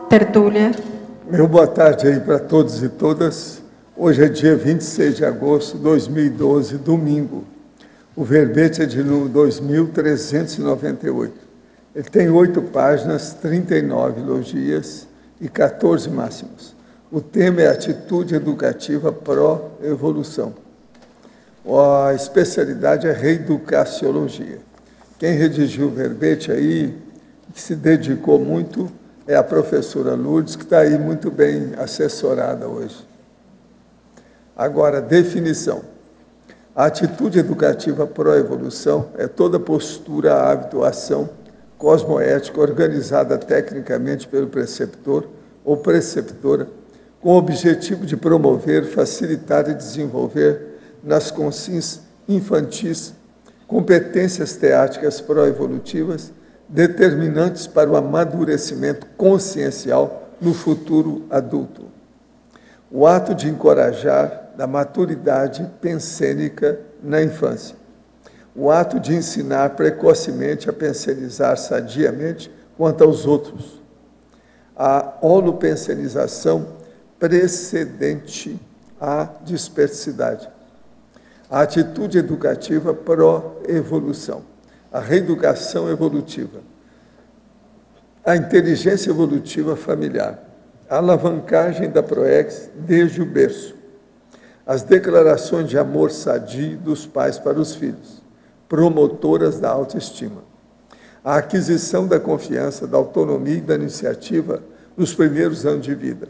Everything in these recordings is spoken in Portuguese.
tertúlia. Meu boa tarde aí para todos e todas. Hoje é dia 26 de agosto de 2012, domingo. O verbete é de número 2398. Ele tem 8 páginas, 39 elogias e 14 máximos. O tema é atitude educativa pró-evolução. A especialidade é reeducaciologia. Quem redigiu o verbete aí, que se dedicou muito, é a professora Lourdes, que está aí muito bem assessorada hoje. Agora, definição. A atitude educativa pró-evolução é toda postura, hábito, ação cosmoética organizada tecnicamente pelo preceptor ou preceptora, com o objetivo de promover, facilitar e desenvolver nas consciências infantis competências teáticas pró-evolutivas determinantes para o amadurecimento consciencial no futuro adulto. O ato de encorajar da maturidade pensênica na infância. O ato de ensinar precocemente a pensenizar sadiamente quanto aos outros. A holopensenização precedente à dispersidade. A atitude educativa pró-evolução. A reeducação evolutiva, a inteligência evolutiva familiar, a alavancagem da PROEX desde o berço, as declarações de amor sadio dos pais para os filhos, promotoras da autoestima, a aquisição da confiança, da autonomia e da iniciativa nos primeiros anos de vida,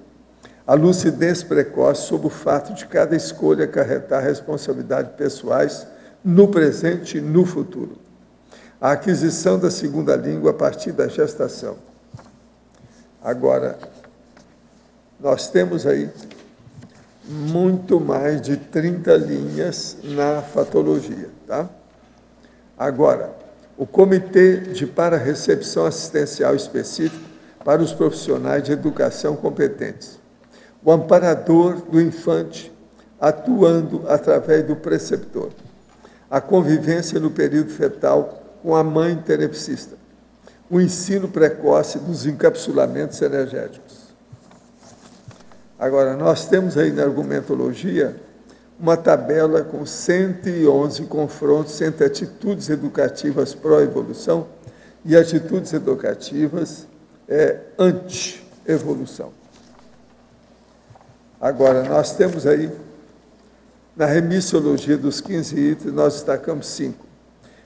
a lucidez precoce sobre o fato de cada escolha acarretar responsabilidades pessoais no presente e no futuro, a aquisição da segunda língua a partir da gestação. Agora, nós temos aí muito mais de 30 linhas na fatologia, tá? Agora, o Comitê de Para-Recepção Assistencial Específico para os profissionais de educação competentes. O amparador do infante atuando através do preceptor. A convivência no período fetal com a mãe tenepsista, o ensino precoce dos encapsulamentos energéticos. Agora, nós temos aí na argumentologia uma tabela com 111 confrontos entre atitudes educativas pró-evolução e atitudes educativas anti-evolução. Agora, nós temos aí, na remissiologia dos 15 itens, nós destacamos 5.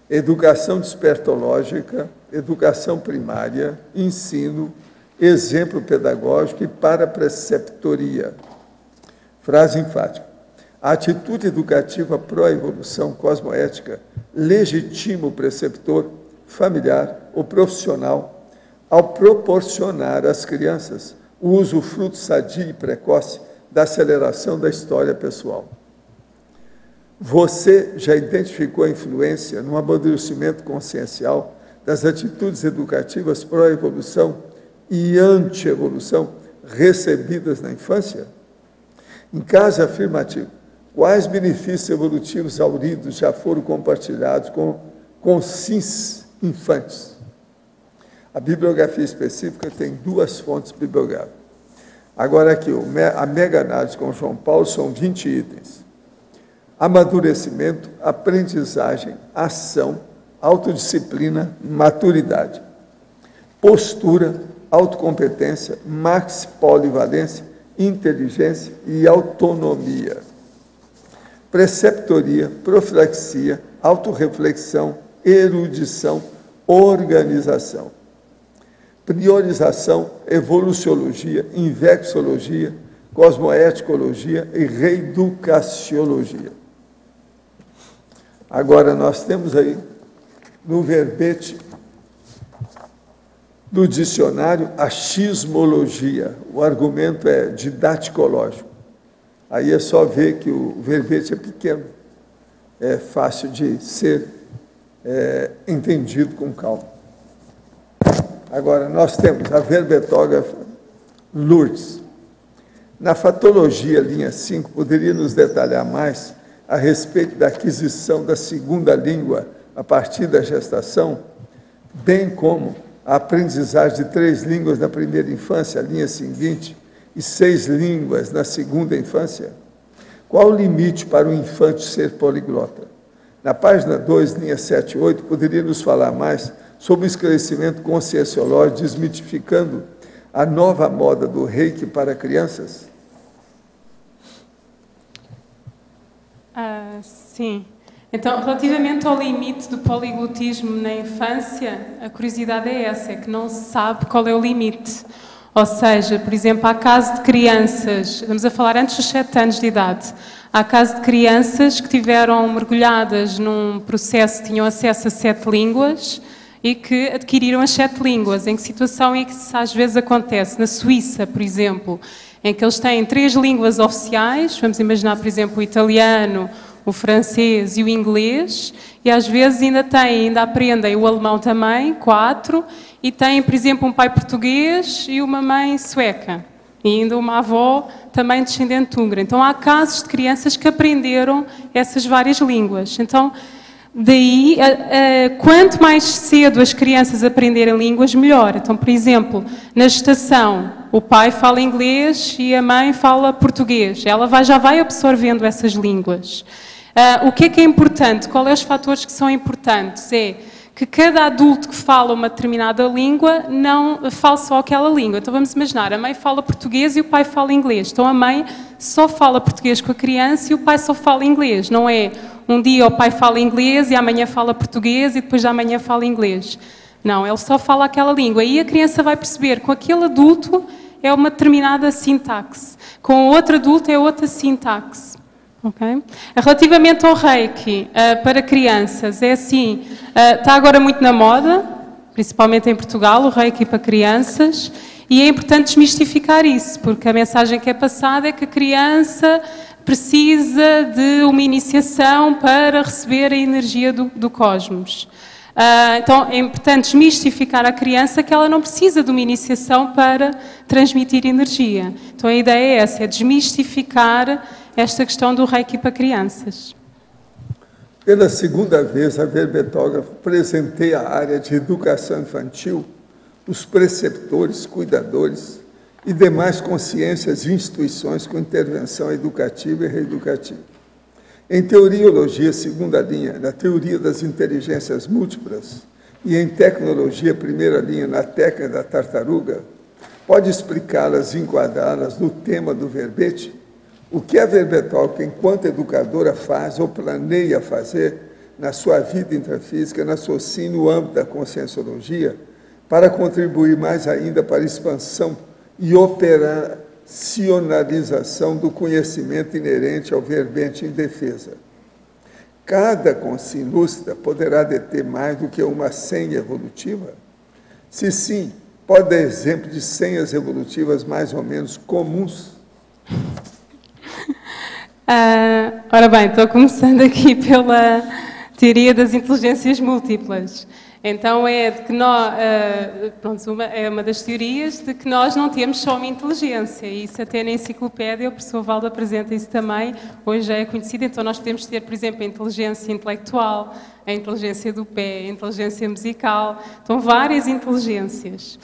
Educação despertológica, educação primária, ensino, exemplo pedagógico e parapreceptoria. Frase enfática. A atitude educativa pró-evolução cosmoética legitima o preceptor, familiar ou profissional ao proporcionar às crianças o usufruto sadio e precoce da aceleração da história pessoal. Você já identificou a influência no amadurecimento consciencial das atitudes educativas pró-evolução e anti-evolução recebidas na infância? Em caso afirmativo, quais benefícios evolutivos auridos já foram compartilhados com SINs infantes? A bibliografia específica tem 2 fontes bibliográficas. Agora aqui, a mega-análise com João Paulo são 20 itens. Amadurecimento, aprendizagem, ação, autodisciplina, maturidade. Postura, autocompetência, maxi-polivalência, inteligência e autonomia. Preceptoria, profilaxia, autorreflexão, erudição, organização. Priorização, evoluciologia, invexologia, cosmoeticologia e reeducaciologia. Agora, nós temos aí, no verbete do dicionário, a xismologia. O argumento é didaticológico. Aí é só ver que o verbete é pequeno, é fácil de ser entendido com calma. Agora, nós temos a verbetógrafa Lourdes. Na fatologia, linha 5, poderia nos detalhar mais a respeito da aquisição da segunda língua a partir da gestação, bem como a aprendizagem de 3 línguas na primeira infância, a linha seguinte, e 6 línguas na segunda infância? Qual o limite para o infante ser poliglota? Na página 2, linha 7 e 8, poderia nos falar mais sobre o esclarecimento conscienciológico, desmitificando a nova moda do reiki para crianças? Sim. Então, relativamente ao limite do poliglotismo na infância, a curiosidade é essa, é que não se sabe qual é o limite. Ou seja, por exemplo, há caso de crianças, estamos a falar antes dos 7 anos de idade, há caso de crianças que tiveram mergulhadas num processo, tinham acesso a 7 línguas e que adquiriram as 7 línguas. Em que situação é que isso às vezes acontece? Na Suíça, por exemplo, em que eles têm 3 línguas oficiais, vamos imaginar, por exemplo, o italiano, o francês e o inglês, e às vezes ainda aprendem o alemão também, 4, e têm, por exemplo, um pai português e uma mãe sueca, e ainda uma avó também descendente húngara. Então há casos de crianças que aprenderam essas várias línguas. Então, daí, quanto mais cedo as crianças aprenderem línguas, melhor. Então, por exemplo, na gestação, o pai fala inglês e a mãe fala português. Ela já vai absorvendo essas línguas. O que é importante? Quais são os fatores que são importantes? É que cada adulto que fala uma determinada língua não fala só aquela língua. Então vamos imaginar, a mãe fala português e o pai fala inglês. Então a mãe só fala português com a criança e o pai só fala inglês. Não é um dia o pai fala inglês e amanhã fala português e depois de amanhã fala inglês. Não, ele só fala aquela língua. E a criança vai perceber que com aquele adulto é uma determinada sintaxe. Com o outro adulto é outra sintaxe. Okay. Relativamente ao Reiki para crianças, é assim, está agora muito na moda, principalmente em Portugal, o Reiki para crianças, e é importante desmistificar isso, porque a mensagem que é passada é que a criança precisa de uma iniciação para receber a energia do cosmos. Então é importante desmistificar à criança que ela não precisa de uma iniciação para transmitir energia. Então a ideia é essa, é desmistificar esta questão do Reiki para crianças. Pela segunda vez, a verbetógrafa presenteia a área de educação infantil, os preceptores, cuidadores e demais consciências e instituições com intervenção educativa e reeducativa. Em teoriologia, segunda linha, na teoria das inteligências múltiplas e em tecnologia, primeira linha, na técnica da tartaruga, pode explicá-las e enquadrá-las no tema do verbete? O que a verbetógrafa, enquanto educadora, faz ou planeia fazer na sua vida intrafísica, na SOCIM, no âmbito da conscienciologia, para contribuir mais ainda para a expansão e operacionalização do conhecimento inerente ao verbete em defesa? Cada consciência lúcida poderá deter mais do que uma senha evolutiva? Se sim, pode dar exemplo de senhas evolutivas mais ou menos comuns? Ora bem, estou começando aqui pela teoria das inteligências múltiplas. Então é de que nós, é uma das teorias de que nós não temos só uma inteligência, e isso até na enciclopédia o professor Valdo apresenta isso também, hoje já é conhecido. Então nós podemos ter, por exemplo, a inteligência intelectual, a inteligência do pé, a inteligência musical, então várias inteligências.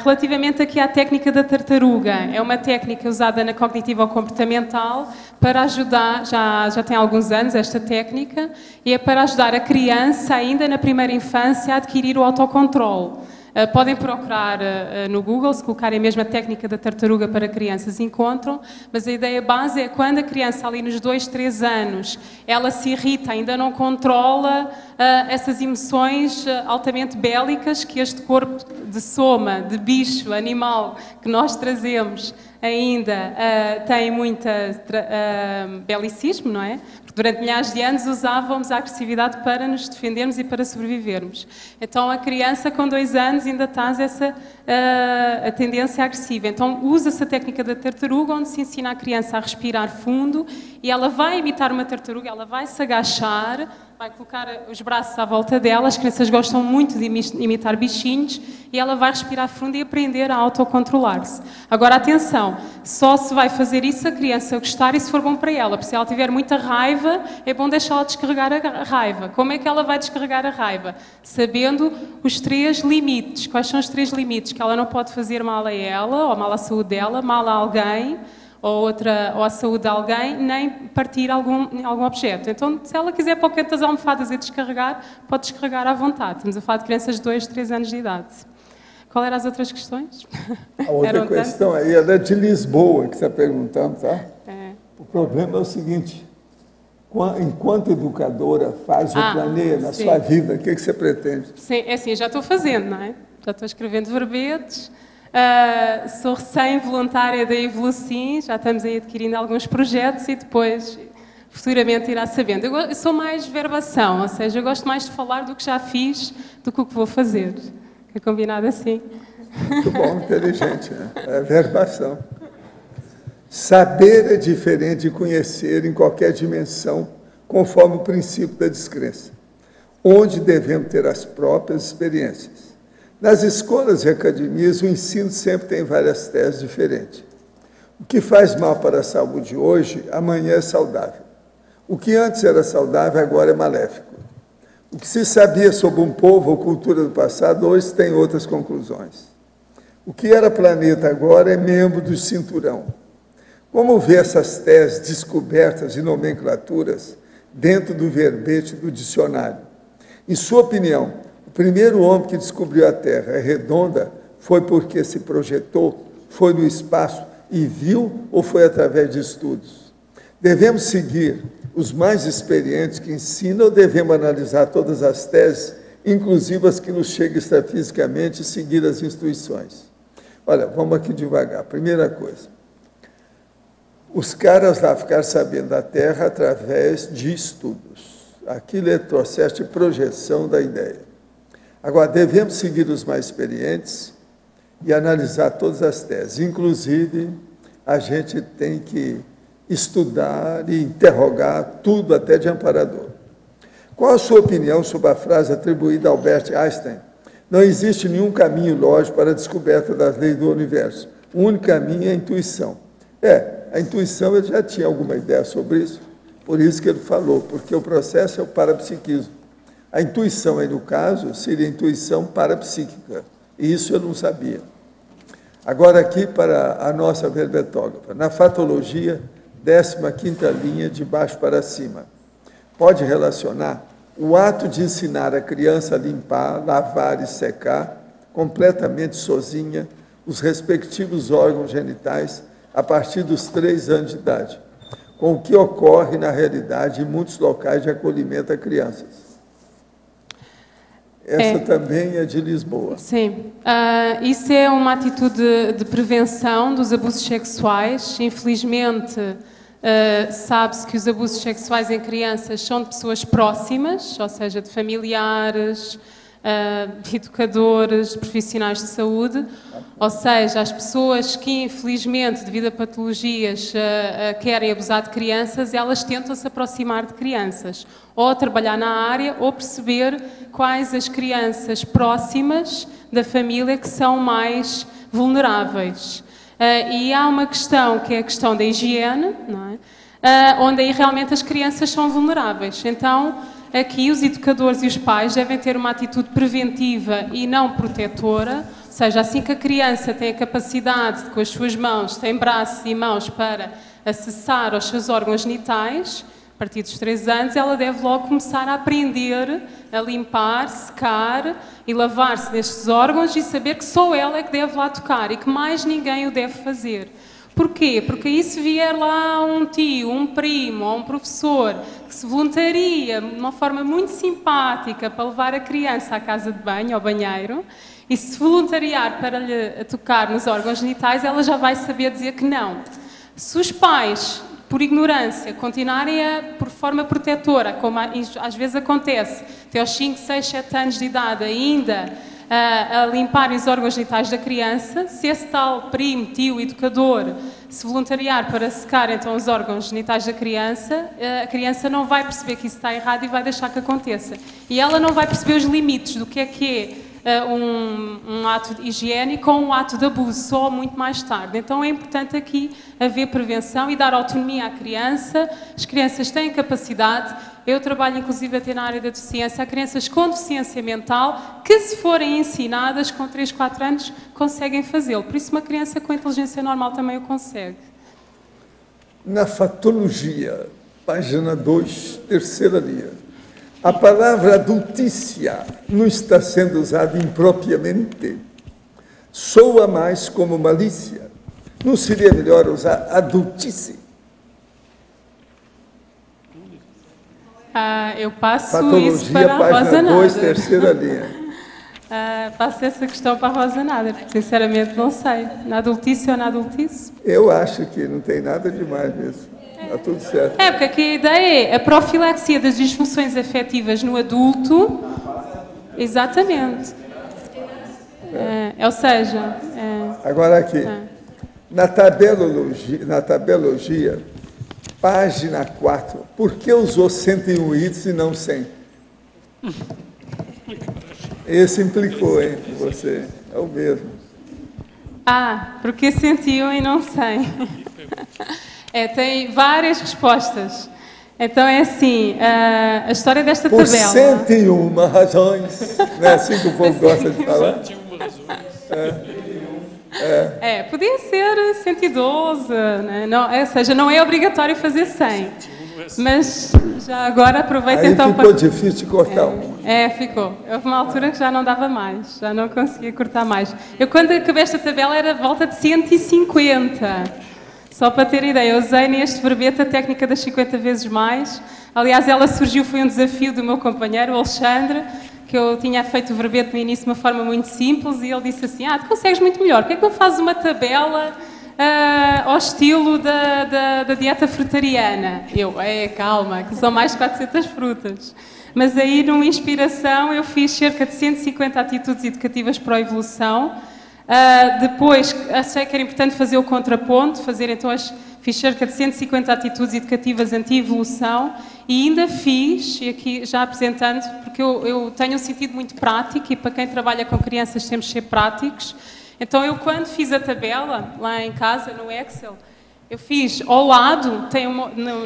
Relativamente aqui à técnica da tartaruga, é uma técnica usada na cognitivo-comportamental para ajudar, já tem alguns anos esta técnica, e é para ajudar a criança, ainda na primeira infância, a adquirir o autocontrole. Podem procurar no Google, se colocarem mesmo a técnica da tartaruga para crianças, encontram, mas a ideia base é quando a criança ali nos 2, 3 anos, ela se irrita, ainda não controla essas emoções altamente bélicas que este corpo de soma, de bicho, animal, que nós trazemos ainda tem muita belicismo, não é? Durante milhares de anos usávamos a agressividade para nos defendermos e para sobrevivermos. Então a criança com 2 anos ainda traz essa a tendência agressiva. Então usa-se a técnica da tartaruga, onde se ensina a criança a respirar fundo, e ela vai imitar uma tartaruga, ela vai se agachar, vai colocar os braços à volta dela. As crianças gostam muito de imitar bichinhos, e ela vai respirar fundo e aprender a autocontrolar-se. Agora atenção, só se vai fazer isso se a criança gostar e se for bom para ela. Porque se ela tiver muita raiva, é bom deixá-la descarregar a raiva. Como é que ela vai descarregar a raiva? Sabendo os 3 limites. Quais são os 3 limites? Que ela não pode fazer mal a ela, ou mal à saúde dela, mal a alguém, ou à saúde de alguém, nem partir algum objeto. Então, se ela quiser para o canto das almofadas e descarregar, pode descarregar à vontade. Estamos a falar de crianças de 2, 3 anos de idade. Qual eram as outras questões? A outra questão aí é de Lisboa, que você está perguntando, tá? É. O problema é o seguinte, enquanto educadora, planeia na sua vida, o que você pretende? Sim, é assim, já estou fazendo, não é? Já estou escrevendo verbetes, sou recém-voluntária da Evolucim, já estamos aí adquirindo alguns projetos e depois, futuramente, irá sabendo. Eu sou mais verbação, ou seja, eu gosto mais de falar do que já fiz do que o que vou fazer. É combinado assim? Muito bom, inteligente, né? É verbação. Saber é diferente de conhecer em qualquer dimensão, conforme o princípio da descrença, onde devemos ter as próprias experiências. Nas escolas e academias, o ensino sempre tem várias teses diferentes. O que faz mal para a saúde hoje, amanhã é saudável. O que antes era saudável, agora é maléfico. O que se sabia sobre um povo ou cultura do passado, hoje tem outras conclusões. O que era planeta agora é membro do cinturão. Como ver essas teses, descobertas e nomenclaturas dentro do verbete do dicionário? Em sua opinião, o primeiro homem que descobriu a Terra é redonda foi porque se projetou, foi no espaço e viu ou foi através de estudos? Devemos seguir os mais experientes que ensinam ou devemos analisar todas as teses, inclusive as que nos chegam extrafisicamente, e seguir as instruções? Olha, vamos aqui devagar. Primeira coisa, os caras lá ficaram sabendo da Terra através de estudos. Aquilo é processo de projeção da ideia. Agora, devemos seguir os mais experientes e analisar todas as teses. Inclusive, a gente tem que estudar e interrogar tudo até de amparador. Qual a sua opinião sobre a frase atribuída a Albert Einstein? Não existe nenhum caminho lógico para a descoberta das leis do universo. O único caminho é a intuição. A intuição, ele já tinha alguma ideia sobre isso, por isso que ele falou, porque o processo é o parapsiquismo. A intuição aí, no caso, seria a intuição parapsíquica, e isso eu não sabia. Agora aqui para a nossa verbetógrafa. Na fatologia, 15ª linha, de baixo para cima. Pode relacionar o ato de ensinar a criança a limpar, lavar e secar, completamente sozinha, os respectivos órgãos genitais, a partir dos 3 anos de idade, com o que ocorre na realidade em muitos locais de acolhimento a crianças. Essa também é de Lisboa. Sim. Isso é uma atitude de prevenção dos abusos sexuais. Infelizmente, sabe-se que os abusos sexuais em crianças são de pessoas próximas, ou seja, de familiares, de educadores, de profissionais de saúde, ou seja, as pessoas que infelizmente devido a patologias querem abusar de crianças, elas tentam se aproximar de crianças, ou trabalhar na área, ou perceber quais as crianças próximas da família que são mais vulneráveis. E há uma questão que é a questão da higiene, não é? Onde aí realmente as crianças são vulneráveis. Então, aqui os educadores e os pais devem ter uma atitude preventiva e não protetora, ou seja, assim que a criança tem a capacidade de, com as suas mãos, tem braços e mãos para acessar aos seus órgãos genitais, a partir dos 3 anos, ela deve logo começar a aprender a limpar, secar e lavar-se destes órgãos e saber que só ela é que deve lá tocar e que mais ninguém o deve fazer. Porquê? Porque aí se vier lá um tio, um primo ou um professor que se voluntaria de uma forma muito simpática para levar a criança à casa de banho, ao banheiro, e se voluntariar para lhe tocar nos órgãos genitais, ela já vai saber dizer que não. Se os pais, por ignorância, continuarem por forma protetora, como às vezes acontece, até aos 5, 6, 7 anos de idade ainda, a limpar os órgãos genitais da criança, se esse tal primo, tio, educador se voluntariar para secar então os órgãos genitais da criança, a criança não vai perceber que isso está errado e vai deixar que aconteça. E ela não vai perceber os limites do que é um ato higiênico ou um ato de abuso, só muito mais tarde. Então é importante aqui haver prevenção e dar autonomia à criança. As crianças têm capacidade. Eu trabalho inclusive até na área da deficiência. Há crianças com deficiência mental que, se forem ensinadas com 3, 4 anos, conseguem fazê-lo. Por isso uma criança com inteligência normal também o consegue. Na fatologia, página 2, terceira linha, a palavra adultícia não está sendo usada impropriamente. Soa mais como malícia. Não seria melhor usar adultice? Eu passo Patologia, isso para a Rosa página Nader. 2, terceira linha. Passo essa questão para a Rosa Nader, porque sinceramente não sei. Na adultice ou na adultice? Eu acho que não tem nada demais nisso. Está tudo certo. Porque aqui a ideia é a profilaxia das disfunções afetivas no adulto. Exatamente. Ou seja... Agora aqui, na tabelologia, página 4, por que usou 101 itens e não 100? Esse implicou, hein, você. É o mesmo. Porque 101 e não 100? Tem várias respostas. Então é assim, a história desta por tabela... 101 razões, não é assim que o povo gosta de falar? 101 razões. Podia ser 112, né? Não, ou seja, não é obrigatório fazer 100. Mas já agora aproveito Aí então ficou difícil de cortar um. Ficou. Houve uma altura que já não dava mais, já não conseguia cortar mais. Eu, quando acabei esta tabela, era volta de 150. Só para ter ideia, eu usei neste verbete a técnica das 50 vezes mais. Aliás, ela surgiu, foi um desafio do meu companheiro, o Alexandre, que eu tinha feito o verbete no início de uma forma muito simples, e ele disse assim, tu consegues muito melhor, por que é que não fazes uma tabela ao estilo da dieta frutariana? Eu, calma, que são mais de 400 frutas. Mas aí, numa inspiração, eu fiz cerca de 150 atitudes educativas para a evolução. Depois, achei que era importante fazer o contraponto, fiz cerca de 150 atitudes educativas anti-evolução e ainda fiz, e aqui já apresentando, porque eu tenho um sentido muito prático e para quem trabalha com crianças temos de ser práticos. Então, eu quando fiz a tabela, lá em casa, no Excel, eu fiz ao lado,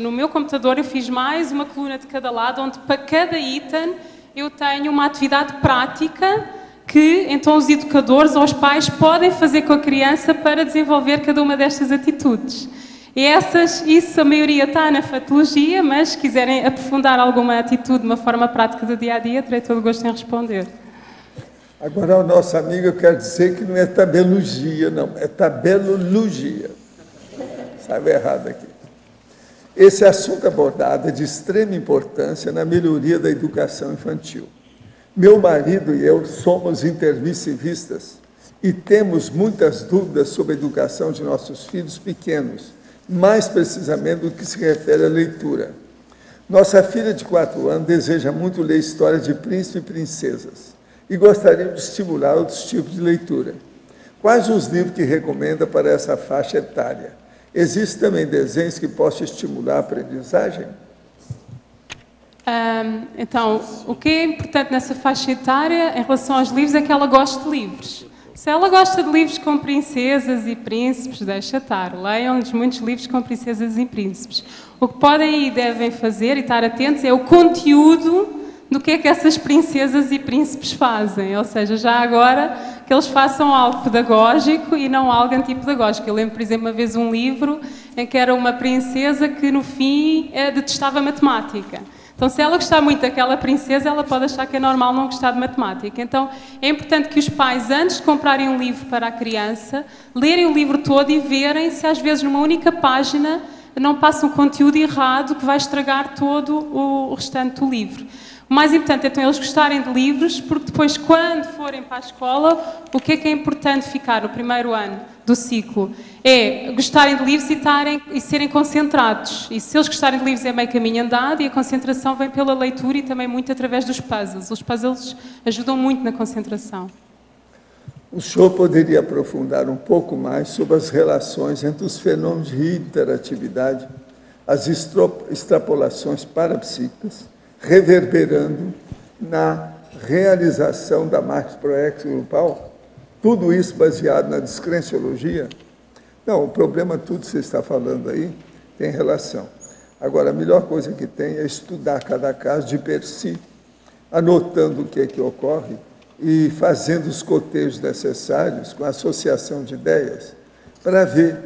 no meu computador, eu fiz mais uma coluna de cada lado, onde para cada item eu tenho uma atividade prática que, então, os educadores ou os pais podem fazer com a criança para desenvolver cada uma destas atitudes. E isso a maioria está na fatologia, mas se quiserem aprofundar alguma atitude de uma forma prática do dia-a-dia, terei todo o gosto em responder. Agora, o nosso amigo, eu quero dizer que não é tabelologia, não, é tabelologia. Saiu errado aqui. Esse assunto abordado é de extrema importância na melhoria da educação infantil. Meu marido e eu somos intermissivistas e temos muitas dúvidas sobre a educação de nossos filhos pequenos, mais precisamente no que se refere à leitura. Nossa filha de 4 anos deseja muito ler histórias de príncipes e princesas e gostaria de estimular outros tipos de leitura. Quais os livros que recomenda para essa faixa etária? Existem também desenhos que possam estimular a aprendizagem? Então, o que é importante nessa faixa etária em relação aos livros é que ela goste de livros. Se ela gosta de livros com princesas e príncipes, deixa estar. Leiam-lhes muitos livros com princesas e príncipes. O que podem e devem fazer e estar atentos é o conteúdo do que é que essas princesas e príncipes fazem. Ou seja, já agora que eles façam algo pedagógico e não algo antipedagógico. Eu lembro, por exemplo, uma vez um livro em que era uma princesa que no fim detestava matemática. Então, se ela gostar muito daquela princesa, ela pode achar que é normal não gostar de matemática. Então, é importante que os pais, antes de comprarem um livro para a criança, lerem o livro todo e verem se às vezes numa única página não passa um conteúdo errado que vai estragar todo o restante do livro. O mais importante é então eles gostarem de livros, porque depois, quando forem para a escola, o que é importante ficar no primeiro ano do ciclo? É gostarem de livros e serem concentrados. E se eles gostarem de livros é meio caminho andado e a concentração vem pela leitura e também muito através dos puzzles. Os puzzles ajudam muito na concentração. O senhor poderia aprofundar um pouco mais sobre as relações entre os fenômenos de hiperatividade, as extrapolações parapsíquicas, reverberando na realização da Marx Proex grupal, tudo isso baseado na descrenciologia. Não, o problema, tudo que você está falando aí, tem relação. Agora, a melhor coisa que tem é estudar cada caso de per si, anotando o que é que ocorre e fazendo os cotejos necessários com a associação de ideias para ver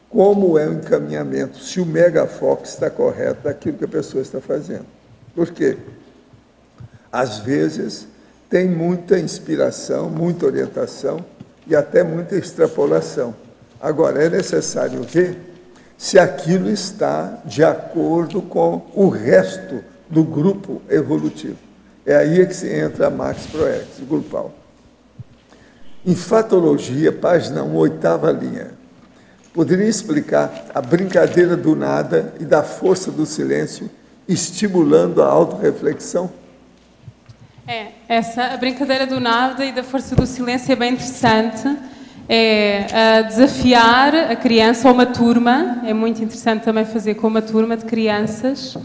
como é o encaminhamento, se o megafoco está correto daquilo que a pessoa está fazendo. Por quê? Às vezes, tem muita inspiração, muita orientação e até muita extrapolação. Agora, é necessário ver se aquilo está de acordo com o resto do grupo evolutivo. É aí que se entra a Marx Proex, grupal. Em Fatologia, página 1, 8ª linha, poderia explicar a brincadeira do nada e da força do silêncio, estimulando a autorreflexão? A brincadeira do nada e da força do silêncio é bem interessante. É desafiar a criança ou uma turma, é muito interessante também fazer com uma turma de crianças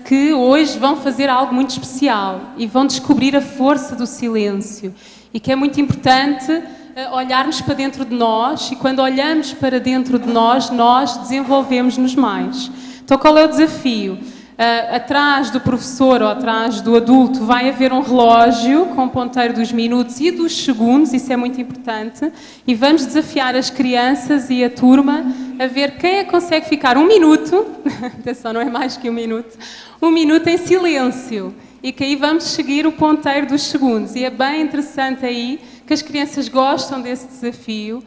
que hoje vão fazer algo muito especial e vão descobrir a força do silêncio e que é muito importante olharmos para dentro de nós e quando olhamos para dentro de nós, nós desenvolvemos-nos mais. Então qual é o desafio? Atrás do professor ou atrás do adulto vai haver um relógio com ponteiro dos minutos e dos segundos, isso é muito importante, e vamos desafiar as crianças e a turma a ver quem é que consegue ficar 1 minuto, atenção, não é mais que 1 minuto em silêncio, e que aí vamos seguir o ponteiro dos segundos, e é bem interessante aí que as crianças gostam desse desafio.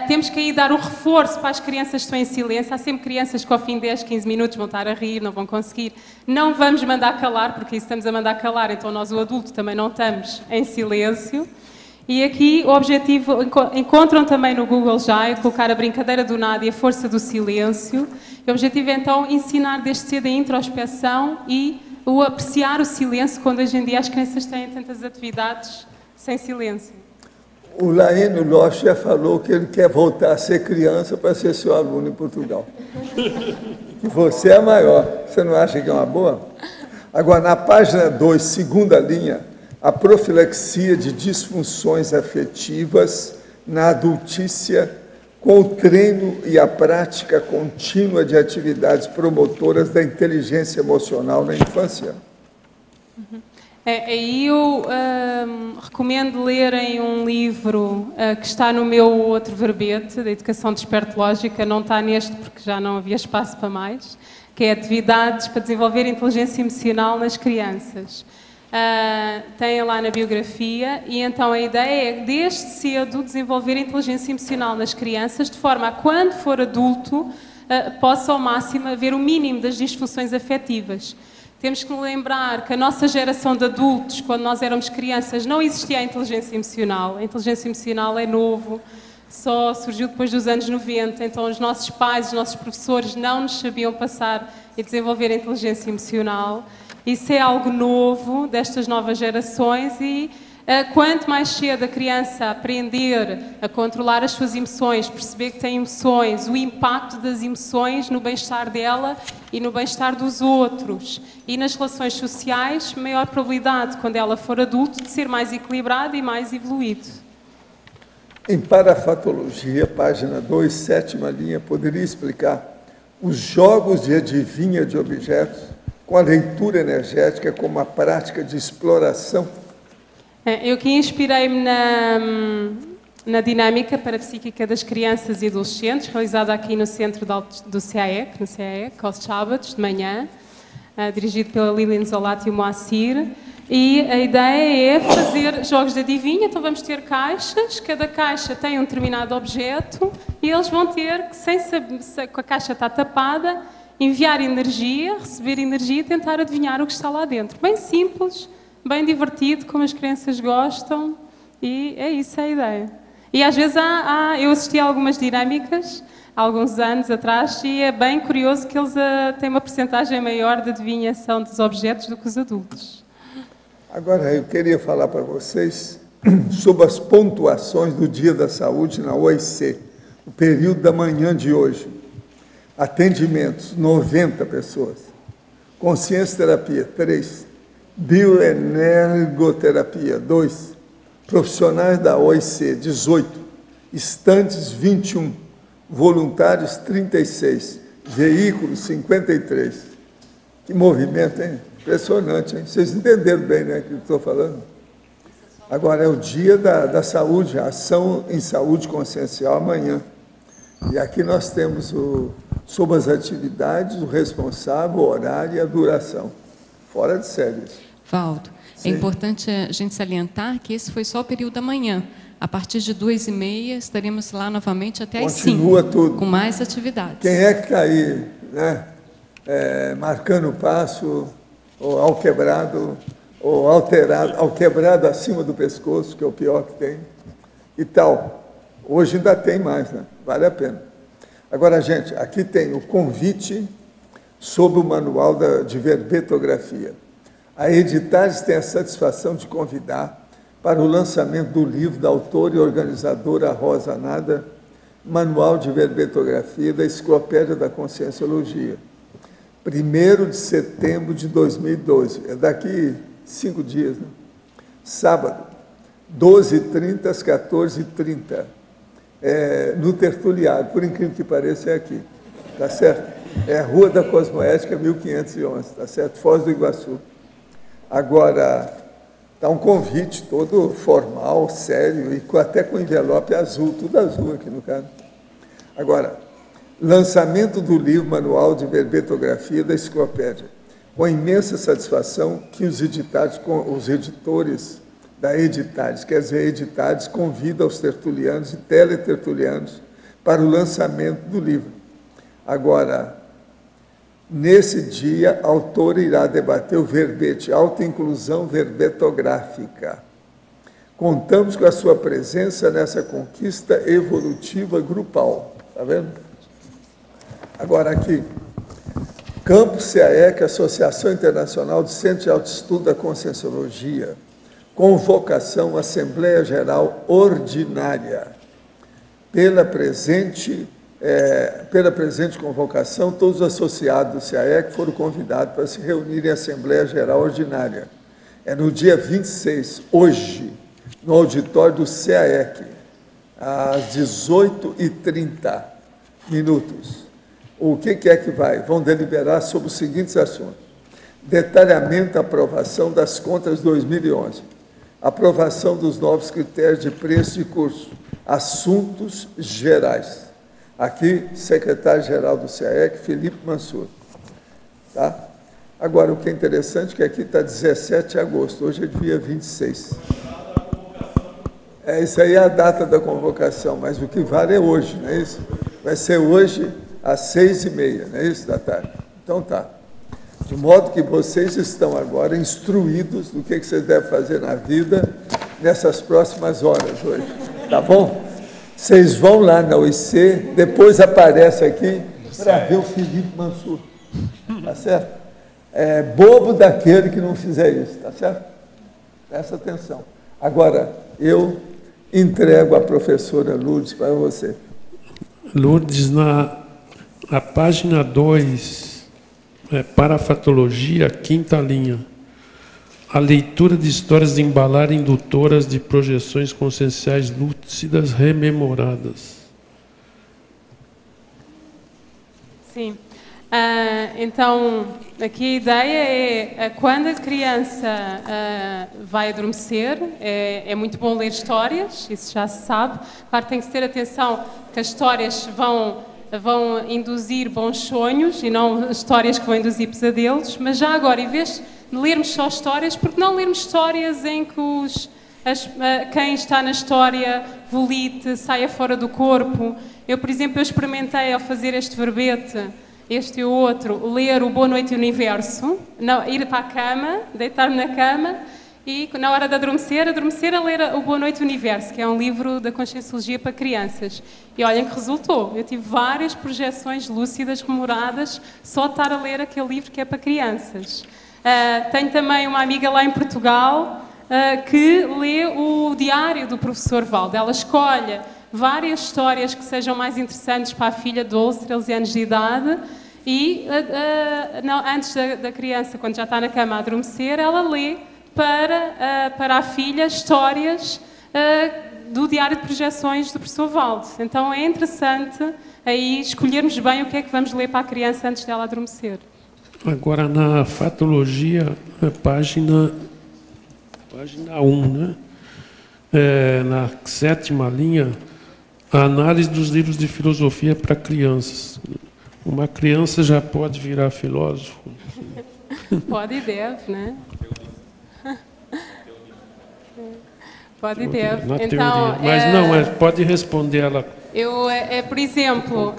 Temos que aí dar o reforço para as crianças que estão em silêncio. Há sempre crianças que ao fim de 10, 15 minutos vão estar a rir, não vão conseguir. Não vamos mandar calar, porque isso estamos a mandar calar, então nós, o adulto, também não estamos em silêncio. E aqui o objetivo, encontram também no Google já, é colocar a brincadeira do nada e a força do silêncio. E o objetivo é então ensinar desde cedo a introspeção e o apreciar o silêncio, quando hoje em dia as crianças têm tantas atividades sem silêncio. O Laíno Loche já falou que ele quer voltar a ser criança para ser seu aluno em Portugal. E você é maior. Você não acha que é uma boa? Agora, na página 2, 2ª linha, a profilaxia de disfunções afetivas na adultícia com o treino e a prática contínua de atividades promotoras da inteligência emocional na infância. Aí eu recomendo lerem um livro que está no meu outro verbete, da Educação Despertológica, não está neste porque já não havia espaço para mais, que é Atividades para Desenvolver Inteligência Emocional nas Crianças. Tem lá na biografia, e então a ideia é, desde cedo, desenvolver a inteligência emocional nas crianças, de forma a, quando for adulto, possa ao máximo haver o mínimo das disfunções afetivas. Temos que lembrar que a nossa geração de adultos, quando nós éramos crianças, não existia a inteligência emocional. A inteligência emocional é novo, só surgiu depois dos anos 90, então os nossos pais, os nossos professores não nos sabiam passar e desenvolver a inteligência emocional. Isso é algo novo destas novas gerações e quanto mais cedo a criança aprender a controlar as suas emoções, perceber que tem emoções, o impacto das emoções no bem-estar dela e no bem-estar dos outros e nas relações sociais, maior probabilidade, quando ela for adulto, de ser mais equilibrado e mais evoluído. Em Parafatologia, página 2, 7ª linha, poderia explicar os jogos de adivinha de objetos com a leitura energética como a prática de exploração? Eu aqui inspirei-me na dinâmica parapsíquica das crianças e adolescentes, realizada aqui no centro do CAEC, no CAEC, aos sábados de manhã, dirigido pela Lilian Zolati e o Moacir. E a ideia é fazer jogos de adivinha, então vamos ter caixas, cada caixa tem um determinado objeto e eles vão ter que, sem saber se a caixa está tapada, enviar energia, receber energia e tentar adivinhar o que está lá dentro. Bem simples, bem divertido, como as crianças gostam, e é isso a ideia. E às vezes eu assisti a algumas dinâmicas, há alguns anos atrás, e é bem curioso que eles têm uma percentagem maior de adivinhação dos objetos do que os adultos. Agora, eu queria falar para vocês sobre as pontuações do Dia da Saúde na OIC, o período da manhã de hoje. Atendimentos, 90 pessoas. Consciência terapia, 3. Bioenergoterapia, 2. Profissionais da OIC, 18. Estantes, 21. Voluntários, 36. Veículos, 53. Que movimento, hein? Impressionante, hein? Vocês entenderam bem, né, o que eu estou falando? Agora é o dia da saúde, a ação em saúde consciencial amanhã. E aqui nós temos, sobre as atividades, o responsável, o horário e a duração. Fora de série. Valdo, é importante a gente salientar que esse foi só o período da manhã. A partir de 2h30 estaremos lá novamente até às 5. Continua tudo. Com mais atividades. Quem é que está aí, né? Marcando o passo, ou alquebrado, ou alterado, alquebrado acima do pescoço, que é o pior que tem, e tal. Hoje ainda tem mais, né? Vale a pena. Agora, gente, aqui tem o convite sobre o manual de verbetografia. A Editares tem a satisfação de convidar para o lançamento do livro da autora e organizadora Rosa Nada, Manual de Verbetografia da Enciclopédia da Conscienciologia. 1º de setembro de 2012, é daqui 5 dias, né? Sábado, 12h30 às 14h30, no Tertuliário, por incrível que pareça, é aqui, tá certo? É Rua da Cosmoética, 1511, tá certo? Foz do Iguaçu. Agora, está um convite todo formal, sério, e até com envelope azul, tudo azul aqui no caso. Agora, lançamento do livro Manual de Verbetografia da Enciclopédia. Com imensa satisfação que os editores da Editares, quer dizer, Editares, convidam os tertulianos e teletertulianos para o lançamento do livro. Agora, nesse dia, a autora irá debater o verbete, autoinclusão verbetográfica. Contamos com a sua presença nessa conquista evolutiva grupal. Está vendo? Agora aqui, Campus CAEC, Associação Internacional de Centro de Autoestudo da Conscienciologia, convocação Assembleia Geral Ordinária. Pela presente convocação, todos os associados do CAEC foram convidados para se reunir em Assembleia Geral Ordinária. É no dia 26, hoje, no auditório do CAEC, às 18h30. O que é que vai? Vão deliberar sobre os seguintes assuntos. Detalhamento e aprovação das contas 2011. Aprovação dos novos critérios de preço de curso. Assuntos gerais. Aqui, secretário-geral do CAEC, Felipe Mansur. Tá? Agora, o que é interessante é que aqui está 17 de agosto, hoje é dia 26. Isso aí é a data da convocação, mas o que vale é hoje, não é isso? Vai ser hoje às 6h30, não é isso, da tarde? Então tá. De modo que vocês estão agora instruídos do que vocês devem fazer na vida nessas próximas horas hoje, tá bom? Vocês vão lá na OIC, depois aparece aqui para ver o Felipe Mansur, tá certo? É bobo daquele que não fizer isso, tá certo? Presta atenção. Agora, eu entrego a professora Lourdes para você. Lourdes, na página 2, parafatologia, 5ª linha. A leitura de histórias de embalar indutoras de projeções conscienciais lúcidas rememoradas. Sim. Então, aqui a ideia é, quando a criança vai adormecer, é muito bom ler histórias, isso já se sabe. Claro, tem que ter atenção que as histórias vão induzir bons sonhos e não histórias que vão induzir pesadelos, mas já agora, em vez de lermos só histórias, porque não lermos histórias em que quem está na história volite, saia fora do corpo? Eu, por exemplo, experimentei ao fazer este verbete, este e o outro, ler o Boa Noite Universo, não, ir para a cama, deitar-me na cama e, na hora de adormecer a ler o Boa Noite Universo, que é um livro da Conscienciologia para crianças. E olhem que resultou. Eu tive várias projeções lúcidas, rememoradas, só de estar a ler aquele livro que é para crianças. Tenho também uma amiga lá em Portugal que lê o diário do professor Valdo. Ela escolhe várias histórias que sejam mais interessantes para a filha de 12, 13 anos de idade E antes da criança, quando já está na cama a adormecer, ela lê para a filha histórias do diário de projeções do professor Valde. Então é interessante aí escolhermos bem o que é que vamos ler para a criança antes dela adormecer. Agora, na fatologia, página 1, né? Na 7ª linha, a análise dos livros de filosofia para crianças. Uma criança já pode virar filósofo? Pode e deve, né? Pode e deve. Na então, teoria. Mas pode responder ela. Por exemplo,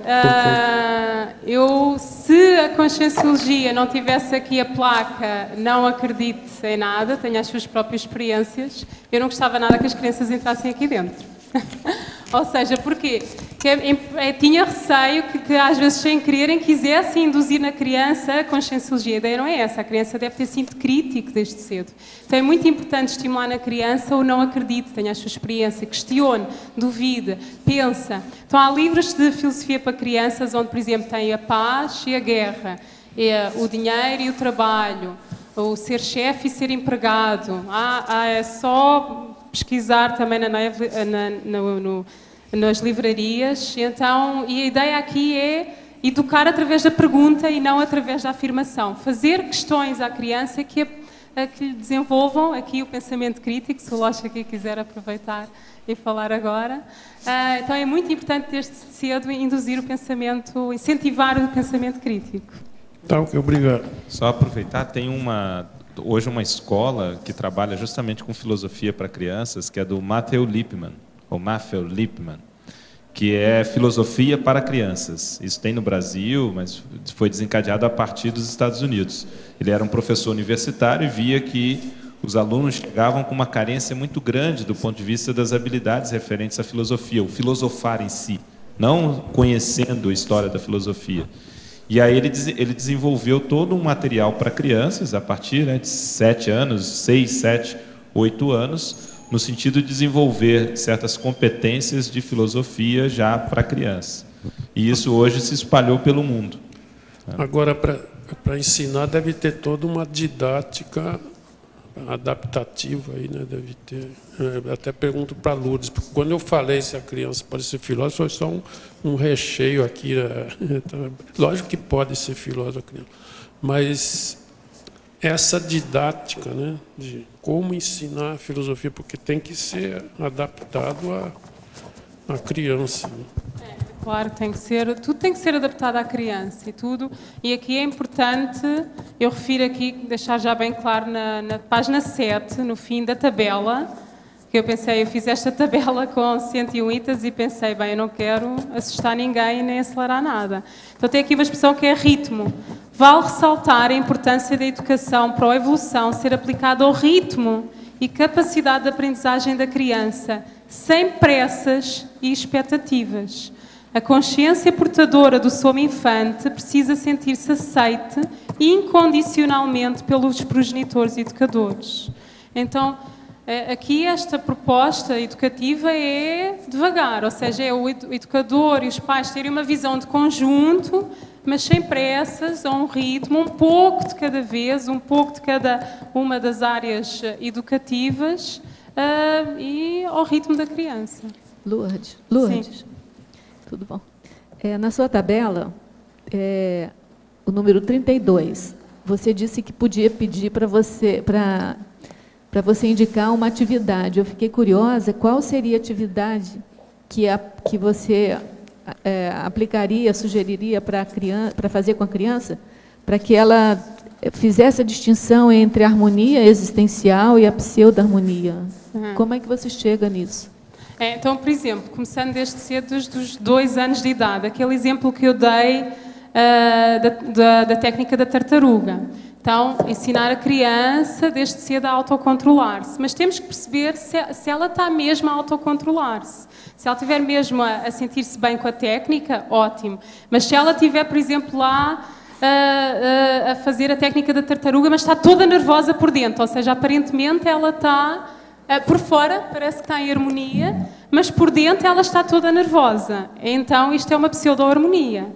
se a Conscienciologia não tivesse aqui a placa "não acredite em nada, tenha as suas próprias experiências", eu não gostava nada que as crianças entrassem aqui dentro. Ou seja, porquê? Tinha receio que às vezes, sem quererem, quisessem induzir na criança a conscienciologia. A ideia não é essa. A criança deve ter sido crítico desde cedo. Então é muito importante estimular na criança o não acredite, tenha a sua experiência, questione, duvide, pensa. Então há livros de filosofia para crianças onde, por exemplo, tem a paz e a guerra, o dinheiro e o trabalho, o ser chefe e ser empregado. É só pesquisar também nas livrarias. Então, e a ideia aqui é educar através da pergunta e não através da afirmação. Fazer questões à criança que lhe desenvolvam aqui o pensamento crítico, se o Locha aqui quiser aproveitar e falar agora. Então é muito importante desde cedo induzir o pensamento, incentivar o pensamento crítico. Tá, ok, obrigado. Só aproveitar, tem hoje uma escola que trabalha justamente com filosofia para crianças, que é do Matthew Lipman, que é filosofia para crianças. Isso tem no Brasil, mas foi desencadeado a partir dos Estados Unidos. Ele era um professor universitário e via que os alunos chegavam com uma carência muito grande do ponto de vista das habilidades referentes à filosofia, o filosofar em si, não conhecendo a história da filosofia. E aí ele desenvolveu todo um material para crianças, a partir de 7 anos, 6, 7, 8 anos, no sentido de desenvolver certas competências de filosofia já para criança. E isso hoje se espalhou pelo mundo. Agora, para ensinar, deve ter toda uma didática adaptativa aí, né? Deve ter. Até pergunto para a Lourdes, porque quando eu falei se a criança pode ser filósofa, foi só um recheio aqui. Lógico que pode ser filósofa, mas essa didática, né, de como ensinar a filosofia, porque tem que ser adaptado à criança. Né? Claro, tudo tem que ser adaptado à criança e tudo. E aqui é importante, eu refiro aqui, deixar já bem claro na página 7, no fim da tabela, que eu fiz esta tabela com 101 itens e pensei, bem, eu não quero assustar ninguém nem acelerar nada. Então tem aqui uma expressão que é ritmo. Vale ressaltar a importância da educação para a evolução ser aplicada ao ritmo e capacidade de aprendizagem da criança, sem pressas e expectativas. A consciência portadora do somo infante precisa sentir-se aceite incondicionalmente pelos progenitores e educadores. Então, aqui esta proposta educativa é devagar, ou seja, é o educador e os pais terem uma visão de conjunto, mas sem pressas, a um ritmo, um pouco de cada vez, um pouco de cada uma das áreas educativas e ao ritmo da criança. Lourdes. Sim. Tudo bom. Na sua tabela, o número 32, você disse que podia pedir para você indicar uma atividade. Eu fiquei curiosa, qual seria a atividade que você aplicaria, sugeriria para fazer com a criança, para que ela fizesse a distinção entre a harmonia existencial e a pseudo-harmonia? Como é que você chega nisso? Então, por exemplo, começando desde cedo, desde os 2 anos de idade, aquele exemplo que eu dei da técnica da tartaruga. Então, ensinar a criança desde cedo a autocontrolar-se. Mas temos que perceber se ela está mesmo a autocontrolar-se. Se ela estiver mesmo a sentir-se bem com a técnica, ótimo. Mas se ela estiver, por exemplo, lá a fazer a técnica da tartaruga, mas está toda nervosa por dentro, ou seja, aparentemente ela está... Por fora parece que está em harmonia, mas por dentro ela está toda nervosa. Então isto é uma pseudo-harmonia.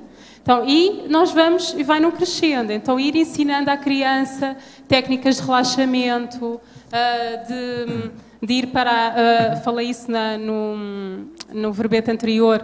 Então, e nós vamos, e vai num crescendo, então ir ensinando à criança técnicas de relaxamento, de ir para, falei isso no verbete anterior,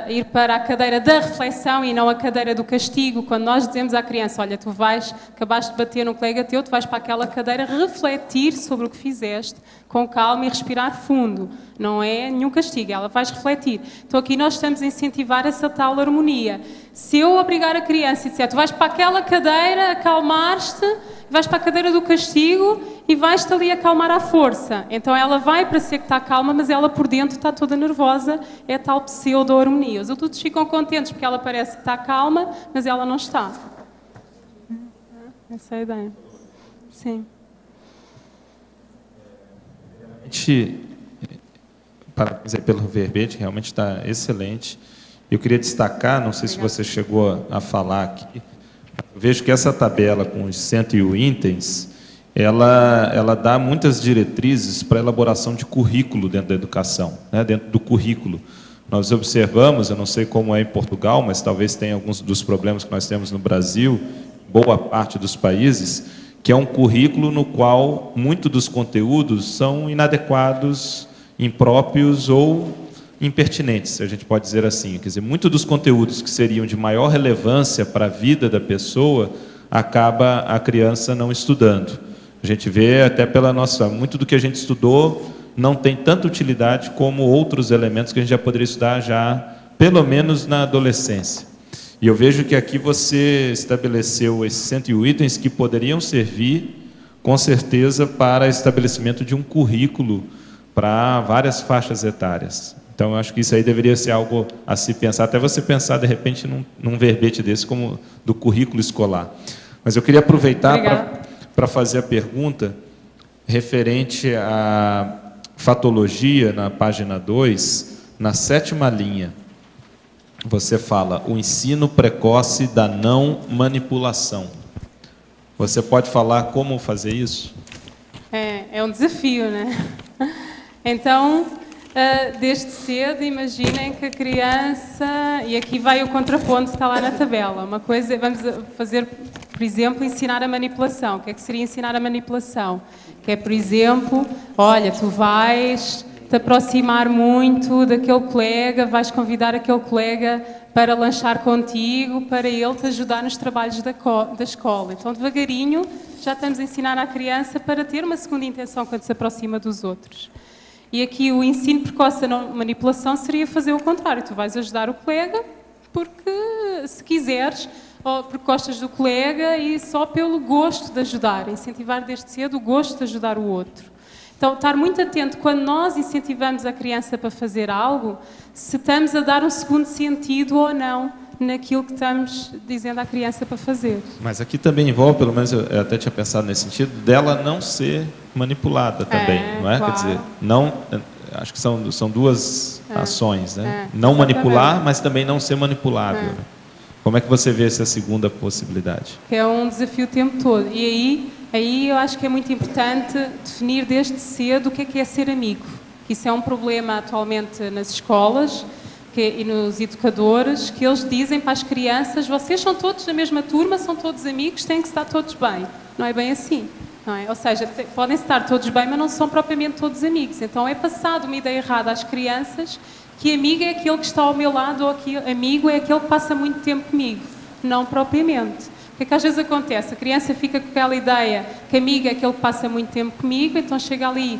ir para a cadeira da reflexão e não a cadeira do castigo. Quando nós dizemos à criança, olha, tu acabaste de bater num colega teu, tu vais para aquela cadeira refletir sobre o que fizeste, com calma e respirar fundo. Não é nenhum castigo, ela vais refletir. Então aqui nós estamos a incentivar essa tal harmonia. Se eu obrigar a criança e disser, tu vais para aquela cadeira, acalmar-te, vais para a cadeira do castigo e vais-te ali acalmar à força. Então ela vai para ser que está calma, mas ela por dentro está toda nervosa, é a tal pseudo-harmonia. Os adultos ficam contentes porque ela parece que está calma, mas ela não está. Essa é a ideia. Sim. Parabéns pelo verbete, realmente está excelente. Eu queria destacar, não sei se você chegou a falar aqui, vejo que essa tabela com os 101 itens, ela dá muitas diretrizes para a elaboração de currículo dentro da educação, né, dentro do currículo. Nós observamos, eu não sei como é em Portugal, mas talvez tenha alguns dos problemas que nós temos no Brasil, boa parte dos países, que é um currículo no qual muitos dos conteúdos são inadequados, impróprios ou impertinentes, a gente pode dizer assim. Quer dizer, muitos dos conteúdos que seriam de maior relevância para a vida da pessoa, acaba a criança não estudando. A gente vê até pela nossa... Muito do que a gente estudou não tem tanta utilidade como outros elementos que a gente já poderia estudar já, pelo menos na adolescência. E eu vejo que aqui você estabeleceu esses 101 itens que poderiam servir, com certeza, para estabelecimento de um currículo para várias faixas etárias. Então, eu acho que isso aí deveria ser algo a se pensar, até você pensar, de repente, num verbete desse, como do currículo escolar. Mas eu queria aproveitar para fazer a pergunta referente à fatologia, na página 2, na 7ª linha. Você fala, o ensino precoce da não manipulação. Você pode falar como fazer isso? É um desafio, né? Então, desde cedo, imaginem que a criança... E aqui vai o contraponto, está lá na tabela. Uma coisa, vamos fazer, por exemplo, ensinar a manipulação. O que é que seria ensinar a manipulação? Que é, por exemplo, olha, tu vais te aproximar muito daquele colega, vais convidar aquele colega para lanchar contigo, para ele te ajudar nos trabalhos da escola. Então, devagarinho, já estamos a ensinar à criança para ter uma segunda intenção quando se aproxima dos outros. E aqui o ensino precoce da não manipulação seria fazer o contrário. Tu vais ajudar o colega porque, se quiseres, ou porque gostas do colega e só pelo gosto de ajudar. Incentivar desde cedo o gosto de ajudar o outro. Então, estar muito atento quando nós incentivamos a criança para fazer algo, se estamos a dar um segundo sentido ou não naquilo que estamos dizendo à criança para fazer. Mas aqui também envolve, pelo menos eu até tinha pensado nesse sentido, dela não ser manipulada também, não é? Claro. Quer dizer, não, acho que são duas ações, né? Não exatamente. manipular, mas também não ser manipulável. Como é que você vê essa segunda possibilidade? Que é um desafio o tempo todo. E aí eu acho que é muito importante definir desde cedo o que é ser amigo. Que isso é um problema atualmente nas escolas e nos educadores, que eles dizem para as crianças, vocês são todos da mesma turma, são todos amigos, têm que estar todos bem. Não é bem assim. Não é? Ou seja, podem estar todos bem, mas não são propriamente todos amigos. Então é passado uma ideia errada às crianças que amigo é aquele que está ao meu lado ou que amigo é aquele que passa muito tempo comigo. Não propriamente. O que é que às vezes acontece? A criança fica com aquela ideia que amigo é aquele que passa muito tempo comigo, então chega ali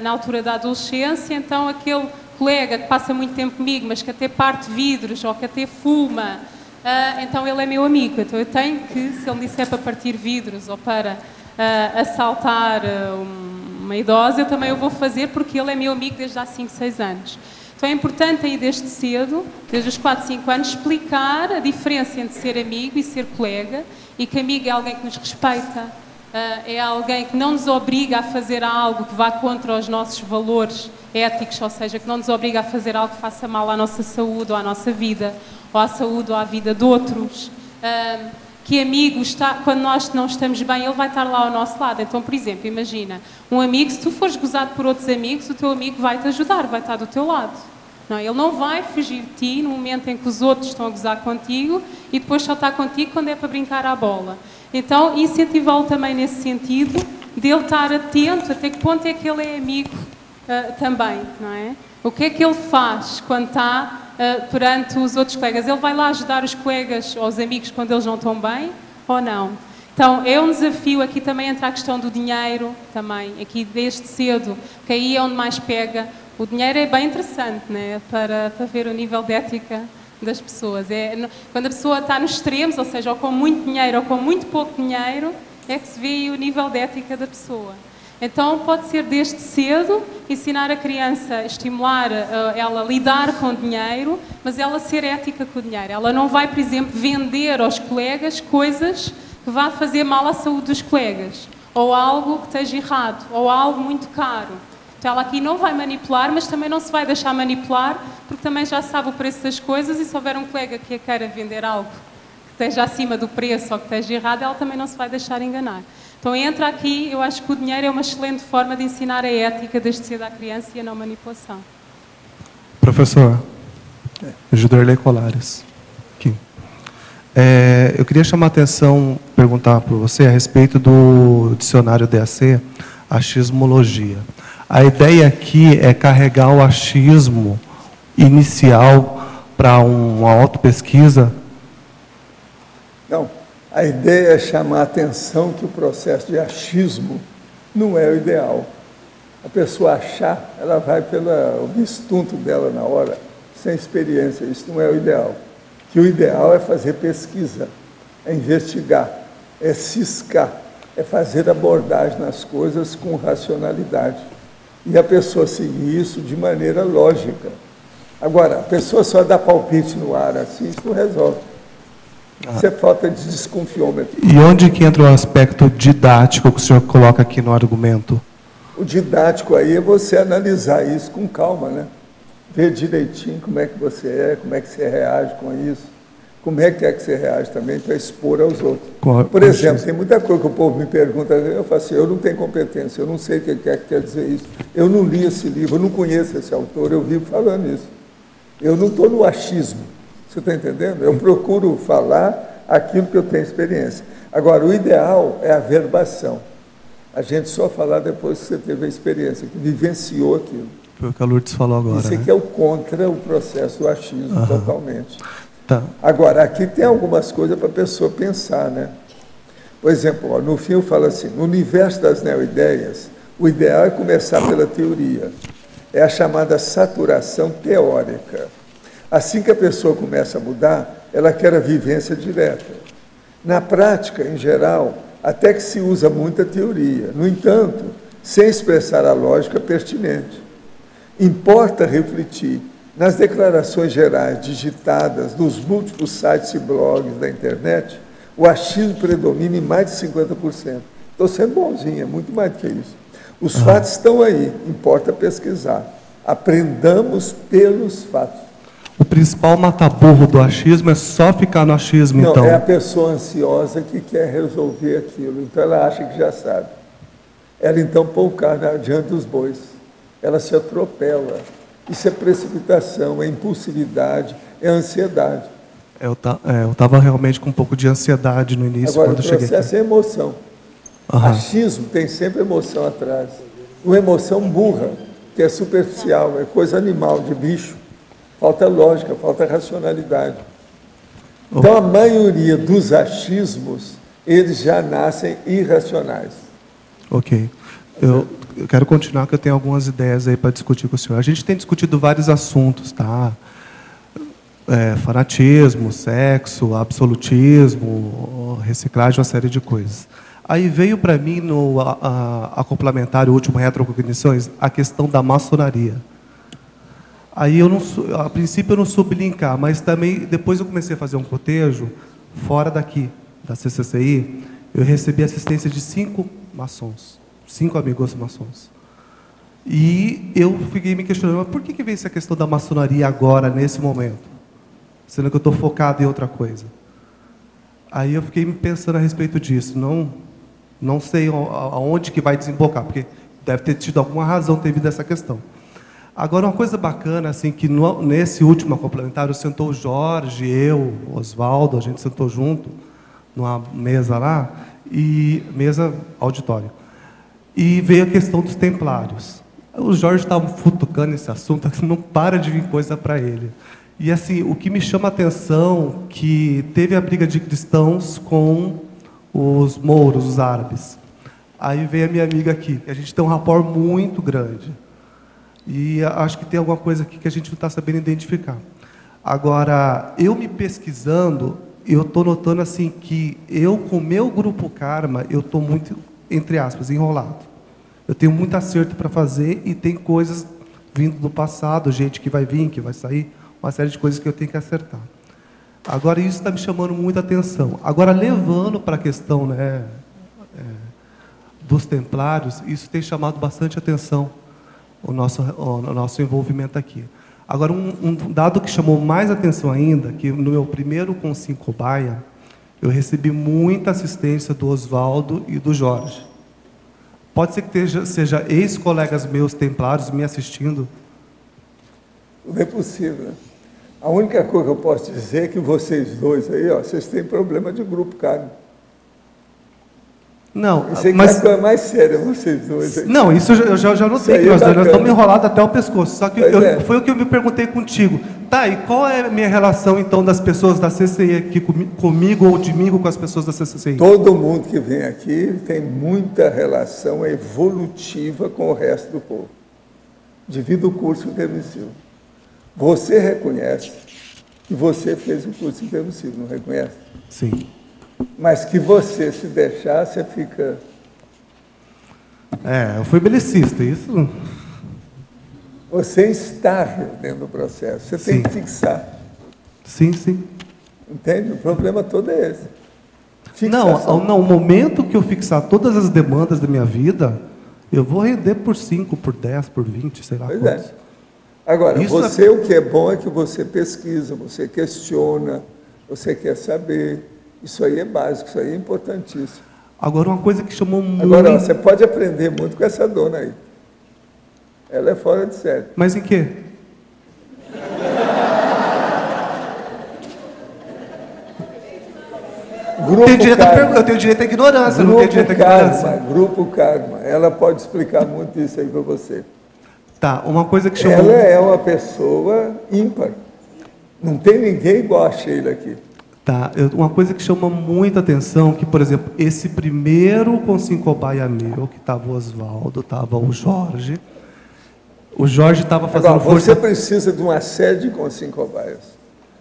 na altura da adolescência, então aquele colega que passa muito tempo comigo, mas que até parte vidros ou que até fuma, então ele é meu amigo. Então eu tenho que, se ele disser para partir vidros ou para assaltar uma idosa, eu também o vou fazer porque ele é meu amigo desde há 5, 6 anos. Então é importante aí desde cedo, desde os 4, 5 anos, explicar a diferença entre ser amigo e ser colega, e que amigo é alguém que nos respeita, é alguém que não nos obriga a fazer algo que vá contra os nossos valores éticos, ou seja, que não nos obriga a fazer algo que faça mal à nossa saúde ou à nossa vida, ou à saúde ou à vida de outros. Que amigo está, quando nós não estamos bem, ele vai estar lá ao nosso lado. Então, por exemplo, imagina, um amigo, se tu fores gozado por outros amigos, o teu amigo vai te ajudar, vai estar do teu lado. Não, ele não vai fugir de ti no momento em que os outros estão a gozar contigo e depois só está contigo quando é para brincar à bola. Então, incentivá-lo também nesse sentido, dele estar atento até que ponto é que ele é amigo também, não é? O que é que ele faz quando está perante os outros colegas? Ele vai lá ajudar os colegas ou os amigos quando eles não estão bem ou não? Então, é um desafio, aqui também entra a questão do dinheiro, também, aqui desde cedo, que aí é onde mais pega. O dinheiro é bem interessante, né, para ver o nível de ética das pessoas. Quando a pessoa está nos extremos, ou seja, ou com muito dinheiro ou com muito pouco dinheiro, é que se vê o nível de ética da pessoa. Então, pode ser desde cedo, ensinar a criança, estimular ela a lidar com o dinheiro, mas ela ser ética com o dinheiro. Ela não vai, por exemplo, vender aos colegas coisas que vá fazer mal à saúde dos colegas, ou algo que esteja errado, ou algo muito caro. Então, ela aqui não vai manipular, mas também não se vai deixar manipular, porque também já sabe o preço das coisas, e se houver um colega que a queira vender algo que esteja acima do preço ou que esteja errado, ela também não se vai deixar enganar. Então, entra aqui, eu acho que o dinheiro é uma excelente forma de ensinar a ética desde cedo à criança e a não manipulação. Professor, Juderley Colares. Aqui. Eu queria chamar a atenção, perguntar para você a respeito do dicionário DAC, achismologia. A ideia aqui é carregar o achismo inicial para uma autopesquisa? Não. A ideia é chamar a atenção que o processo de achismo não é o ideal. A pessoa achar, ela vai pelo instinto dela na hora, sem experiência. Isso não é o ideal. Que o ideal é fazer pesquisa, é investigar, é ciscar, é fazer abordagem nas coisas com racionalidade. E a pessoa seguir isso de maneira lógica. Agora, a pessoa só dá palpite no ar assim, isso não resolve. Isso é falta de desconfiômetro. E onde que entra o aspecto didático que o senhor coloca aqui no argumento? O didático aí é você analisar isso com calma, né? Ver direitinho como é que você é, como é que você reage com isso, como é que você reage também para expor aos outros. Por exemplo, tem muita coisa que o povo me pergunta, eu falo assim, eu não tenho competência, eu não sei o que quer dizer isso, eu não li esse livro, eu não conheço esse autor, eu vivo falando isso. Eu não estou no achismo. Você está entendendo? Eu procuro falar aquilo que eu tenho experiência. Agora, o ideal é a verbação. A gente só falar depois que você teve a experiência, que vivenciou aquilo. Foi o que a Lourdes falou agora. Isso aqui é o contra o processo do achismo, totalmente. Tá. Agora, aqui tem algumas coisas para a pessoa pensar, né? Por exemplo, ó, no fim eu falo assim, no universo das neoideias, o ideal é começar pela teoria. É a chamada saturação teórica. Assim que a pessoa começa a mudar, ela quer a vivência direta. Na prática, em geral, até que se usa muita teoria. No entanto, sem expressar a lógica pertinente. Importa refletir nas declarações gerais digitadas nos múltiplos sites e blogs da internet, o achismo predomina em mais de 50%. Estou sendo bonzinho, é muito mais do que isso. Os fatos estão aí, importa pesquisar. Aprendamos pelos fatos. O principal mata-burro do achismo é só ficar no achismo, não, então? É a pessoa ansiosa que quer resolver aquilo, então ela acha que já sabe. Ela então põe o carro diante dos bois. Ela se atropela. Isso é precipitação, é impulsividade, é ansiedade. Eu estava realmente com um pouco de ansiedade no início. Agora, quando eu cheguei aqui. O processo é emoção. Achismo tem sempre emoção atrás. Uma emoção burra, que é superficial, é coisa animal, de bicho. Falta lógica, falta racionalidade. Então, a maioria dos achismos, eles já nascem irracionais. Ok. Eu quero continuar, que eu tenho algumas ideias aí para discutir com o senhor. A gente tem discutido vários assuntos, tá? Fanatismo, sexo, absolutismo, reciclagem, uma série de coisas. Aí veio para mim, a complementar, o último retrocognições, a questão da maçonaria. Aí, a princípio, eu não soube linkar, mas também, depois eu comecei a fazer um cotejo, fora daqui, da CCCI, eu recebi assistência de 5 maçons, 5 amigos maçons. E eu fiquei me questionando, mas por que veio essa questão da maçonaria agora, nesse momento? Sendo que eu estou focado em outra coisa. Aí eu fiquei pensando a respeito disso, não sei aonde que vai desembocar, porque deve ter tido alguma razão devido a essa questão. Agora, uma coisa bacana, assim, que nesse último complementar, sentou o Jorge, eu, o Oswaldo, a gente sentou junto, numa mesa lá, mesa auditório, e veio a questão dos templários. O Jorge estava futucando esse assunto, não para de vir coisa para ele. E, assim, o que me chama a atenção que teve a briga de cristãos com os mouros, os árabes. Aí veio a minha amiga aqui, que a gente tem um rapport muito grande. E acho que tem alguma coisa aqui que a gente não está sabendo identificar. Agora, eu me pesquisando, eu estou notando assim que eu, com o meu grupo Karma, eu estou muito, entre aspas, enrolado. Eu tenho muito acerto para fazer e tem coisas vindo do passado, gente que vai vir, que vai sair, uma série de coisas que eu tenho que acertar. Agora, isso está me chamando muita atenção. Agora, levando para a questão, né, dos templários, isso tem chamado bastante atenção, o nosso envolvimento aqui. Agora, um dado que chamou mais atenção ainda, que no meu primeiro Consim Cobaia, eu recebi muita assistência do Oswaldo e do Jorge. Pode ser que seja ex-colegas meus templários me assistindo? Não é possível. A única coisa que eu posso dizer é que vocês dois aí, ó, vocês têm problema de grupo Karma. Não, isso aí mas... que é a coisa mais séria, vocês dois aí. Não, isso eu já notei, que nós estamos enrolados até o pescoço. Só que foi o que eu me perguntei contigo. Tá, e qual é a minha relação, então, das pessoas da CCI aqui comigo ou de mim com as pessoas da CCI? Todo mundo que vem aqui tem muita relação evolutiva com o resto do povo, devido ao curso intermissivo. Você reconhece que você fez o curso intermissivo, não reconhece? Sim. Mas que você, se deixar, você fica... eu fui belicista, isso... Você é instável dentro do processo, você tem que fixar. Sim, sim. Entende? O problema todo é esse. Fixação. Não, o momento que eu fixar todas as demandas da minha vida, eu vou render por 5, por 10, por 20, sei lá quantos. Agora, você, o que é bom é que você pesquisa, você questiona, você quer saber. Isso aí é básico, isso aí é importantíssimo. Agora, uma coisa que chamou muito... Agora, você pode aprender muito com essa dona aí. Ela é fora de série. Mas em quê? Eu tenho direito à ignorância, não tenho direito à ignorância. Grupo Karma, ela pode explicar muito isso aí para você. Tá, uma coisa que chamou... Ela é uma pessoa ímpar. Não tem ninguém igual a Sheila aqui. Tá, uma coisa que chama muita atenção, que, por exemplo, esse primeiro Consim Cobaia meu, que estava o Oswaldo, estava o Jorge estava fazendo agora, força... Você precisa de uma série de Consim Cobaias.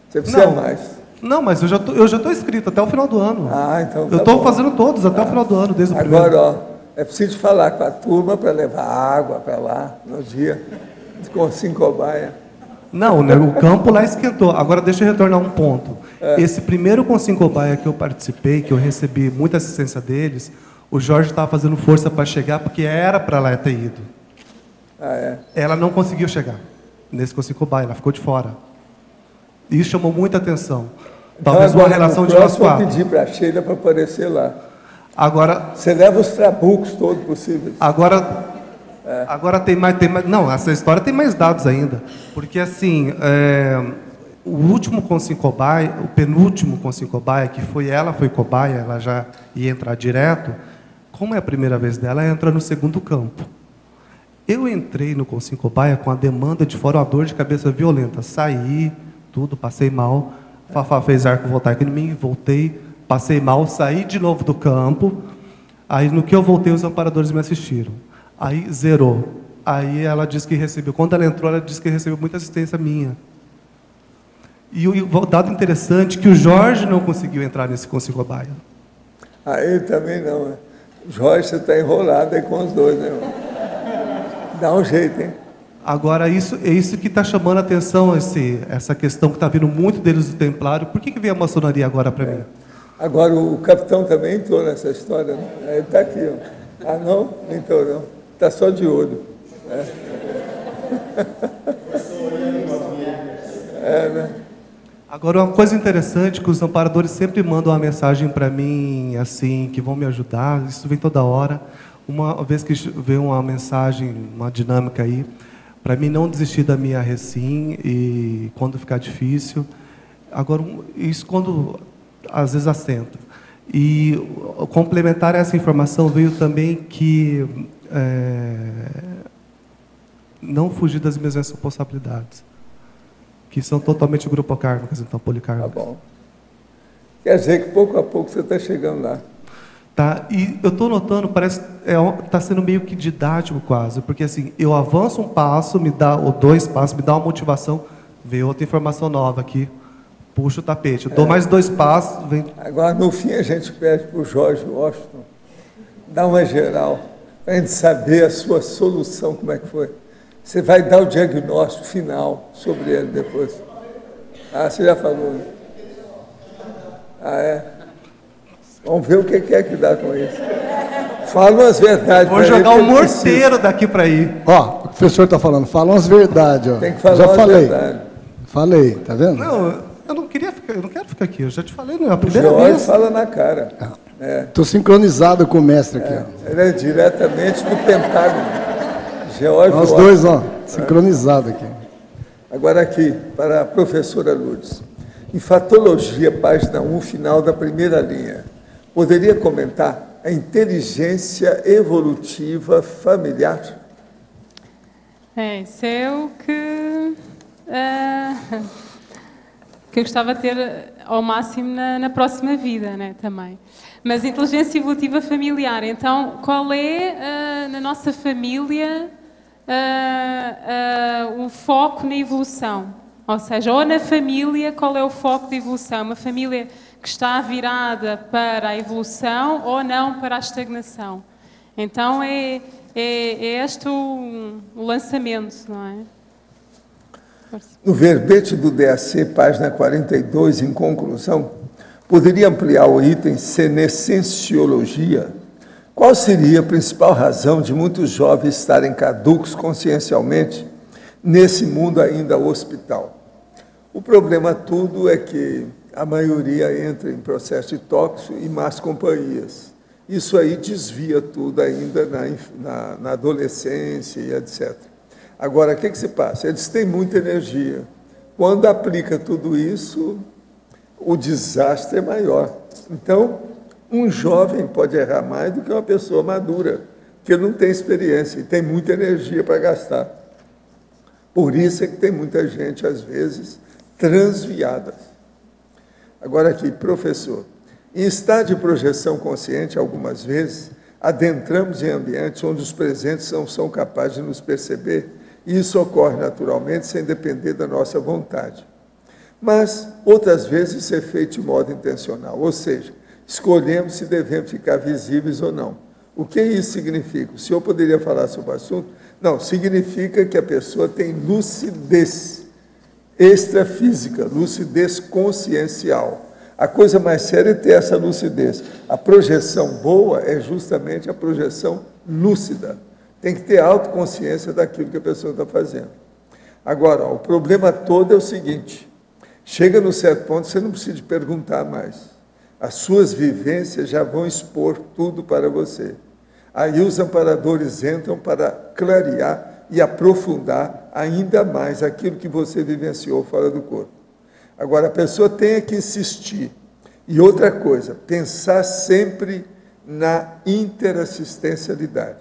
Você precisa mais. Não, mas eu já estou inscrito até o final do ano. Então eu estou fazendo todos até o final do ano, desde o primeiro. Agora, ó, é preciso falar com a turma para levar água para lá, no dia, de Consim Cobaia. Não, né, o campo lá esquentou. Agora, deixa eu retornar um ponto. Esse primeiro Consim Cobaia que eu participei, que eu recebi muita assistência deles, o Jorge estava fazendo força para chegar, porque era para lá ter ido. Ela não conseguiu chegar nesse Consim Cobaia, ela ficou de fora. Isso chamou muita atenção. Talvez uma relação de nós quatro. Eu vou pedir para a Sheila para aparecer lá. Agora, você leva os trabucos todos possíveis. Agora tem mais... Não, essa história tem mais dados ainda. Porque, assim, o último Consim Cobaia, o penúltimo Consim Cobaia, que foi cobaia, ela já ia entrar direto. Como é a primeira vez dela, ela entra no segundo campo. Eu entrei no Consim Cobaia com a demanda de fora, uma dor de cabeça violenta. Saí, tudo, passei mal. Fafá fez arco voltaico em mim, voltei, passei mal, saí de novo do campo. Aí, no que eu voltei, os amparadores me assistiram. Aí, zerou. Aí, ela disse que recebeu. Quando ela entrou, ela disse que recebeu muita assistência minha. E o dado interessante, que o Jorge não conseguiu entrar nesse Consim Cobaia. Ele também não, né? Jorge, você está enrolado aí com os dois, né, irmão? Dá um jeito, hein? Agora, é isso que está chamando a atenção, essa questão que está vindo muito deles do Templário. Por que veio a maçonaria agora para mim? Agora, o capitão também entrou nessa história, né? Ele está aqui, ó. Não? Não entrou, não. Está só de olho. Né? Agora, uma coisa interessante, que os amparadores sempre mandam uma mensagem para mim, assim, que vão me ajudar, isso vem toda hora. Uma vez que veio uma mensagem, uma dinâmica aí, para mim não desistir da minha recém e quando ficar difícil. Agora, isso quando às vezes assenta. E complementar essa informação veio também que não fugir das minhas responsabilidades, que são totalmente grupocármicas, então policármicas. Tá bom. Quer dizer que pouco a pouco você está chegando lá. Tá, e eu estou notando, parece está sendo meio que didático quase, porque assim, eu avanço um passo, me dá, ou 2 passos, me dá uma motivação, vem outra informação nova aqui, puxa o tapete, eu dou mais 2 passos, vem... Agora, no fim, a gente pede para o George Washington dar uma geral, para a gente saber a sua solução, como é que foi. Você vai dar o diagnóstico final sobre ele depois. Ah, você já falou, né? Ah, é? Vamos ver o que é que dá com isso. Fala as verdades. Vou jogar um morteiro daqui para aí. Ó, o professor está falando, fala umas verdades. Ó. Tem que falar já umas falei. verdades. Falei, tá vendo? Não, eu não queria ficar, eu não quero ficar aqui, eu já te falei, não é a primeira George vez. fala na cara. Estou sincronizado com o mestre aqui. Ó. Ele é diretamente do Pentágono. George Nós Washington. dois, ó, sincronizados aqui. Agora aqui, para a professora Lourdes. Enfatologia, página 1, final da primeira linha. Poderia comentar a inteligência evolutiva familiar? Isso é o que eu gostava de ter ao máximo na próxima vida, né, também. Mas inteligência evolutiva familiar, então, qual é, na nossa família, o foco na evolução? Ou seja, ou na família, qual é o foco de evolução? Uma família que está virada para a evolução ou não para a estagnação? Então, é este o lançamento, não é? No verbete do DAC, página 42, em conclusão, poderia ampliar o item senescenciologia? Qual seria a principal razão de muitos jovens estarem caducos consciencialmente nesse mundo ainda hospital? O problema tudo é que a maioria entra em processo de tóxico e más companhias. Isso aí desvia tudo ainda na adolescência e etc. Agora, o que se passa? Eles têm muita energia. Quando aplica tudo isso, o desastre é maior. Então, um jovem pode errar mais do que uma pessoa madura, porque ele não tem experiência e tem muita energia para gastar. Por isso é que tem muita gente, às vezes, transviada. Agora aqui, professor, em estado de projeção consciente, algumas vezes, adentramos em ambientes onde os presentes não são capazes de nos perceber, e isso ocorre naturalmente, sem depender da nossa vontade. Mas, outras vezes, isso é feito de modo intencional, ou seja, escolhemos se devemos ficar visíveis ou não. O que isso significa? O senhor poderia falar sobre o assunto? Não, significa que a pessoa tem lucidez extrafísica, lucidez consciencial. A coisa mais séria é ter essa lucidez. A projeção boa é justamente a projeção lúcida. Tem que ter autoconsciência daquilo que a pessoa está fazendo. Agora, o problema todo é o seguinte, chega no certo ponto, você não precisa perguntar mais. As suas vivências já vão expor tudo para você. Aí os amparadores entram para clarear e aprofundar ainda mais aquilo que você vivenciou fora do corpo. Agora, a pessoa tem que insistir. E outra coisa, pensar sempre na interassistencialidade.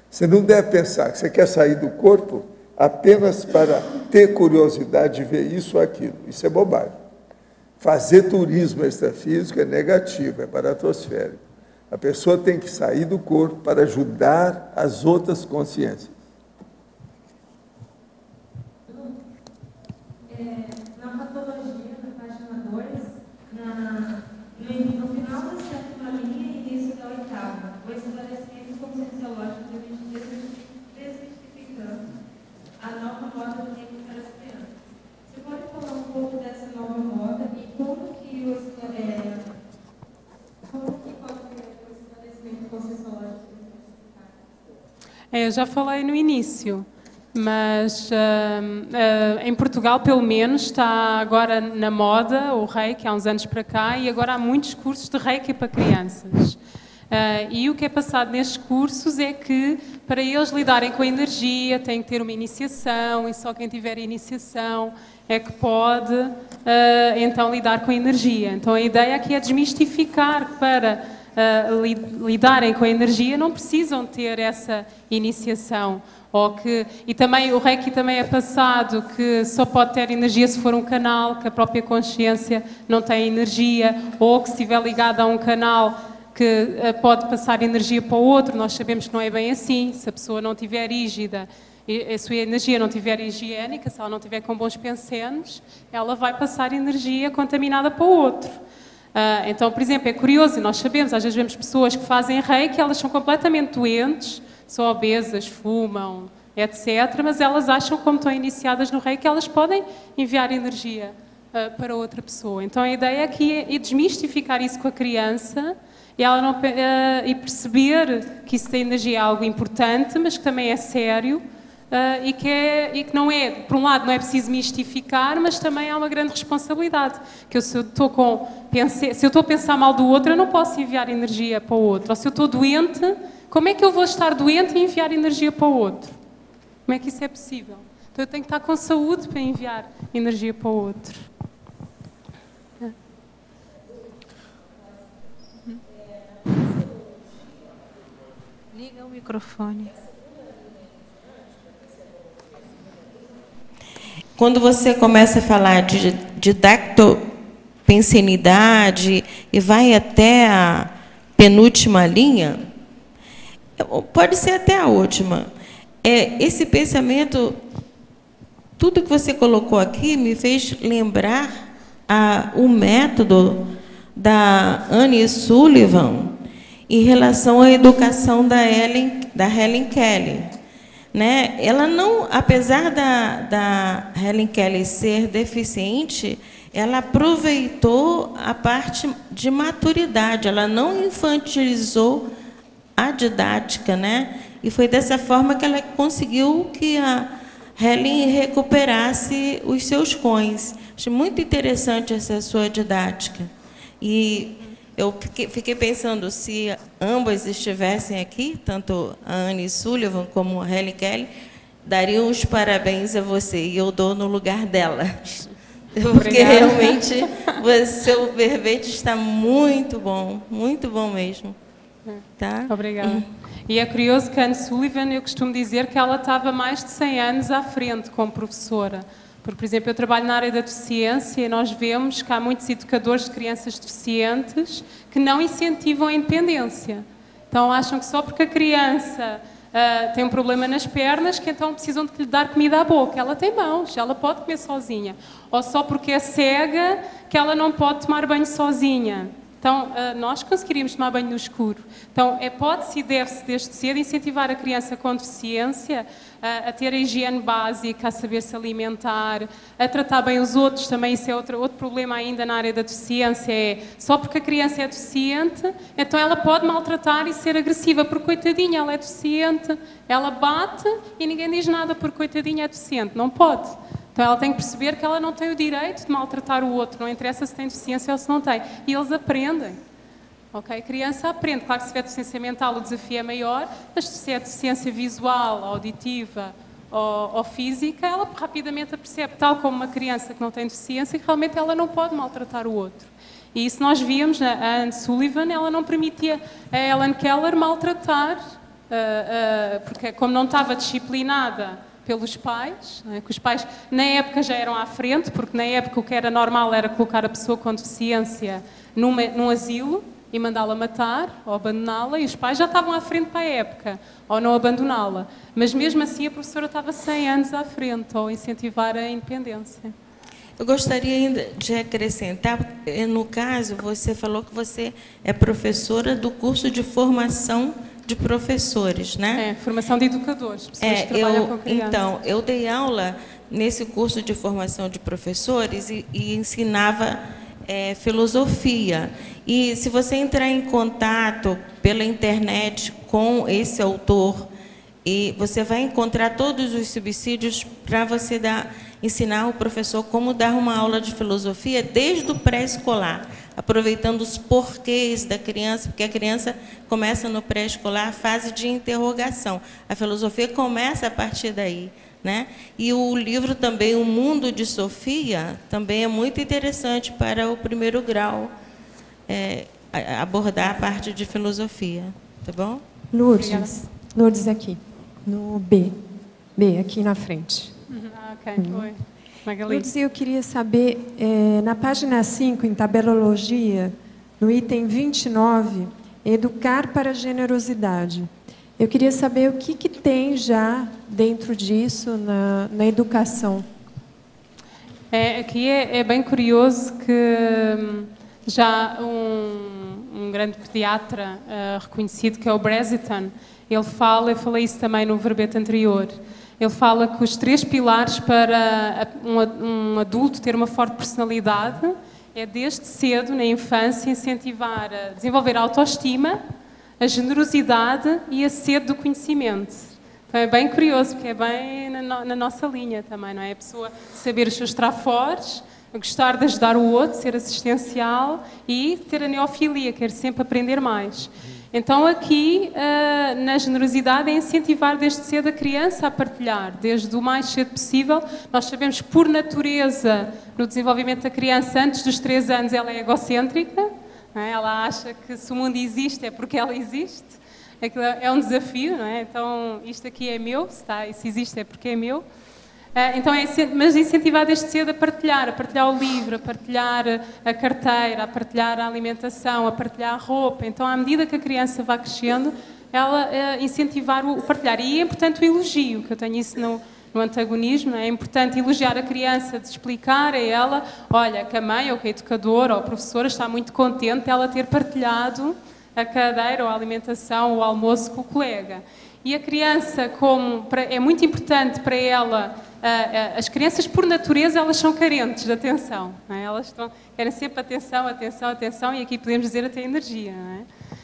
Você não deve pensar que você quer sair do corpo apenas para ter curiosidade de ver isso ou aquilo. Isso é bobagem. Fazer turismo extrafísico é negativo, é baratosférico. A pessoa tem que sair do corpo para ajudar as outras consciências. Na patologia, na página 2, no final da sétima linha e início da oitava, o esclarecimento conscienciológico desmistificando a nova moda do tempo para as crianças. Você pode falar um pouco dessa nova moda e como que pode ser o esclarecimento conscienciológico desmistificado? Eu já falei no início. Mas em Portugal, pelo menos, está agora na moda o Reiki, há uns anos para cá, e agora há muitos cursos de Reiki para crianças. E o que é passado nestes cursos é que, para eles lidarem com a energia, têm que ter uma iniciação, e só quem tiver iniciação é que pode, então, lidar com a energia. Então, a ideia aqui é desmistificar que para lidarem com a energia não precisam ter essa iniciação. E também o Reiki também é passado que só pode ter energia se for um canal, que a própria consciência não tem energia, ou que se estiver ligado a um canal que pode passar energia para o outro. Nós sabemos que não é bem assim. Se a pessoa não estiver rígida, a sua energia não estiver higiênica, se ela não estiver com bons pensenos, ela vai passar energia contaminada para o outro. Então, por exemplo, é curioso, nós sabemos, às vezes vemos pessoas que fazem Reiki, elas são completamente doentes, são obesas, fumam, etc. Mas elas acham, como estão iniciadas no Reiki, que elas podem enviar energia para outra pessoa. Então, a ideia aqui é desmistificar isso com a criança e perceber que isso da energia é algo importante, mas que também é sério e que não é, por um lado, não é preciso mistificar, mas também há uma grande responsabilidade. Que se eu estou a pensar mal do outro, eu não posso enviar energia para o outro. Ou se eu estou doente, como é que eu vou estar doente e enviar energia para o outro? Como é que isso é possível? Então eu tenho que estar com saúde para enviar energia para o outro. Liga o microfone. Quando você começa a falar de dactopensenidade e vai até a penúltima linha, pode ser até a última. Esse pensamento, tudo que você colocou aqui me fez lembrar o método da Annie Sullivan em relação à educação da Helen Keller. Né? Ela não, apesar da Helen Keller ser deficiente, ela aproveitou a parte de maturidade, ela não infantilizou a didática, né? E foi dessa forma que ela conseguiu que a Helen recuperasse os seus coins. Acho muito interessante essa sua didática. E eu fiquei pensando, se ambas estivessem aqui, tanto a Annie Sullivan como a Helen Keller, dariam os parabéns a você, e eu dou no lugar dela. Porque realmente o seu verbete está muito bom mesmo. Tá? Obrigada. E é curioso que a Annie Sullivan, eu costumo dizer que ela estava mais de 100 anos à frente como professora. Porque, por exemplo, eu trabalho na área da deficiência e nós vemos que há muitos educadores de crianças deficientes que não incentivam a independência. Então, acham que só porque a criança tem um problema nas pernas, que então precisam de lhe dar comida à boca. Ela tem mãos, ela pode comer sozinha. Ou só porque é cega, que ela não pode tomar banho sozinha. Então, nós conseguiríamos tomar banho no escuro. Então, pode-se e deve-se, desde cedo, incentivar a criança com deficiência a ter a higiene básica, a saber se alimentar, a tratar bem os outros. Também isso é outro problema ainda na área da deficiência. Só porque a criança é deficiente, então ela pode maltratar e ser agressiva, porque coitadinha, ela é deficiente, ela bate e ninguém diz nada porque coitadinha é deficiente. Não pode. Então ela tem que perceber que ela não tem o direito de maltratar o outro, não interessa se tem deficiência ou se não tem. E eles aprendem. Okay? A criança aprende. Claro que se tiver deficiência mental o desafio é maior, mas se é deficiência visual, auditiva ou física, ela rapidamente percebe, tal como uma criança que não tem deficiência, que realmente ela não pode maltratar o outro. E isso nós víamos, a Anne Sullivan, ela não permitia a Helen Keller maltratar, porque como não estava disciplinada pelos pais, não é? Que os pais na época já eram à frente, porque na época o que era normal era colocar a pessoa com deficiência num asilo e mandá-la matar ou abandoná-la, e os pais já estavam à frente para a época, ou não abandoná-la. Mas mesmo assim a professora estava 100 anos à frente, ou incentivar a independência. Eu gostaria ainda de acrescentar, no caso, você falou que você é professora do curso de formação de professores, né? Formação de educadores, pessoas que trabalham com crianças. Então, eu dei aula nesse curso de formação de professores e ensinava filosofia. E se você entrar em contato pela internet com esse autor, e você vai encontrar todos os subsídios para você ensinar o professor como dar uma aula de filosofia desde o pré-escolar aproveitando os porquês da criança, porque a criança começa no pré-escolar a fase de interrogação. A filosofia começa a partir daí, né? E o livro também, O Mundo de Sofia, também é muito interessante para o primeiro grau, abordar a parte de filosofia. Tá bom? Lourdes, Lourdes aqui, no B, aqui na frente. Ok, oi. Magali. Lourdes, eu queria saber, na página 5, em tabelologia, no item 29, educar para a generosidade. Eu queria saber o que tem já dentro disso na educação. Aqui é bem curioso que já um grande pediatra reconhecido, que é o Brereton, ele fala, eu falei isso também no verbete anterior, ele fala que os 3 pilares para um adulto ter uma forte personalidade é desde cedo, na infância, incentivar a desenvolver a autoestima, a generosidade e a sede do conhecimento. Então é bem curioso, porque é bem na nossa linha também, não é? A pessoa saber os seus trafores, gostar de ajudar o outro, ser assistencial e ter a neofilia, quer sempre aprender mais. Então aqui, na generosidade, é incentivar desde cedo a criança a partilhar, desde o mais cedo possível. Nós sabemos que, por natureza, no desenvolvimento da criança, antes dos 3 anos, ela é egocêntrica. Não é? Ela acha que se o mundo existe é porque ela existe. Aquilo é um desafio, não é? Então, isto aqui é meu, se existe é porque é meu. Então, mas incentivar desde cedo a partilhar o livro, a partilhar a carteira, a partilhar a alimentação, a partilhar a roupa. Então, à medida que a criança vai crescendo, ela incentivar o partilhar. E é importante o elogio, que eu tenho isso no antagonismo, é importante elogiar a criança, de explicar a ela, olha, que a mãe ou que a educadora ou a professora está muito contente de ela ter partilhado a cadeira ou a alimentação ou o almoço com o colega. E a criança, é muito importante para ela, as crianças por natureza elas são carentes de atenção, não é? Elas querem sempre atenção, atenção, atenção, e aqui podemos dizer até energia, não é?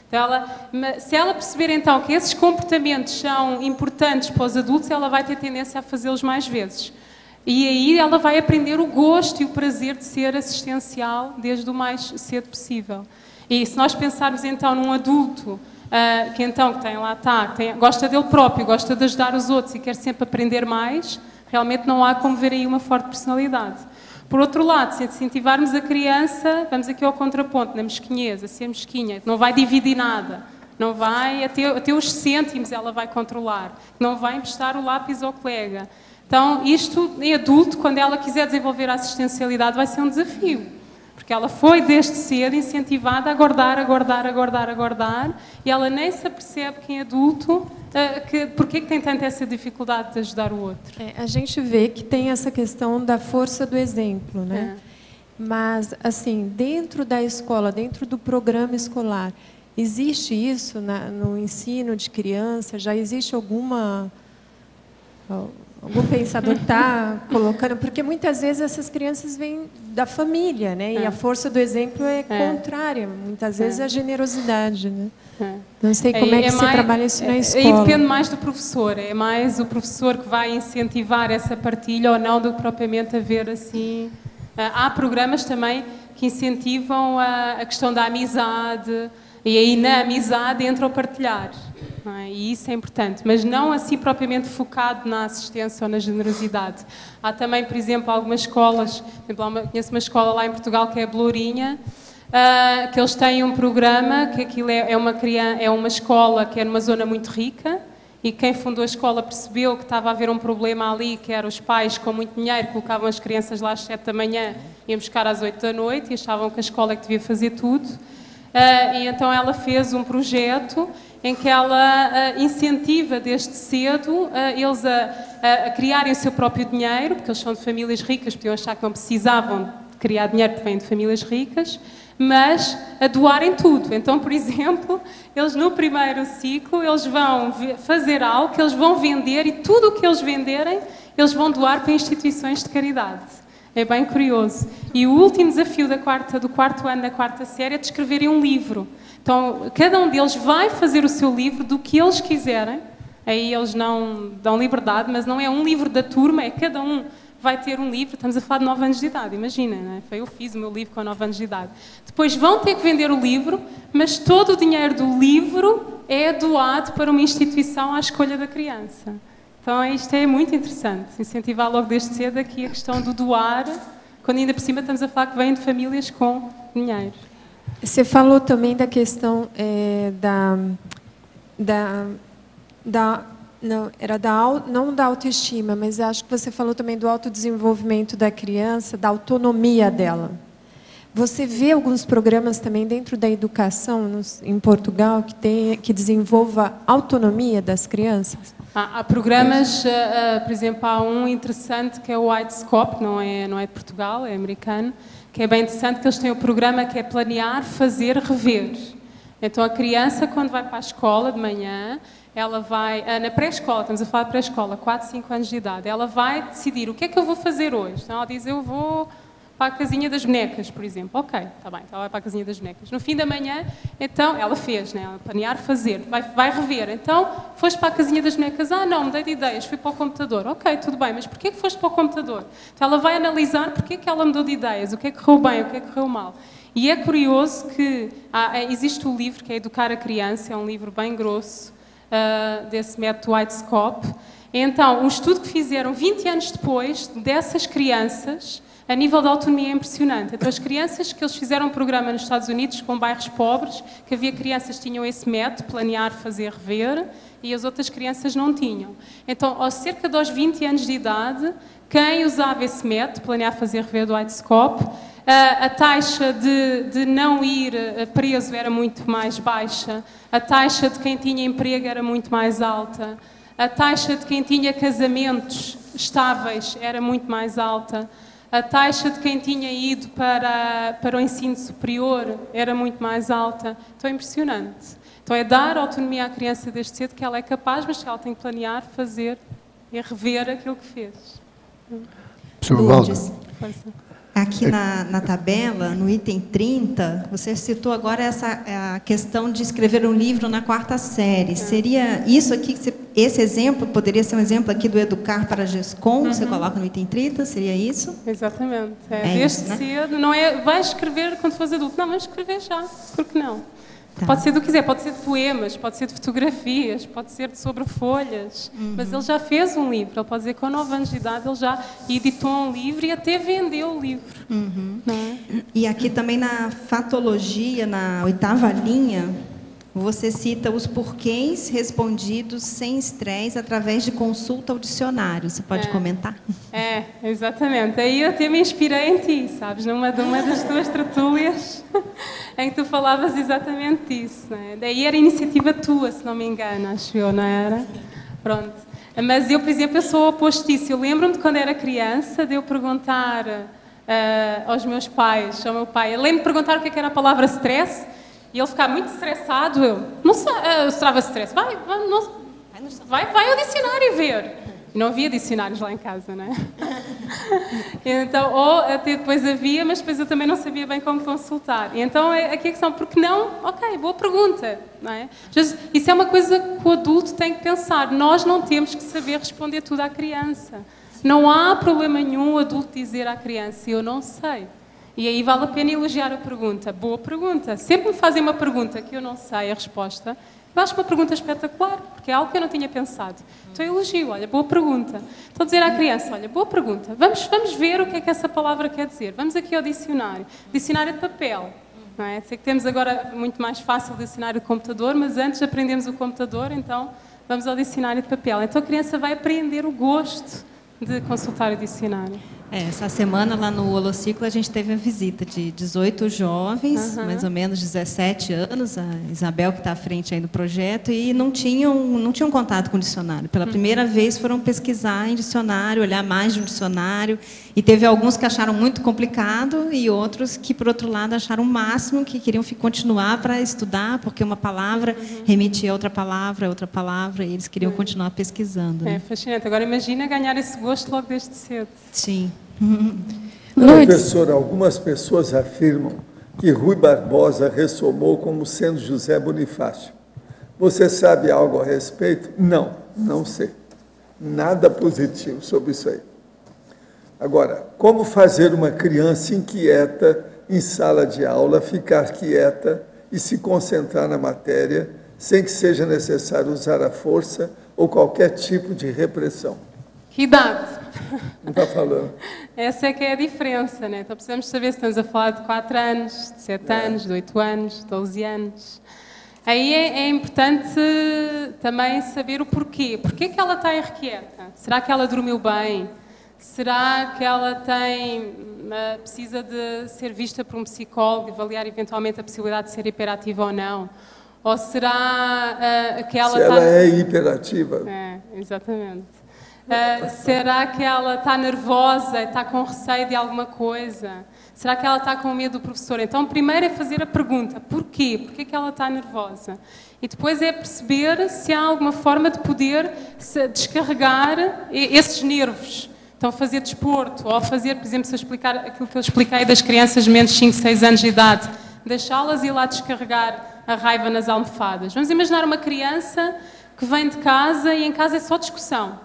Então se ela perceber então que esses comportamentos são importantes para os adultos, ela vai ter tendência a fazê-los mais vezes. E aí ela vai aprender o gosto e o prazer de ser assistencial desde o mais cedo possível. E se nós pensarmos então num adulto que gosta dele próprio, gosta de ajudar os outros e quer sempre aprender mais, realmente não há como ver aí uma forte personalidade. Por outro lado, se incentivarmos a criança, vamos aqui ao contraponto, na mesquinhez, a ser mesquinha, não vai dividir nada, não vai, até os cêntimos ela vai controlar, não vai emprestar o lápis ao colega. Então, isto em adulto, quando ela quiser desenvolver a assistencialidade, vai ser um desafio, porque ela foi desde cedo incentivada a guardar, e ela nem se apercebe que em adulto, porque que tem tanta essa dificuldade de ajudar o outro. A gente vê que tem essa questão da força do exemplo, né? Mas, assim, dentro da escola, dentro do programa escolar, existe isso no ensino de criança? Já existe algum pensador está colocando? Porque muitas vezes essas crianças vêm da família, né? E a força do exemplo é contrária, muitas vezes a generosidade, né? Não sei como é que você trabalha isso na escola. Aí depende mais do professor, é mais o professor que vai incentivar essa partilha ou não do que propriamente haver assim. Há programas também que incentivam a questão da amizade, e aí na amizade entra o partilhar. Não é? E isso é importante, mas não assim propriamente focado na assistência ou na generosidade. Há também, por exemplo, algumas escolas, por exemplo, conheço uma escola lá em Portugal que é a Belourinha, que eles têm um programa, que aquilo é uma escola que é numa zona muito rica, e quem fundou a escola percebeu que estava a haver um problema ali, que eram os pais com muito dinheiro, colocavam as crianças lá às 7 da manhã, iam buscar às 8 da noite, e achavam que a escola é que devia fazer tudo. E então ela fez um projeto em que ela incentiva desde cedo eles a criarem o seu próprio dinheiro, porque eles são de famílias ricas, podiam achar que não precisavam de criar dinheiro porque vêm de famílias ricas, mas a doarem tudo. Então, por exemplo, eles no primeiro ciclo, eles vão fazer algo que eles vão vender, e tudo o que eles venderem, eles vão doar para instituições de caridade. É bem curioso. E o último desafio do quarto ano da quarta série é de escreverem um livro. Então, cada um deles vai fazer o seu livro do que eles quiserem. Aí eles não dão liberdade, mas não é um livro da turma, é cada um vai ter um livro, estamos a falar de 9 anos de idade, imagina, não é? Eu fiz o meu livro com 9 anos de idade. Depois vão ter que vender o livro, mas todo o dinheiro do livro é doado para uma instituição à escolha da criança. Então isto é muito interessante, incentivar logo desde cedo aqui a questão do doar, quando ainda por cima estamos a falar que vêm de famílias com dinheiro. Você falou também da questão não da autoestima, mas acho que você falou também do autodesenvolvimento da criança, da autonomia dela. Você vê alguns programas também dentro da educação em Portugal que desenvolva a autonomia das crianças? Há programas, por exemplo, há um interessante que é o Widescope, não é de Portugal, é americano, que é bem interessante, que eles têm o programa que é planear, fazer, rever. Então a criança, quando vai para a escola de manhã, ela vai, na pré-escola, estamos a falar de pré-escola, 4, 5 anos de idade, ela vai decidir o que é que eu vou fazer hoje. Então ela diz, eu vou para a casinha das bonecas, por exemplo. Ok, está bem, então ela vai para a casinha das bonecas. No fim da manhã, então, ela fez, né? Planear, fazer, vai rever. Então, foste para a casinha das bonecas, não, mudei de ideias, fui para o computador. Ok, tudo bem, mas porquê que foste para o computador? Então ela vai analisar porquê que ela mudou de ideias, o que é que correu bem, o que é que correu mal. E é curioso que existe o livro que é Educar a Criança, é um livro bem grosso, desse método Widescope. Então, um estudo que fizeram 20 anos depois dessas crianças, a nível de autonomia é impressionante. Então, as crianças que eles fizeram um programa nos Estados Unidos com bairros pobres, que havia crianças que tinham esse método, planear, fazer, rever, e as outras crianças não tinham. Então, aos cerca de 20 anos de idade, quem usava esse método, planear, fazer, rever do Widescope, a taxa de não ir preso era muito mais baixa, a taxa de quem tinha emprego era muito mais alta, a taxa de quem tinha casamentos estáveis era muito mais alta, a taxa de quem tinha ido para o ensino superior era muito mais alta. Então é impressionante. Então é dar autonomia à criança desde cedo, que ela é capaz, mas que ela tem que planear, fazer e rever aquilo que fez. Lourdes, aqui na tabela, no item 30, você citou agora a questão de escrever um livro na 4ª série. Seria isso aqui, esse exemplo, poderia ser um exemplo aqui do Educar para a GESCOM, você coloca no item 30, seria isso? Exatamente. Desde isso, né? cedo, não é, vais escrever quando fores adulto. Não, vamos escrever já, por que não? Tá. Pode ser do que quiser, pode ser de poemas, pode ser de fotografias, pode ser sobre folhas, mas ele já fez um livro, ele pode dizer que com 9 anos de idade ele já editou um livro e até vendeu o livro. Não é? E aqui também na fatologia, na 8ª linha, você cita os porquês respondidos sem estresse através de consulta ao dicionário. Você pode comentar? Exatamente. Aí eu até me inspirei em ti, sabes? Numa das tuas tertúlias, em que tu falavas exatamente disso. Não é? Daí era iniciativa tua, se não me engano, acho eu, não era? Pronto. Mas eu, por exemplo, eu sou o oposto disso. Eu lembro-me de quando era criança, de eu perguntar aos meus pais, ao meu pai, eu lembro-me de perguntar o que era a palavra stress, e ele ficar muito estressado, eu não sei, eu trava stress, vai ao dicionário ver. E não havia dicionários lá em casa, não é? Então, ou até depois havia, mas depois eu também não sabia bem como consultar. E então, aqui a questão, porque não? Ok, boa pergunta, não é? Isso é uma coisa que o adulto tem que pensar. Nós não temos que saber responder tudo à criança. Não há problema nenhum o adulto dizer à criança, eu não sei. E aí vale a pena elogiar a pergunta. Boa pergunta. Sempre me fazem uma pergunta que eu não sei a resposta, eu acho uma pergunta espetacular, porque é algo que eu não tinha pensado. Então eu elogio, olha, boa pergunta. Estou a dizer à criança, olha, boa pergunta. Vamos ver o que é que essa palavra quer dizer. Vamos aqui ao dicionário. Dicionário de papel. Não é? Sei que temos agora muito mais fácil o dicionário de computador, mas antes aprendemos o computador, então vamos ao dicionário de papel. Então a criança vai aprender o gosto de consultar o dicionário. Essa semana lá no Holociclo a gente teve a visita de 18 jovens, mais ou menos 17 anos, a Isabel que está à frente aí do projeto, e não tinham contato com o dicionário. Pela primeira vez foram pesquisar em dicionário, olhar mais de um dicionário, e teve alguns que acharam muito complicado e outros que, por outro lado, acharam o máximo, que queriam continuar para estudar, porque uma palavra remetia a outra palavra, e eles queriam continuar pesquisando. É fascinante. Agora imagina ganhar esse gosto logo desde cedo. Sim. Professor, algumas pessoas afirmam que Rui Barbosa ressomou como sendo José Bonifácio. Você sabe algo a respeito? Não sei. Nada positivo sobre isso aí. Agora, como fazer uma criança inquieta em sala de aula ficar quieta e se concentrar na matéria, sem que seja necessário usar a força ou qualquer tipo de repressão? Que idade? Não está falando. Essa é que é a diferença, né? Então precisamos saber se estamos a falar de 4 anos, de 7 anos, de 8 anos, de 12 anos. Aí é importante também saber o porquê. Porquê que ela está irrequieta? Será que ela dormiu bem? Será que ela precisa de ser vista por um psicólogo e avaliar eventualmente a possibilidade de ser hiperativa ou não? Ou será que ela ela é hiperativa? É, exatamente. Será que ela está nervosa, está com receio de alguma coisa? Será que ela está com medo do professor? Então, primeiro é fazer a pergunta, porquê? Porquê que ela está nervosa? E depois é perceber se há alguma forma de poder descarregar esses nervos. Então, fazer desporto, ou fazer, por exemplo, se eu explicar aquilo que eu expliquei das crianças de menos de 5, 6 anos de idade, deixá-las ir lá descarregar a raiva nas almofadas. Vamos imaginar uma criança que vem de casa e em casa é só discussão.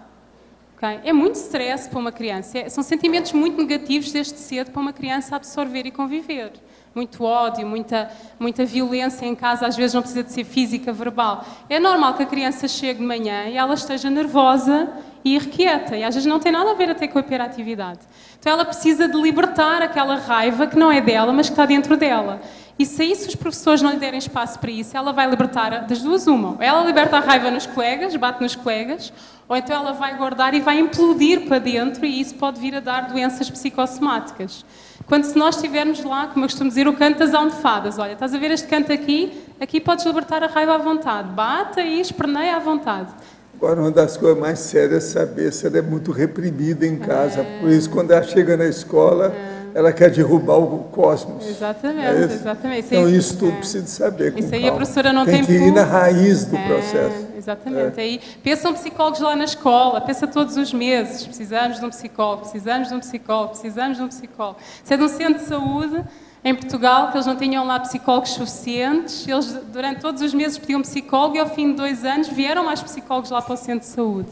Okay? É muito stress para uma criança, são sentimentos muito negativos desde cedo para uma criança absorver e conviver. Muito ódio, muita violência em casa, às vezes não precisa de ser física, verbal. É normal que a criança chegue de manhã e ela esteja nervosa e irrequieta, e às vezes não tem nada a ver até com a hiperatividade. Então ela precisa de libertar aquela raiva que não é dela, mas que está dentro dela. E se os professores não lhe derem espaço para isso, ela vai libertar das duas uma. Ou ela liberta a raiva nos colegas, bate nos colegas, ou então ela vai guardar e vai implodir para dentro, e isso pode vir a dar doenças psicossomáticas. Quando se nós estivermos lá, como eu costumo dizer, o canto das almofadas, olha, estás a ver este canto aqui? Aqui podes libertar a raiva à vontade, bate e esperneia à vontade. Agora, uma das coisas mais sérias é saber se ela é muito reprimida em casa. Por isso, quando ela chega na escola, ela quer derrubar o cosmos. Exatamente, exatamente. Então, isso tudo precisa saber. Isso aí a professora não tem que ir na raiz do processo. Exatamente. Aí pensam psicólogos lá na escola, pensa todos os meses, precisamos de um psicólogo, precisamos de um psicólogo, precisamos de um psicólogo. Se é de um centro de saúde em Portugal, que eles não tinham lá psicólogos suficientes, eles durante todos os meses pediam psicólogo e ao fim de 2 anos vieram mais psicólogos lá para o centro de saúde.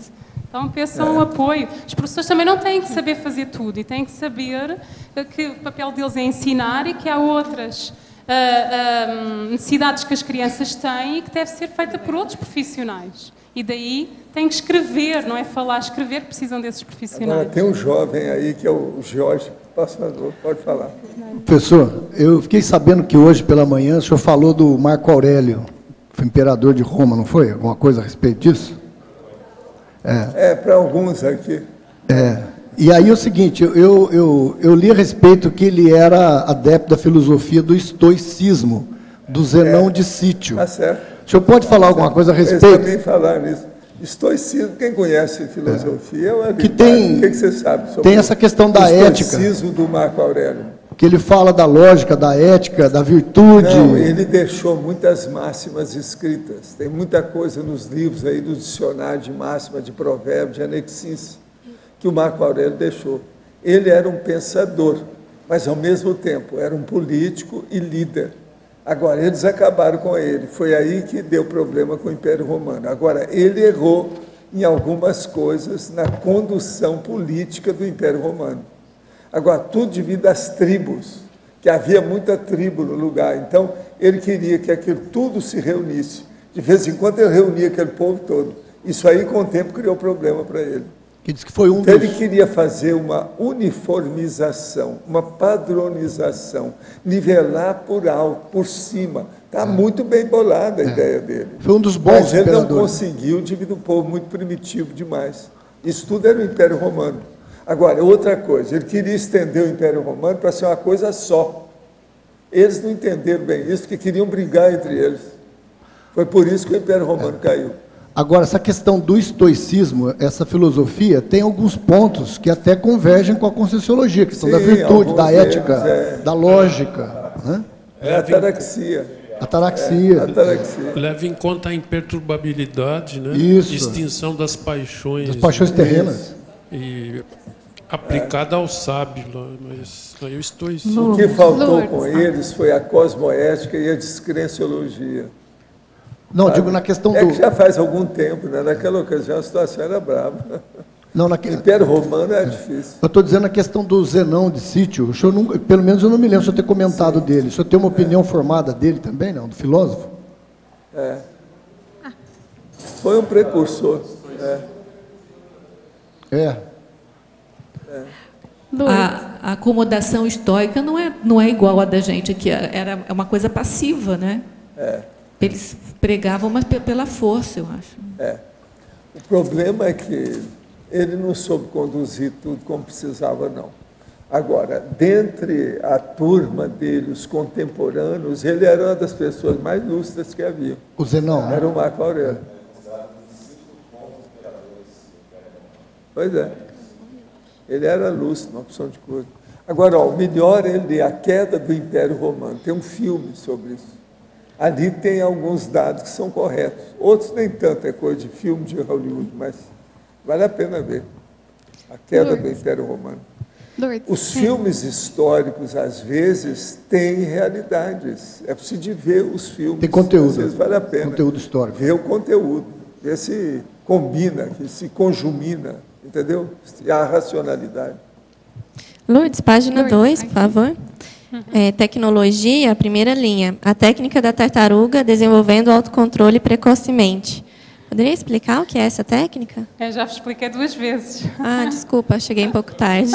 Então peçam apoio. Os professores também não têm que saber fazer tudo e têm que saber que o papel deles é ensinar e que há outras necessidades que as crianças têm e que deve ser feita por outros profissionais. E daí têm que escrever, não é falar, escrever que precisam desses profissionais. Agora tem um jovem aí que é o Jorge, passador, pode falar. Professor, eu fiquei sabendo que hoje pela manhã o senhor falou do Marco Aurélio, foi imperador de Roma, não foi? Alguma coisa a respeito disso? Para alguns aqui. E aí é o seguinte, eu li a respeito que ele era adepto da filosofia do estoicismo, do Zenão de Sítio. Tá certo. O senhor pode falar alguma coisa a respeito? Eu também falar nisso. Estoicismo, quem conhece filosofia, o que você sabe sobre tem essa questão da ética. O estoicismo do Marco Aurélio. Que ele fala da lógica, da ética, da virtude. Não, ele deixou muitas máximas escritas. Tem muita coisa nos livros aí do dicionário de máxima, de provérbio, de anexis, que o Marco Aurélio deixou. Ele era um pensador, mas ao mesmo tempo era um político e líder. Agora, eles acabaram com ele. Foi aí que deu problema com o Império Romano. Agora, ele errou em algumas coisas na condução política do Império Romano. Agora, tudo devido às tribos, que havia muita tribo no lugar. Então, ele queria que aquilo tudo se reunisse. De vez em quando, ele reunia aquele povo todo. Isso aí, com o tempo, criou problema para ele. Que diz que foi então, ele queria fazer uma uniformização, uma padronização, nivelar por alto, por cima. Está muito bem bolada a ideia dele. Foi um dos bons imperadores. Mas ele não conseguiu, devido a um povo muito primitivo demais. Isso tudo era o Império Romano. Agora, outra coisa, ele queria estender o Império Romano para ser uma coisa só. Eles não entenderam bem isso, porque queriam brigar entre eles. Foi por isso que o Império Romano caiu. Agora, essa questão do estoicismo, essa filosofia, tem alguns pontos que até convergem com a Conscienciologia, a questão da virtude, da ética, da lógica. Né? A ataraxia. Leva em conta a imperturbabilidade, né? Isso. Extinção das paixões. Das paixões terrenas. E aplicada ao sábio, mas eu estou isso. O que faltou com eles foi a cosmoética e a descrenciologia. Não, digo na questão que já faz algum tempo, né? Naquela ocasião a situação era brava. Não, Império Romano é difícil. Eu estou dizendo a questão do Zenão de Sítio. O senhor nunca, pelo menos eu não me lembro de o senhor ter comentado dele. O senhor tem uma opinião formada dele também, não? Do filósofo? Foi um precursor. A acomodação estoica não é igual a da gente, que era uma coisa passiva, né? Eles pregavam, mas pela força, eu acho. O problema é que ele não soube conduzir tudo como precisava, não. Agora, dentre a turma dele, os contemporâneos, ele era uma das pessoas mais lúcidas que havia. O Zenão, né? Era o Marco Aurélio. Pois é. Ele era lúcido, uma opção de coisa. Agora, o melhor é ler A Queda do Império Romano. Tem um filme sobre isso. Ali tem alguns dados que são corretos. Outros nem tanto, é coisa de filme de Hollywood, mas vale a pena ver. A Queda do Império Romano. Os filmes históricos, às vezes, têm realidades. É preciso ver os filmes. Tem conteúdo. Às vezes vale a pena. Conteúdo histórico. Ver o conteúdo. Ver se combina, se conjumina, entendeu? E a racionalidade. Lourdes, página 2, por favor. Tecnologia, primeira linha. A técnica da tartaruga desenvolvendo autocontrole precocemente. Poderia explicar o que é essa técnica? Eu já expliquei 2 vezes. Desculpa, cheguei um pouco tarde.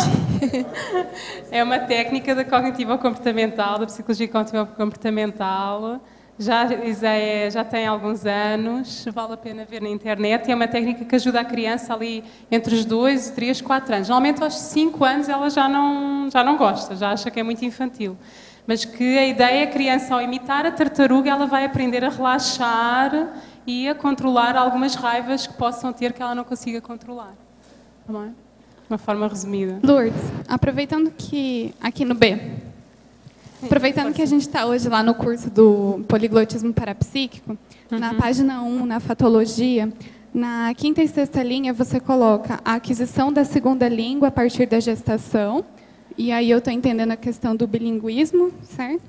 É uma técnica da cognitivo-comportamental, da psicologia cognitivo-comportamental. Já tem alguns anos, vale a pena ver na internet. E é uma técnica que ajuda a criança ali entre os 2, 3, 4 anos. Normalmente aos 5 anos ela já não gosta, já acha que é muito infantil. Mas que a ideia é a criança, ao imitar a tartaruga, ela vai aprender a relaxar e a controlar algumas raivas que possam ter que ela não consiga controlar. Tá bem? De uma forma resumida. Lourdes, aproveitando que aqui no B, aproveitando que a gente está hoje lá no curso do poliglotismo parapsíquico, na página 1, na fatologia, na 5ª e 6ª linha, você coloca a aquisição da segunda língua a partir da gestação, e aí eu estou entendendo a questão do bilinguismo, certo?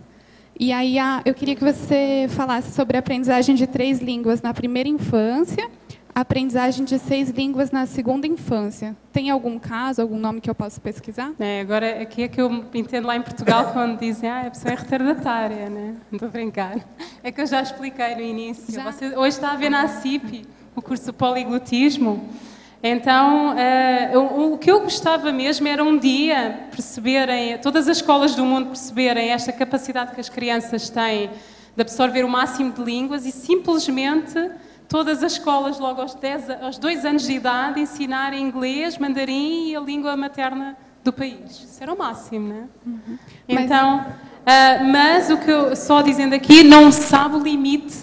E aí eu queria que você falasse sobre a aprendizagem de 3 línguas na primeira infância, a aprendizagem de 6 línguas na segunda infância. Tem algum caso, algum nome que eu possa pesquisar? Agora, aqui é que eu entendo lá em Portugal quando dizem a pessoa é retardatária, né? Não estou a brincar. É que eu já expliquei no início. Você hoje está a ver na CIP o curso de poliglotismo. Então, o que eu gostava mesmo era um dia perceberem, todas as escolas do mundo perceberem esta capacidade que as crianças têm de absorver o máximo de línguas e simplesmente todas as escolas, logo aos 2 anos de idade, ensinarem inglês, mandarim e a língua materna do país. Isso era o máximo, não é? Então, mas o que eu, só dizendo aqui, não sabe o limite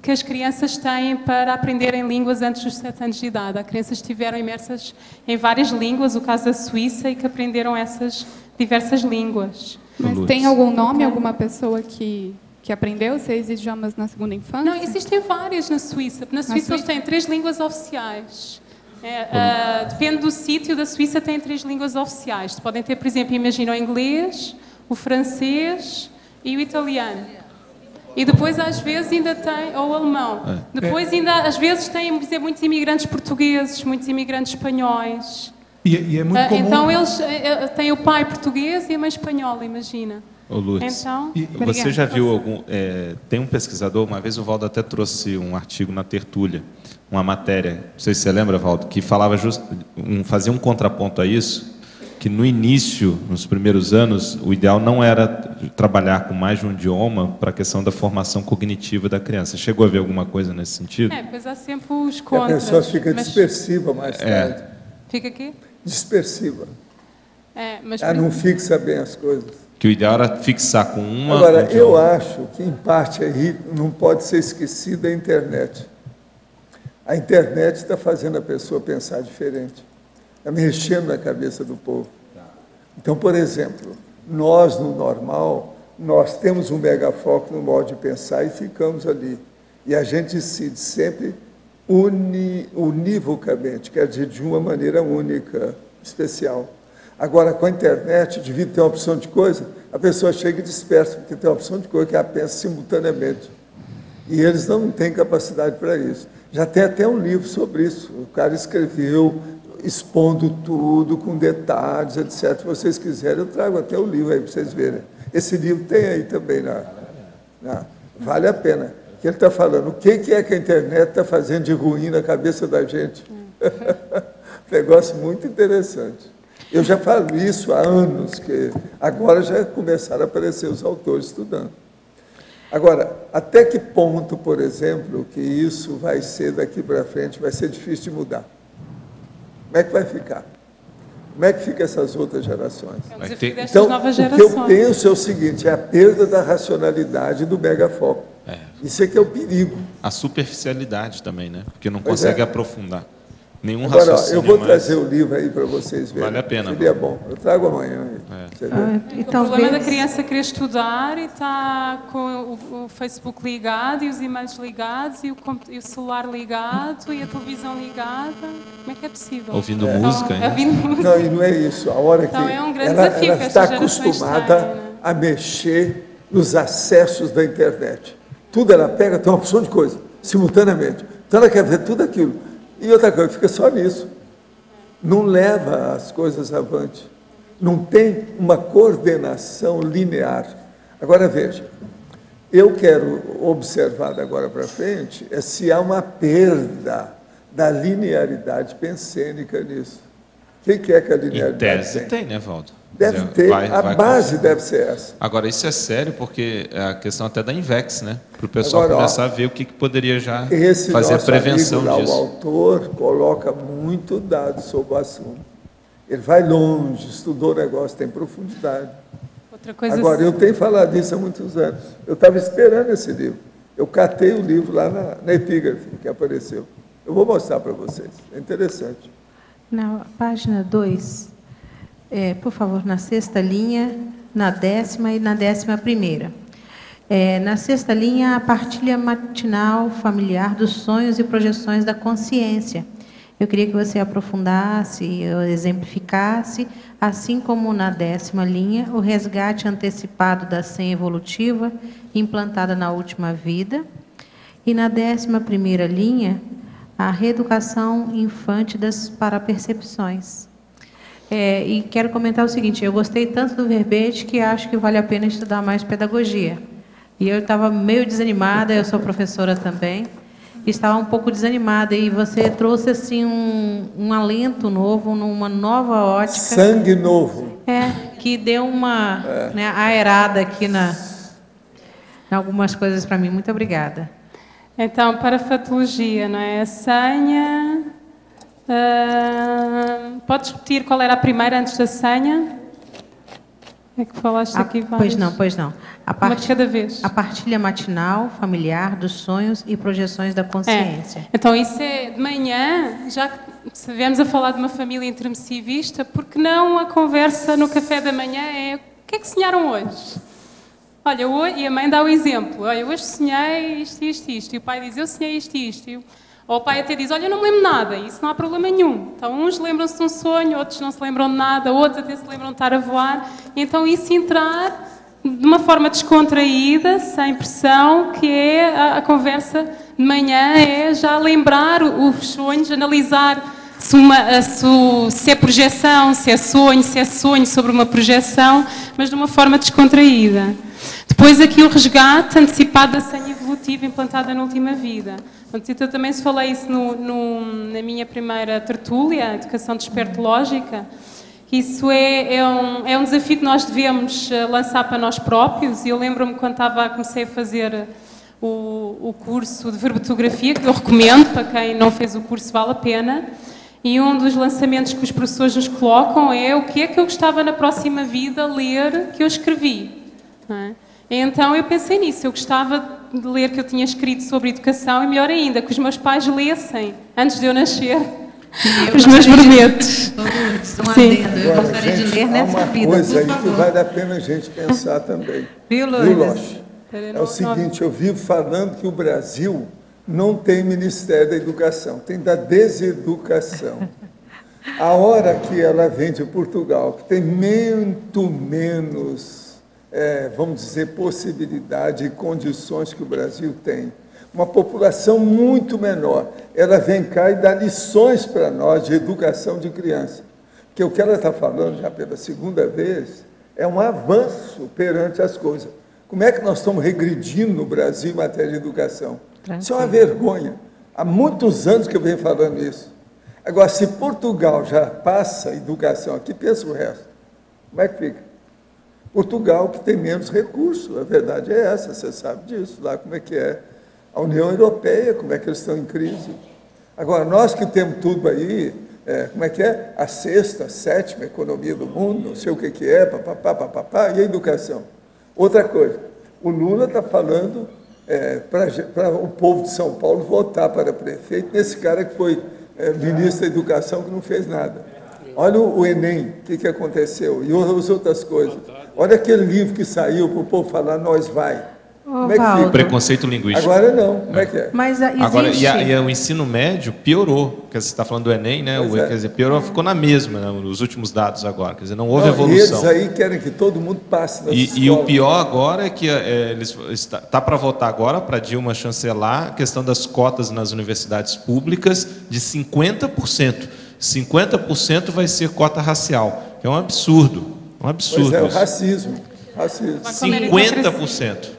que as crianças têm para aprenderem línguas antes dos 7 anos de idade. Há crianças que estiveram imersas em várias línguas, o caso da Suíça, e que aprenderam essas diversas línguas. Mas tem algum nome, alguma pessoa que aprendeu 6 idiomas na segunda infância? Não, existem várias na Suíça. Na Suíça eles têm 3 línguas oficiais. Depende do sítio, da Suíça tem 3 línguas oficiais. Podem ter, por exemplo, imagina o inglês, o francês e o italiano. E depois, às vezes, ainda tem, ou o alemão. Depois, ainda, às vezes, tem, por exemplo, muitos imigrantes portugueses, muitos imigrantes espanhóis. E é muito comum... Então, eles têm o pai português e a mãe espanhola, imagina. Ô, Lourdes, então, você já viu algum... tem um pesquisador, uma vez o Valdo até trouxe um artigo na Tertúlia, uma matéria, não sei se você lembra, Valdo, que falava fazia um contraponto a isso, que no início, nos primeiros anos, o ideal não era trabalhar com mais de um idioma para a questão da formação cognitiva da criança. Chegou a ver alguma coisa nesse sentido? Pois há sempre os contras. A pessoa fica dispersiva mais tarde. Fica aqui? Dispersiva. Mas ela não fixa bem as coisas. Que o ideal era fixar com uma... Agora, eu acho que, em parte, aí não pode ser esquecida a internet. A internet está fazendo a pessoa pensar diferente. Está mexendo na cabeça do povo. Então, por exemplo, nós, no normal, nós temos um megafoco no modo de pensar e ficamos ali. E a gente decide sempre univocamente, quer dizer, de uma maneira única, especial. Agora, com a internet, devido ter uma opção de coisa, a pessoa chega e dispersa, porque tem uma opção de coisa que ela pensa simultaneamente. E eles não têm capacidade para isso. Já tem até um livro sobre isso. O cara escreveu expondo tudo, com detalhes, etc. Se vocês quiserem, eu trago até o livro aí para vocês verem. Esse livro tem aí também, vale a pena. Que ele está falando, o que é que a internet está fazendo de ruim na cabeça da gente? Negócio muito interessante. Eu já falo isso há anos, que agora já começaram a aparecer os autores estudando. Agora, até que ponto, por exemplo, que isso vai ser daqui para frente, vai ser difícil de mudar? Como é que vai ficar? Como é que ficam essas outras gerações? Então, o que eu penso é o seguinte, é a perda da racionalidade do megafoco. Isso é que é o perigo. A superficialidade também, né? Porque não consegue aprofundar. Nenhum Agora, raciocínio. Eu vou trazer o livro aí para vocês verem. Vale a pena. Seria bom. Eu trago amanhã. O problema da criança querer estudar e está com o Facebook ligado, e os e-mails ligados, e o celular ligado, e a televisão ligada. Como é que é possível? Ouvindo música. Ouvindo música. Não, e não é isso. A hora então, que é um grande desafio ela está acostumada a mexer nos acessos da internet. Tudo ela pega, tem uma opção de coisa, simultaneamente. Então ela quer ver tudo aquilo. E outra coisa, fica só nisso. Não leva as coisas avante. Não tem uma coordenação linear. Agora, veja, eu quero observar de agora para frente se há uma perda da linearidade pensênica nisso. O que é que a linearidade em tese tem, né, Valdo? Deve ter, a base deve ser essa. Agora, isso é sério, porque é a questão até da INVEX, né? Para o pessoal começar a ver o que poderia já fazer a prevenção disso. O autor coloca muito dado sobre o assunto. Ele vai longe, estudou o negócio, tem profundidade. Outra coisa Agora, eu tenho falado disso há muitos anos. Eu estava esperando esse livro. Eu catei o livro lá na epígrafe que apareceu. Eu vou mostrar para vocês. É interessante. Na página 2... por favor, na 6ª linha, na 10ª e na 11ª. Na 6ª linha, a partilha matinal familiar dos sonhos e projeções da consciência. Eu queria que você aprofundasse, exemplificasse, assim como na 10ª linha, o resgate antecipado da senha evolutiva implantada na última vida. E na 11ª linha, a reeducação infante das parapercepções. E quero comentar o seguinte, eu gostei tanto do verbete que acho que vale a pena estudar mais pedagogia. E eu estava meio desanimada, eu sou professora também, estava um pouco desanimada, e você trouxe assim um alento novo, numa nova ótica. Sangue novo. Que deu uma aerada aqui em algumas coisas para mim. Muito obrigada. Então, para a fatologia, não é? A senha... podes repetir qual era a primeira antes da senha? É que falaste aqui várias. Pois não. Uma de cada vez. A partilha matinal, familiar, dos sonhos e projeções da consciência. Então, isso é de manhã, já que estivemos a falar de uma família intermissivista, porque não a conversa no café da manhã é o que é que sonharam hoje? Olha, hoje, e a mãe dá o exemplo, olha, hoje sonhei isto, e o pai diz, eu sonhei isto. Ou o pai até diz, olha, eu não me lembro nada, e isso não há problema nenhum. Então, uns lembram-se de um sonho, outros não se lembram de nada, outros até se lembram de estar a voar. E então, isso entrar de uma forma descontraída, sem pressão, que é a conversa de manhã, é já lembrar os sonhos, analisar se é projeção, se é sonho sobre uma projeção, mas de uma forma descontraída. Depois, aqui o resgate antecipado da senha evolutiva implantada na última vida. Eu também falei isso na minha primeira tertúlia, Educação Desperto-Lógica. Isso é um desafio que nós devemos lançar para nós próprios. E eu lembro-me quando comecei a fazer o curso de verbotografia, que eu recomendo, para quem não fez o curso vale a pena. E um dos lançamentos que os professores nos colocam é o que é que eu gostava na próxima vida ler que eu escrevi. Não é? Então eu pensei nisso, eu gostava de ler que eu tinha escrito sobre educação, e melhor ainda, que os meus pais lessem, antes de eu nascer, os meus verbetes. Eu gostaria de ler nessa vida. Uma coisa aí que vale a pena a gente pensar também. Viu, Lourdes? É o seguinte, eu vivo falando que o Brasil não tem Ministério da Educação, tem da deseducação. A hora que ela vem de Portugal, que tem muito menos vamos dizer, possibilidade e condições que o Brasil tem. Uma população muito menor. Ela vem cá e dá lições para nós de educação de criança. Porque o que ela está falando já pela segunda vez é um avanço perante as coisas. Como é que nós estamos regredindo no Brasil em matéria de educação? Isso é uma vergonha. Há muitos anos que eu venho falando isso. Agora, se Portugal já passa a educação aqui, pensa o resto. Como é que fica? Portugal, que tem menos recursos, a verdade é essa, você sabe disso, lá como é que é. A União Europeia, como é que eles estão em crise. Agora, nós que temos tudo aí, como é que é? A sexta, sétima economia do mundo, não sei o que é, papapá, e a educação. Outra coisa, o Lula está falando para o povo de São Paulo votar para prefeito nesse cara que foi ministro da Educação que não fez nada. Olha o Enem, o que aconteceu, e as outras coisas. Olha aquele livro que saiu para o povo falar, nós vai. Como é que fica? Preconceito linguístico. Agora não, como é que é? Mas existe... Agora, e o ensino médio piorou, porque você está falando do Enem, né? Quer dizer, piorou, ficou na mesma, né, nos últimos dados agora, quer dizer, não houve evolução. Eles aí querem que todo mundo passe nas escolas. E o pior agora é que está para votar agora, para Dilma chancelar, a questão das cotas nas universidades públicas de 50%. 50% vai ser cota racial, que é um absurdo. Um absurdo. Pois é, o racismo. 50%.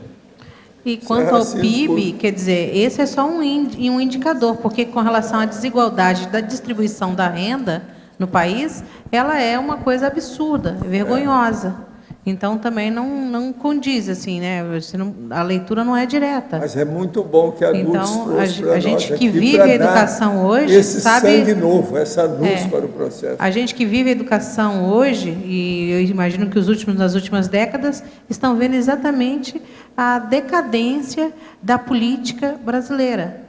E quanto ao PIB, quer dizer, esse é só um indicador, porque com relação à desigualdade da distribuição da renda no país, ela é uma coisa absurda, vergonhosa. Então, também não condiz, assim, né? A leitura não é direta. Mas é muito bom que a luz trouxe para a gente que vive a educação hoje sabe... Esse sangue novo, essa luz para o processo. A gente que vive a educação hoje, e eu imagino que nas últimas décadas, estão vendo exatamente a decadência da política brasileira,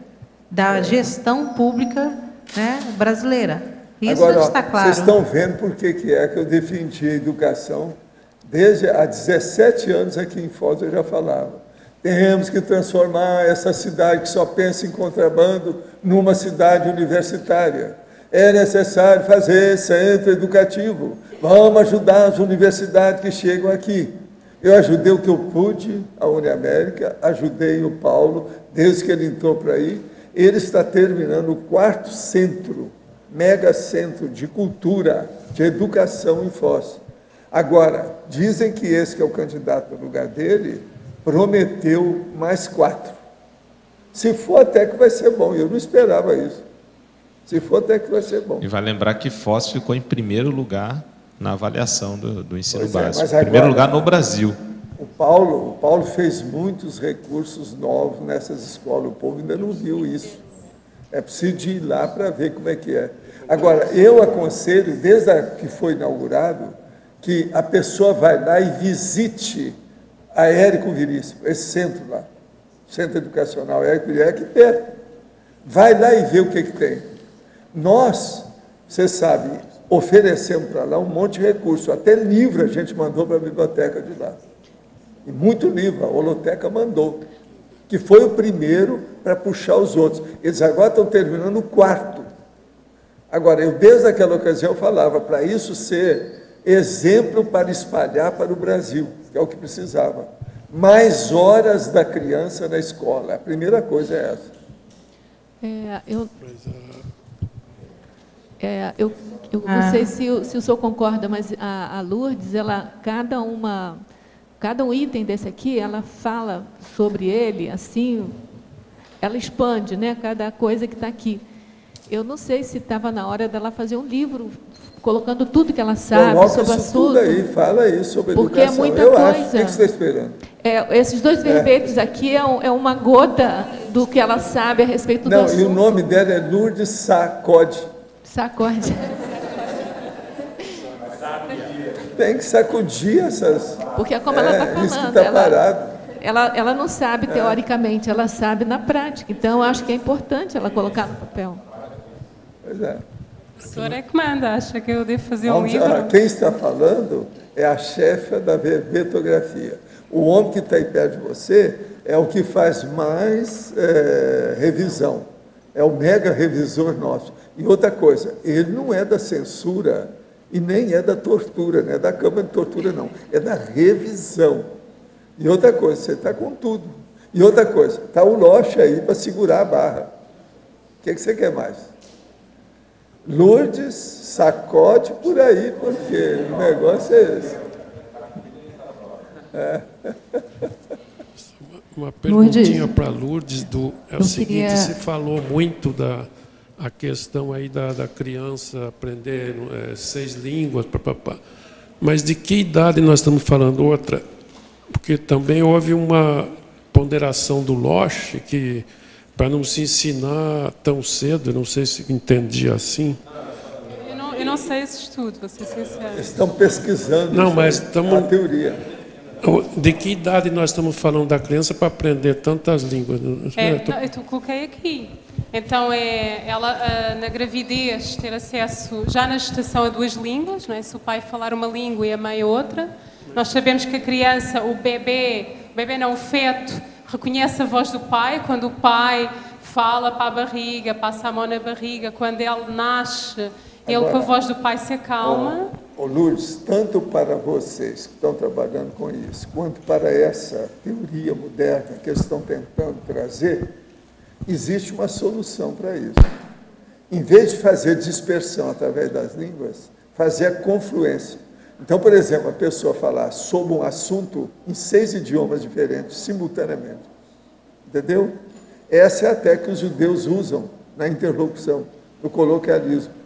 da gestão pública, né, brasileira. Isso agora, está claro. Vocês estão vendo por que eu defendi a educação. Desde há 17 anos aqui em Foz eu já falava. Temos que transformar essa cidade que só pensa em contrabando numa cidade universitária. É necessário fazer centro educativo. Vamos ajudar as universidades que chegam aqui. Eu ajudei o que eu pude, a Uniamérica, ajudei o Paulo, desde que ele entrou para aí. Ele está terminando o 4º centro, mega centro de cultura, de educação em Foz. Agora, dizem que esse que é o candidato no lugar dele, prometeu mais 4. Se for, até que vai ser bom. Eu não esperava isso. Se for, até que vai ser bom. E vai lembrar que Foz ficou em primeiro lugar na avaliação do ensino básico. Mas agora, primeiro lugar no Brasil. O Paulo fez muitos recursos novos nessas escolas. O povo ainda não viu isso. É preciso ir lá para ver como é que é. Agora, eu aconselho, desde que foi inaugurado, que a pessoa vai lá e visite a Érico Veríssimo, esse centro lá, Centro Educacional Érico Veríssimo, é aqui perto. Vai lá e vê o que tem. Nós, você sabe, oferecemos para lá um monte de recursos, até livro a gente mandou para a biblioteca de lá. E muito livro, a Holoteca mandou, que foi o primeiro para puxar os outros. Eles agora estão terminando o 4º. Agora, eu desde aquela ocasião falava, para isso ser exemplo para espalhar para o Brasil, que é o que precisava. Mais horas da criança na escola. A primeira coisa é essa. Eu não sei se o senhor concorda, mas a Lourdes, cada um item desse aqui, ela fala sobre ele, assim, ela expande, né, cada coisa que está aqui. Eu não sei se estava na hora dela fazer um livro colocando tudo que ela sabe sobre o assunto. Tudo aí, fala aí sobre porque educação. É muita eu coisa. Acho. O que você está esperando? Esses 2 verbetes aqui é uma gota do que ela sabe a respeito do assunto. Não, e o nome dela é Lourdes Sacode. Sacode. Tem que sacudir essas... Porque é como ela está falando. Isso que está parado. Ela não sabe teoricamente, ela sabe na prática. Então, eu acho que é importante ela colocar no papel. Pois é. O senhor é que manda, acha que eu devo fazer um livro? Quem está falando é a chefe da vervetografia. O homem que está aí perto de você é o que faz mais revisão. É o mega revisor nosso. E outra coisa, ele não é da censura e nem é da tortura, não é da Câmara de Tortura, não. É da revisão. E outra coisa, você está com tudo. E outra coisa, está o Loche aí para segurar a barra. O que você quer mais? Lourdes, sacode por aí, porque o negócio é esse. Uma perguntinha para Lourdes. É o seguinte, você falou muito a questão aí da criança aprender 6 línguas, mas de que idade nós estamos falando? Outra, porque também houve uma ponderação do Loche que, para não se ensinar tão cedo, não sei se entendi assim. Eu não sei esse estudo, vou ser sincero. Eles estão pesquisando a teoria. De que idade nós estamos falando da criança para aprender tantas línguas? Eu coloquei aqui. Então, ela, na gravidez, ter acesso, já na gestação, a 2 línguas, não é? Se o pai falar uma língua e a mãe outra. Nós sabemos que a criança, o feto, reconhece a voz do pai. Quando o pai fala para a barriga, passa a mão na barriga, quando ele nasce, ele com a voz do pai se acalma. Lourdes, tanto para vocês que estão trabalhando com isso, quanto para essa teoria moderna que eles estão tentando trazer, existe uma solução para isso. Em vez de fazer dispersão através das línguas, fazer a confluência. Então, por exemplo, a pessoa falar sobre um assunto em 6 idiomas diferentes, simultaneamente. Entendeu? Essa é a técnica que os judeus usam na interlocução, no coloquialismo.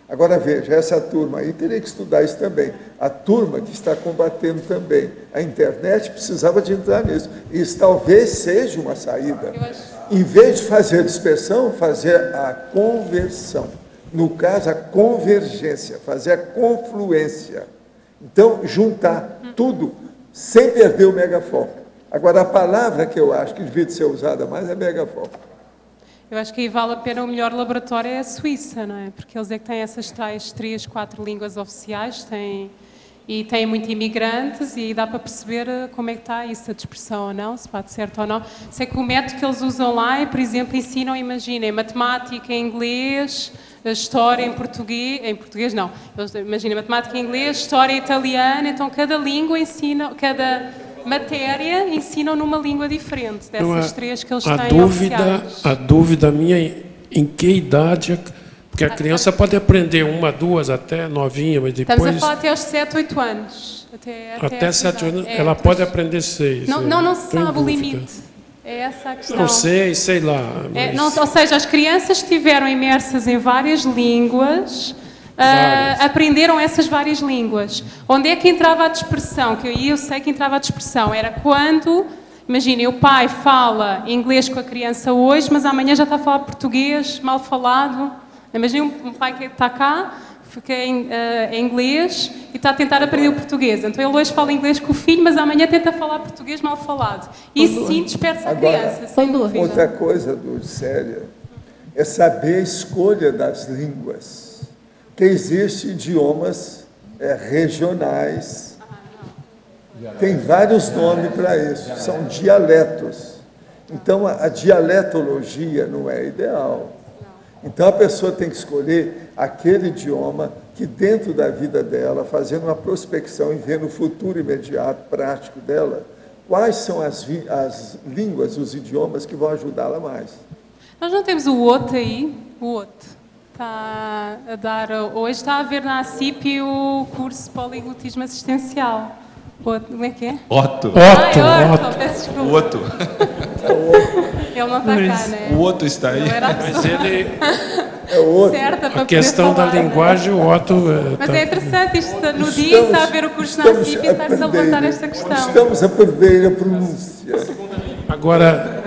Agora, veja, essa turma aí teria que estudar isso também. A turma que está combatendo também a internet precisava de entrar nisso. Isso talvez seja uma saída. Em vez de fazer a dispersão, fazer a conversão. No caso, a convergência, fazer a confluência. Então, juntar tudo, sem perder o megafoco. Agora, a palavra que eu acho que devia ser usada mais é megafoco. Eu acho que aí vale a pena, o melhor laboratório é a Suíça, não é? Porque eles é que têm essas tais 3, 4 línguas oficiais, e têm muitos imigrantes, e aí dá para perceber como é que está isso, a dispersão ou não, se bate certo ou não. Sei que o método que eles usam lá é, por exemplo, ensinam, imaginem, matemática em inglês, história em português não, imaginem, matemática em inglês, história em italiano, então cada língua ensina, cada matéria ensinam numa língua diferente, dessas 3 que eles têm oficiais. A dúvida minha é em que idade, porque a criança pode aprender 1, 2, até novinha, mas depois... Estamos a falar até aos 7, 8 anos. Até 7 anos, ela pode aprender 6. Não se sabe o limite. É essa a questão. Não sei lá. Mas... ou seja, as crianças que estiveram imersas em várias línguas... aprenderam essas várias línguas. Onde é que entrava a dispersão? Que eu sei que entrava a dispersão. Era quando, imaginem, o pai fala inglês com a criança hoje, mas amanhã já está a falar português mal falado. Imaginem um pai que está cá, fica em inglês e está a tentar aprender o português. Então ele hoje fala inglês com o filho, mas amanhã tenta falar português mal falado. Isso sim dispersa a criança. Sem dúvida. Outra coisa, séria, é saber a escolha das línguas. Que existem idiomas regionais, tem vários nomes para isso, são dialetos. Então, a dialetologia não é ideal. Então, a pessoa tem que escolher aquele idioma que, dentro da vida dela, fazendo uma prospecção e vendo o futuro imediato, prático dela, quais são as línguas, os idiomas que vão ajudá-la mais. Nós não temos o outro aí, o outro. Hoje está a ver na ACIP o curso Poliglotismo Assistencial. Como é que é? Otto. Peço desculpa. Otto. Ele não está cá, né? O Otto está aí. Mas ele... É outro. A questão da linguagem, o Otto... Mas é interessante, isto, no dia está a ver o curso na ACIP e está-se a levantar esta questão. Estamos a perder a pronúncia. Agora,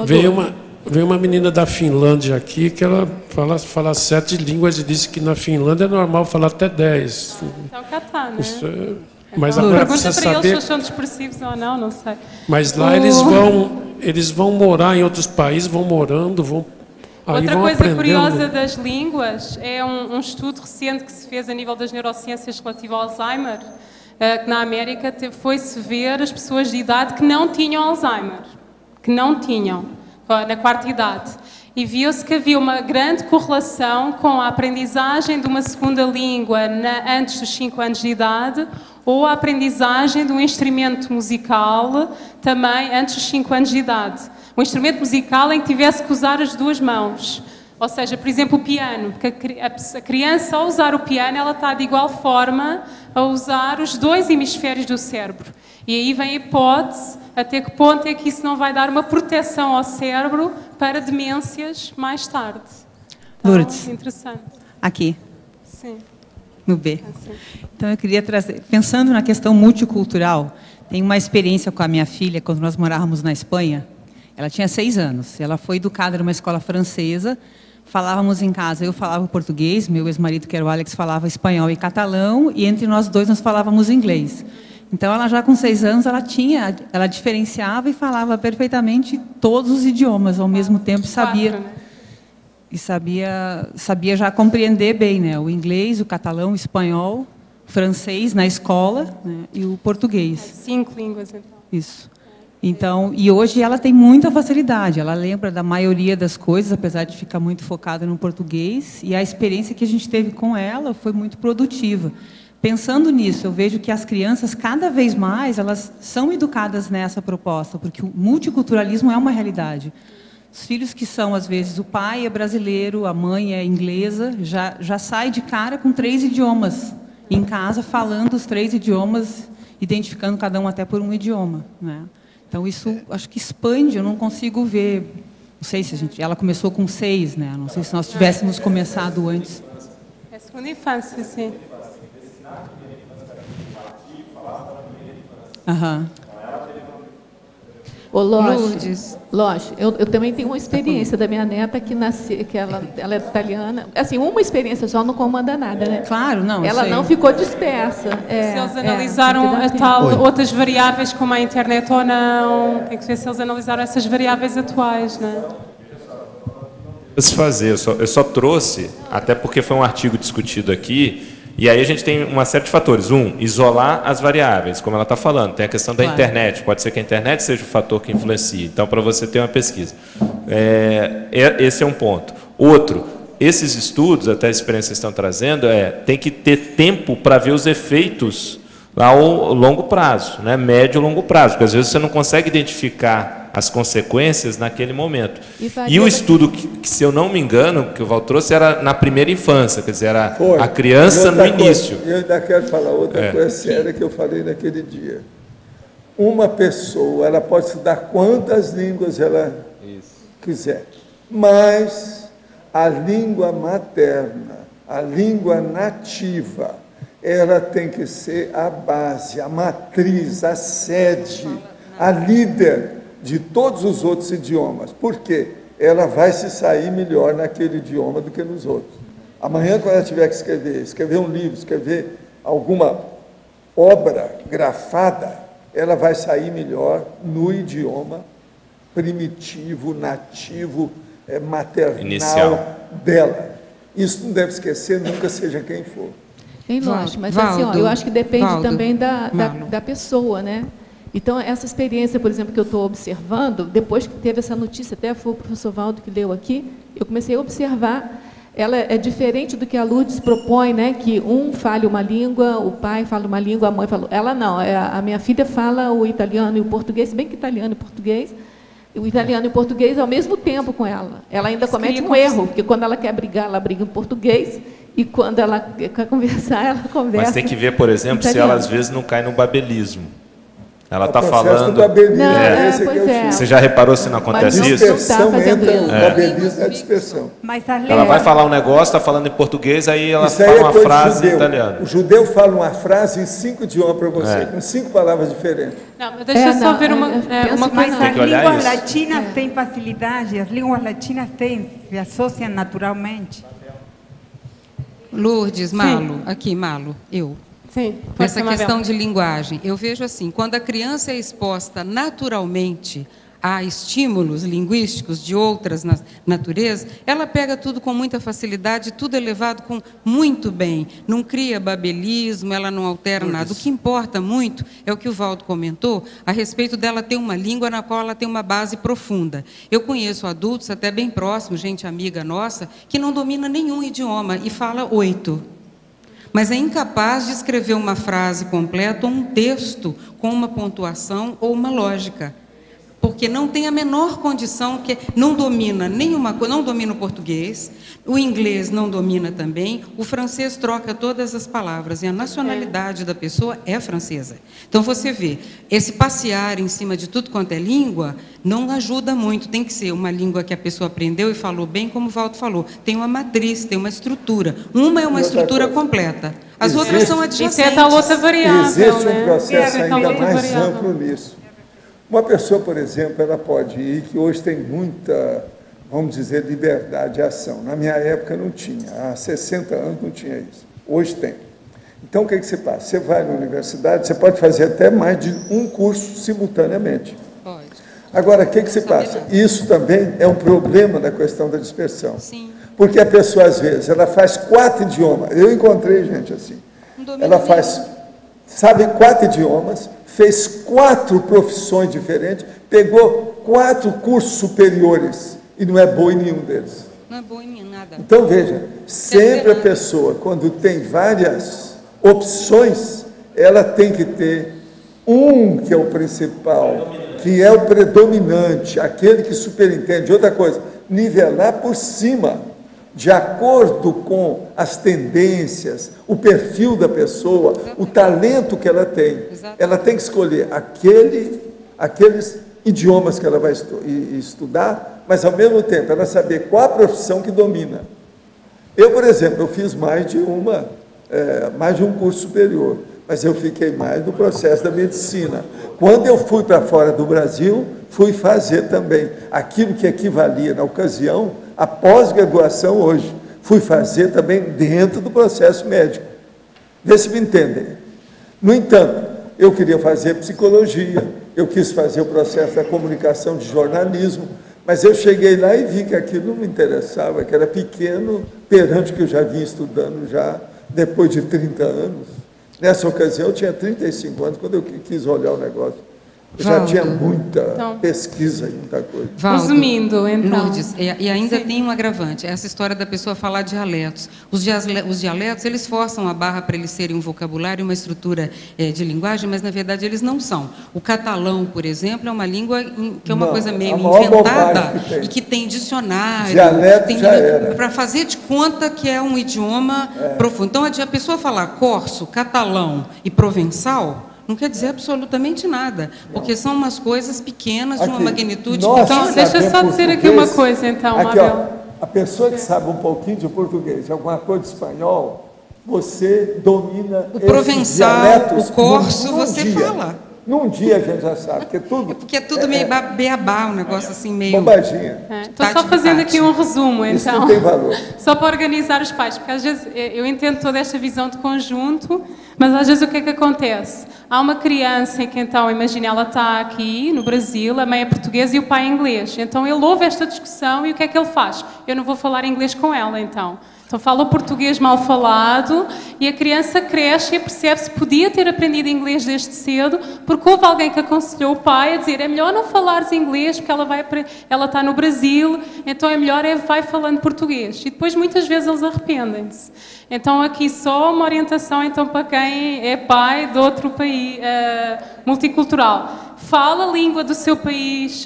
veio uma menina da Finlândia aqui que ela fala 7 línguas e disse que na Finlândia é normal falar até 10. Então cá está, né? Mas agora precisa saber... Pergunta para eles se são dispersivos ou não sei. Mas lá eles vão morar em outros países, vão morando, vão... Outra coisa curiosa das línguas é um estudo recente que se fez a nível das neurociências relativo ao Alzheimer, que na América foi-se ver as pessoas de idade que não tinham Alzheimer, na 4ª idade. E viu-se que havia uma grande correlação com a aprendizagem de uma segunda língua antes dos 5 anos de idade, ou a aprendizagem de um instrumento musical também antes dos 5 anos de idade. Um instrumento musical em que tivesse que usar as 2 mãos. Ou seja, por exemplo, o piano, porque a criança, ao usar o piano, ela está de igual forma a usar os 2 hemisférios do cérebro. E aí vem a hipótese, até que ponto é que isso não vai dar uma proteção ao cérebro para demências mais tarde. Então, Lourdes. Interessante. Aqui. Sim. No B. Então, eu queria trazer, pensando na questão multicultural, tenho uma experiência com a minha filha, quando nós morávamos na Espanha. Ela tinha 6 anos, ela foi educada numa escola francesa, falávamos em casa, eu falava português, meu ex-marido, que era o Alex, falava espanhol e catalão, e entre nós 2 nós falávamos inglês. Então, ela já com 6 anos, ela diferenciava e falava perfeitamente todos os idiomas, ao mesmo tempo sabia já compreender bem, né? O inglês, o catalão, o espanhol, o francês na escola, né? E o português. 5 línguas, então. Isso. Então, e hoje ela tem muita facilidade, ela lembra da maioria das coisas, apesar de ficar muito focada no português, e a experiência que a gente teve com ela foi muito produtiva. Pensando nisso, eu vejo que as crianças, cada vez mais, elas são educadas nessa proposta, porque o multiculturalismo é uma realidade. Os filhos que são, às vezes, o pai é brasileiro, a mãe é inglesa, já sai de cara com 3 idiomas em casa, falando os 3 idiomas, identificando cada um até por um idioma, né? Então, isso acho que expande, eu não consigo ver. Não sei se ela começou com 6, né? Não sei se nós tivéssemos começado antes. É a segunda infância, sim. Aham. Ô, Lourdes, eu também tenho uma experiência da minha neta que ela é italiana. Assim, uma experiência só não comanda nada, né? Claro, não. Ela não ficou dispersa. Se eles analisaram outras variáveis como a internet ou não, tem que ver se eles analisaram essas variáveis atuais, né? Se fazer, eu só trouxe, até porque foi um artigo discutido aqui. E aí a gente tem uma série de fatores. Isolar as variáveis, como ela está falando. Tem a questão da internet. Pode ser que a internet seja o fator que influencie. Então, para você ter uma pesquisa. Esse é um ponto. Outro, esses estudos, até as experiências estão trazendo, tem que ter tempo para ver os efeitos ao longo prazo, né? Médio e longo prazo. Porque às vezes você não consegue identificar as consequências naquele momento. E o estudo, que, se eu não me engano, que o Val trouxe, era na primeira infância, quer dizer, era a criança no início. Eu ainda quero falar outra coisa séria que eu falei naquele dia. Uma pessoa, ela pode estudar quantas línguas ela quiser, mas a língua materna, a língua nativa, ela tem que ser a base, a matriz, a sede, a líder de todos os outros idiomas. Por quê? Ela vai se sair melhor naquele idioma do que nos outros. Amanhã, quando ela tiver que escrever um livro, escrever alguma obra grafada, ela vai sair melhor no idioma primitivo, nativo, maternal inicial dela. Isso não deve esquecer nunca, seja quem for. Lógico, mas assim, eu acho que depende também da pessoa, né? Então, essa experiência, por exemplo, que eu estou observando, depois que teve essa notícia, até foi o professor Valdo que leu aqui, eu comecei a observar, ela é diferente do que a Lourdes propõe, né, que um fale uma língua, o pai fala uma língua, a mãe fala... Ela não, a minha filha fala o italiano e o português, se bem que italiano e português, o italiano e o português ao mesmo tempo com ela. Ela ainda comete um erro, porque quando ela quer brigar, ela briga em português, e quando ela quer conversar, ela conversa. Mas tem que ver, por exemplo, italiano. Se ela às vezes não cai no babelismo. Ela está falando. Você já reparou se não acontece isso? Babelismo é dispersão. Ela vai falar um negócio, está falando em português, aí ela fala uma frase em italiano. O judeu fala uma frase em 5 idiomas para você, com 5 palavras diferentes. Não, mas deixa eu só ver uma coisa. Mas as línguas latinas têm facilidade, as línguas latinas se associam naturalmente. Lourdes, Malo, aqui, Malo, eu. Sim, essa questão de linguagem. Eu vejo assim, quando a criança é exposta naturalmente a estímulos linguísticos de outras naturezas, ela pega tudo com muita facilidade, tudo é levado com muito bem. Não cria babelismo, ela não altera nada. O que importa muito é o que o Valdo comentou a respeito dela ter uma língua na qual ela tem uma base profunda. Eu conheço adultos, até bem próximos, gente amiga nossa, que não domina nenhum idioma e fala 8. mas é incapaz de escrever uma frase completa ou um texto com uma pontuação ou uma lógica, porque não tem a menor condição, que não domina nenhuma coisa, não domina o português, o inglês não domina também, o francês troca todas as palavras, e a nacionalidade da pessoa é francesa. Então, você vê, esse passear em cima de tudo quanto é língua não ajuda muito, tem que ser uma língua que a pessoa aprendeu e falou bem, como o Valdo falou, tem uma matriz, tem uma estrutura. Uma é uma estrutura completa, as outras são adjacentes. Isso é tal outra variável, existe um processo ainda mais amplo nisso. Uma pessoa, por exemplo, ela pode ir, que hoje tem muita, vamos dizer, liberdade de ação. Na minha época não tinha, há 60 anos não tinha isso. Hoje tem. Então, o que você faz? Você vai na universidade, você pode fazer até mais de um curso simultaneamente. Pode. Agora, o que você passa? Isso também é um problema da questão da dispersão. Sim. Porque a pessoa, às vezes, ela faz 4 idiomas. Eu encontrei gente assim. Ela faz, sabe, 4 idiomas, fez 4 profissões diferentes, pegou 4 cursos superiores e não é boa em nenhum deles. Não é boa em nada. Então, veja, sempre a pessoa, quando tem várias opções, ela tem que ter um que é o principal, que é o predominante, aquele que superintende. Outra coisa, nivelar por cima, de acordo com as tendências, o perfil da pessoa, o talento que ela tem. Ela tem que escolher aqueles idiomas que ela vai estudar, mas, ao mesmo tempo, ela saber qual a profissão que domina. Eu, por exemplo, eu fiz mais de um curso superior, mas eu fiquei mais no processo da medicina. Quando eu fui para fora do Brasil, fui fazer também aquilo que equivalia, na ocasião, a pós-graduação hoje. Fui fazer também dentro do processo médico. Vê se me entendem. No entanto, eu queria fazer psicologia, eu quis fazer o processo da comunicação de jornalismo, mas eu cheguei lá e vi que aquilo não me interessava, que era pequeno perante o que eu já vinha estudando já depois de 30 anos. Nessa ocasião, eu tinha 35 anos, quando eu quis olhar o negócio. Já tinha muita pesquisa e muita coisa. Valdo, resumindo, então. Lourdes, e ainda tem um agravante, essa história da pessoa falar dialetos. Os dialetos, eles forçam a barra para eles serem um vocabulário, uma estrutura de linguagem, mas, na verdade, eles não são. O catalão, por exemplo, é uma língua que é uma coisa meio inventada e que tem dicionário. Para fazer de conta que é um idioma profundo. Então, a pessoa falar corso, catalão e provençal não quer dizer absolutamente nada, porque são umas coisas pequenas, de uma magnitude... Então, deixa eu só dizer aqui uma coisa, então, Mabel. A pessoa que sabe um pouquinho de português, alguma coisa de espanhol, você domina o provençal, o corso, você fala. Num dia a gente já sabe, porque é tudo meio beabá, um negócio assim meio... Bobaginha. Estou só fazendo aqui um resumo, então. Isso não tem valor. Só para organizar os pais, porque às vezes eu entendo toda esta visão de conjunto, mas às vezes o que é que acontece? Há uma criança em que, então, imagina, ela está aqui no Brasil, a mãe é portuguesa e o pai é inglês. Então ele ouve esta discussão e o que é que ele faz? Eu não vou falar inglês com ela, então. Então fala o português mal falado e a criança cresce e percebe-se que podia ter aprendido inglês desde cedo, porque houve alguém que aconselhou o pai a dizer: é melhor não falares inglês porque ela está no Brasil, então é melhor vai falando português. E depois muitas vezes eles arrependem-se. Então aqui só uma orientação então para quem é pai de outro país multicultural. Fala a língua do seu país,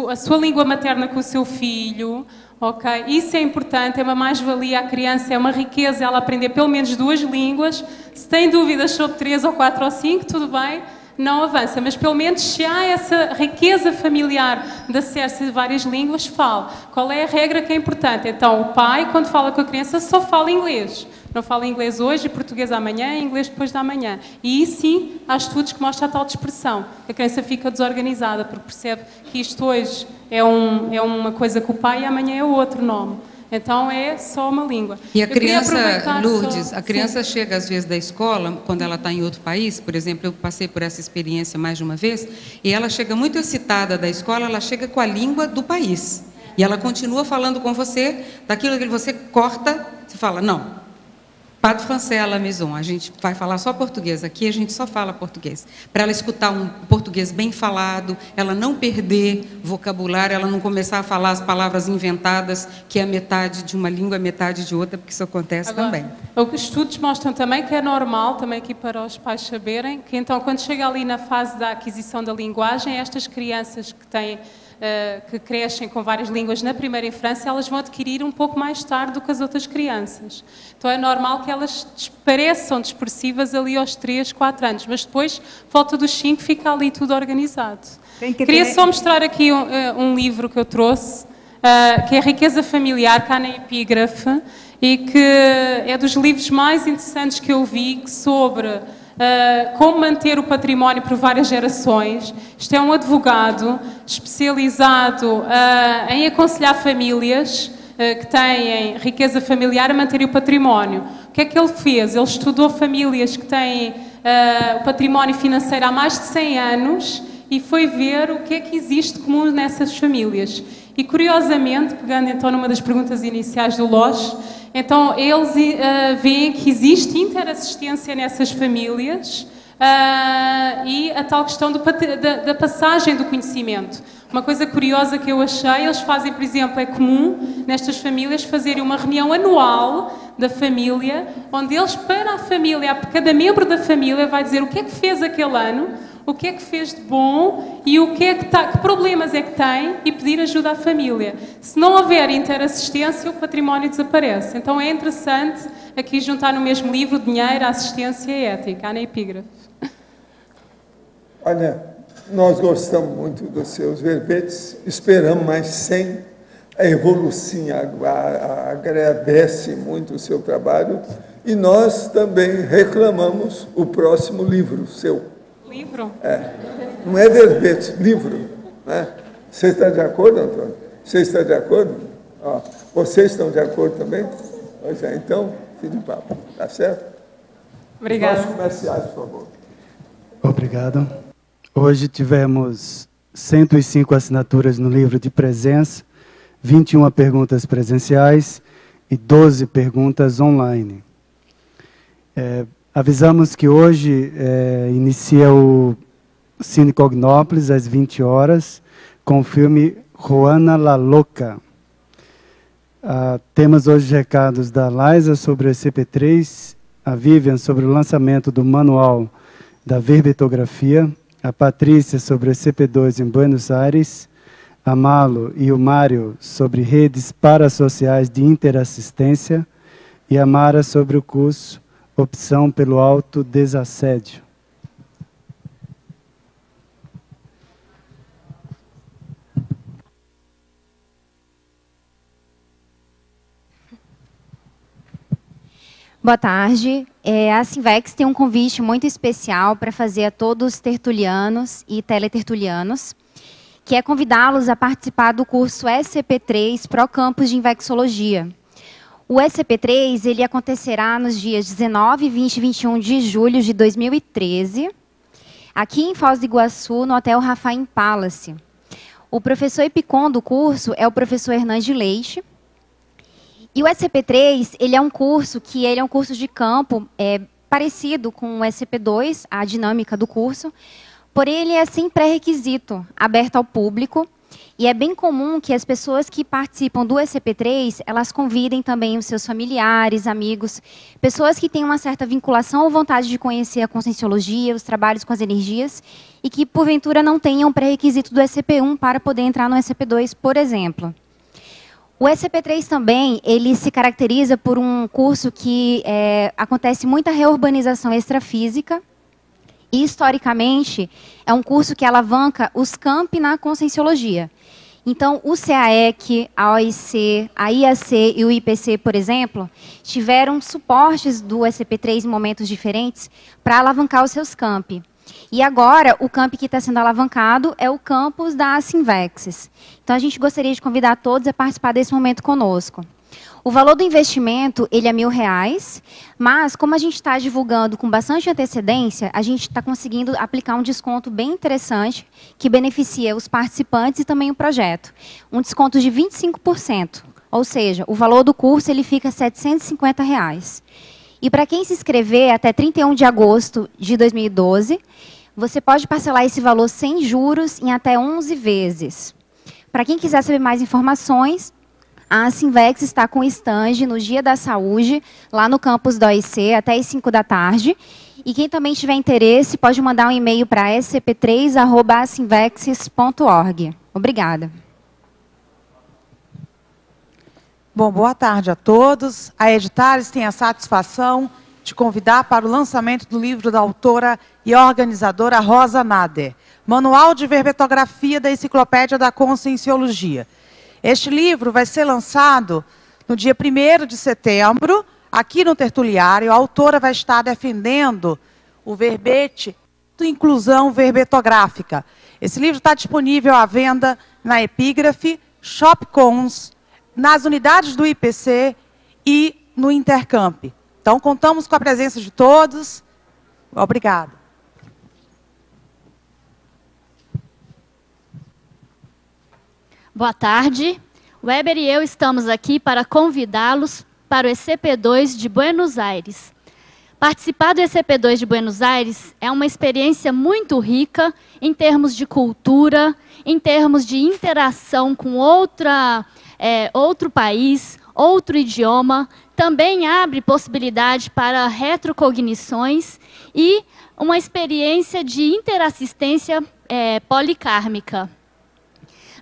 a sua língua materna com o seu filho. Ok, isso é importante, é uma mais-valia à criança, é uma riqueza ela aprender pelo menos 2 línguas. Se tem dúvidas sobre 3 ou 4 ou 5, tudo bem, não avança. Mas pelo menos se há essa riqueza familiar de acesso a várias línguas, fala. Qual é a regra que é importante? Então, o pai, quando fala com a criança, só fala inglês. Não fala inglês hoje, português amanhã, inglês depois da manhã. E sim, há estudos que mostram a tal dispersão. A criança fica desorganizada, porque percebe que isto hoje é uma coisa com o pai e amanhã é outro nome. Então é só uma língua. E a criança, Lourdes, a criança chega às vezes da escola, quando ela está em outro país, por exemplo, eu passei por essa experiência mais de uma vez, e ela chega muito excitada da escola, ela chega com a língua do país. E ela continua falando com você, daquilo que você corta, você fala, não. Pas de français à la maison. A gente vai falar só português. Aqui a gente só fala português. Para ela escutar um português bem falado, ela não perder vocabulário, ela não começar a falar as palavras inventadas, que é metade de uma língua, metade de outra, porque isso acontece agora, também. Os estudos mostram também que é normal, também aqui para os pais saberem, que então quando chega ali na fase da aquisição da linguagem, estas crianças que têm que crescem com várias línguas na primeira infância, elas vão adquirir um pouco mais tarde do que as outras crianças. Então é normal que elas pareçam dispersivas ali aos 3, 4 anos, mas depois, volta dos 5, fica ali tudo organizado. Queria só mostrar aqui um livro que eu trouxe, que é a Riqueza Familiar, cá na Epígrafe, e que é dos livros mais interessantes que eu vi sobre como manter o património por várias gerações. Isto é um advogado especializado em aconselhar famílias que têm riqueza familiar a manterem o património. O que é que ele fez? Ele estudou famílias que têm o património financeiro há mais de 100 anos e foi ver o que é que existe comum nessas famílias. E, curiosamente, pegando então numa das perguntas iniciais do Loche, então eles veem que existe interassistência nessas famílias e a tal questão da passagem do conhecimento. Uma coisa curiosa que eu achei, eles fazem, por exemplo, é comum nestas famílias fazerem uma reunião anual da família, onde eles, para a família, cada membro da família vai dizer o que é que fez aquele ano, o que é que fez de bom e o que é que problemas é que tem e pedir ajuda à família. Se não houver interassistência, o património desaparece. Então é interessante aqui juntar no mesmo livro dinheiro, assistência e ética, há na Epígrafe. Olha, nós gostamos muito dos seus verbetes, esperamos, mas sem a evolução, agradece muito o seu trabalho e nós também reclamamos o próximo livro seu. Livro? Não é verbete, livro. Né? Você está de acordo, Antônio? Você está de acordo? Ó, vocês estão de acordo também? Pois é, então, fim de papo. Tá certo? Obrigada. Os comerciais, por favor. Obrigado. Hoje tivemos 105 assinaturas no livro de presença, 21 perguntas presenciais e 12 perguntas online. Avisamos que hoje inicia o Cine Cognópolis às 20 horas, com o filme Juana la Loca. Temos hoje recados da Laisa sobre o SCP-3, a Vivian sobre o lançamento do manual da verbetografia, a Patrícia sobre o SCP-2 em Buenos Aires, a Malo e o Mário sobre redes parasociais de interassistência e a Mara sobre o curso Opção pelo Autodesassédio. Boa tarde. A Sinvex tem um convite muito especial para fazer a todos os tertulianos e teletertulianos, que é convidá-los a participar do curso SCP-3 Pro Campus de Invexologia. O SCP-3 ele acontecerá nos dias 19, 20 e 21 de julho de 2013, aqui em Foz do Iguaçu, no Hotel Rafaim Palace. O professor Epicom do curso é o professor Hernandes Leite. E o SCP-3 ele é um curso de campo parecido com o SCP-2, a dinâmica do curso, porém ele é sem pré-requisito, aberto ao público. E é bem comum que as pessoas que participam do SCP-3, elas convidem também os seus familiares, amigos, pessoas que têm uma certa vinculação ou vontade de conhecer a conscienciologia, os trabalhos com as energias, e que, porventura, não tenham pré-requisito do SCP-1 para poder entrar no SCP-2, por exemplo. O SCP-3 também, ele se caracteriza por um curso que acontece muita reurbanização extrafísica, e, historicamente, é um curso que alavanca os campi na conscienciologia. Então, o CAEC, a OIC, a IAC e o IPC, por exemplo, tiveram suportes do SCP-3 em momentos diferentes para alavancar os seus campi. E agora, o campi que está sendo alavancado é o campus da Sinvexes. Então, a gente gostaria de convidar todos a participar desse momento conosco. O valor do investimento ele é R$1.000, mas como a gente está divulgando com bastante antecedência, a gente está conseguindo aplicar um desconto bem interessante que beneficia os participantes e também o projeto. Um desconto de 25%, ou seja, o valor do curso ele fica R$750. E para quem se inscrever até 31 de agosto de 2012, você pode parcelar esse valor sem juros em até 11 vezes. Para quem quiser saber mais informações, a Sinvex está com stand no Dia da Saúde, lá no campus da OIC, até as 5 da tarde. E quem também tiver interesse, pode mandar um e-mail para scp3@sinvexes.org. Obrigada. Bom, boa tarde a todos. A Editares tem a satisfação de convidar para o lançamento do livro da autora e organizadora Rosa Nader, Manual de Verbetografia da Enciclopédia da Conscienciologia. Este livro vai ser lançado no dia 1º de setembro, aqui no Tertuliário. A autora vai estar defendendo o verbete de inclusão verbetográfica. Esse livro está disponível à venda na Epígrafe, Shopcons, nas unidades do IPC e no Intercamp. Então, contamos com a presença de todos. Obrigada. Boa tarde. Weber e eu estamos aqui para convidá-los para o ECP2 de Buenos Aires. Participar do ECP2 de Buenos Aires é uma experiência muito rica em termos de cultura, em termos de interação com outro país, outro idioma. Também abre possibilidade para retrocognições e uma experiência de interassistência policármica.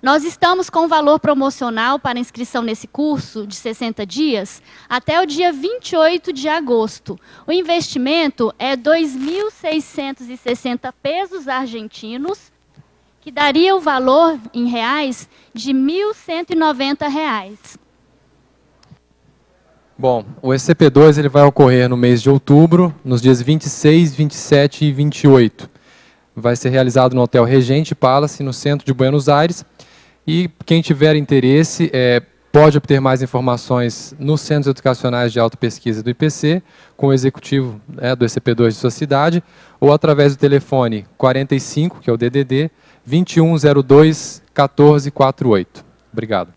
Nós estamos com um valor promocional para inscrição nesse curso de 60 dias até o dia 28 de agosto. O investimento é 2.660 pesos argentinos, que daria o valor em reais de R$ 1.190. Bom, o ECP2 ele vai ocorrer no mês de outubro, nos dias 26, 27 e 28. Vai ser realizado no Hotel Regente Palace, no centro de Buenos Aires. E quem tiver interesse pode obter mais informações nos Centros Educacionais de Autopesquisa do IPC, com o executivo do ECP2 de sua cidade, ou através do telefone 45, que é o DDD, 2102 1448. Obrigado.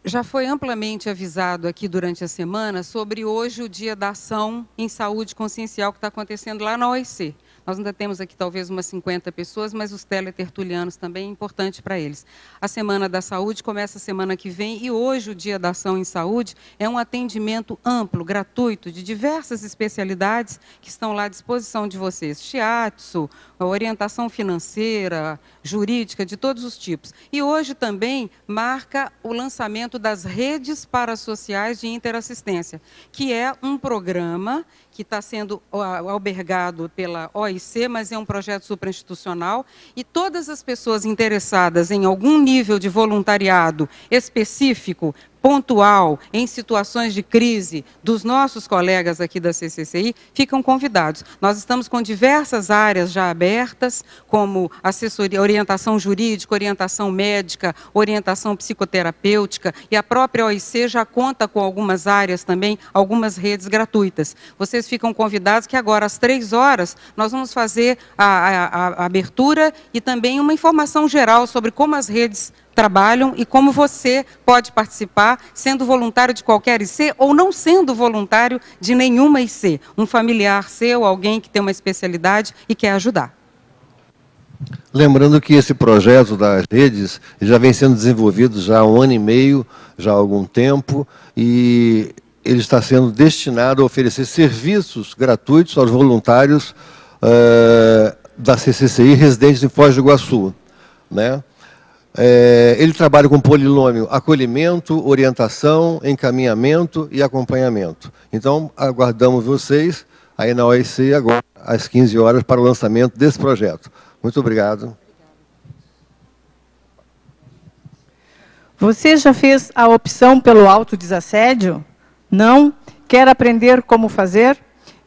Já foi amplamente avisado aqui durante a semana sobre hoje o Dia da Ação em Saúde Consciencial que está acontecendo lá na OIC. Nós ainda temos aqui talvez umas 50 pessoas, mas os teletertulianos também é importante para eles. A Semana da Saúde começa a semana que vem e hoje o Dia da Ação em Saúde é um atendimento amplo, gratuito, de diversas especialidades que estão lá à disposição de vocês. Shiatsu, orientação financeira, jurídica, de todos os tipos. E hoje também marca o lançamento das redes parasociais de interassistência, que é um programa que está sendo albergado pela OIC, mas é um projeto suprainstitucional, e todas as pessoas interessadas em algum nível de voluntariado específico, pontual, em situações de crise, dos nossos colegas aqui da CCCI, ficam convidados. Nós estamos com diversas áreas já abertas, como assessoria, orientação jurídica, orientação médica, orientação psicoterapêutica, e a própria OIC já conta com algumas áreas também, algumas redes gratuitas. Vocês ficam convidados que agora, às 3 horas, nós vamos fazer a abertura e também uma informação geral sobre como as redes trabalham e como você pode participar, sendo voluntário de qualquer IC ou não sendo voluntário de nenhuma IC. Um familiar seu, alguém que tem uma especialidade e quer ajudar. Lembrando que esse projeto das redes já vem sendo desenvolvido já há 1 ano e meio, já há algum tempo, e ele está sendo destinado a oferecer serviços gratuitos aos voluntários da CCCI residentes em Foz do Iguaçu, né? Ele trabalha com polinômio acolhimento, orientação, encaminhamento e acompanhamento. Então, aguardamos vocês aí na OIC agora, às 15 horas, para o lançamento desse projeto. Muito obrigado. Você já fez a opção pelo autodesassédio? Não? Quer aprender como fazer?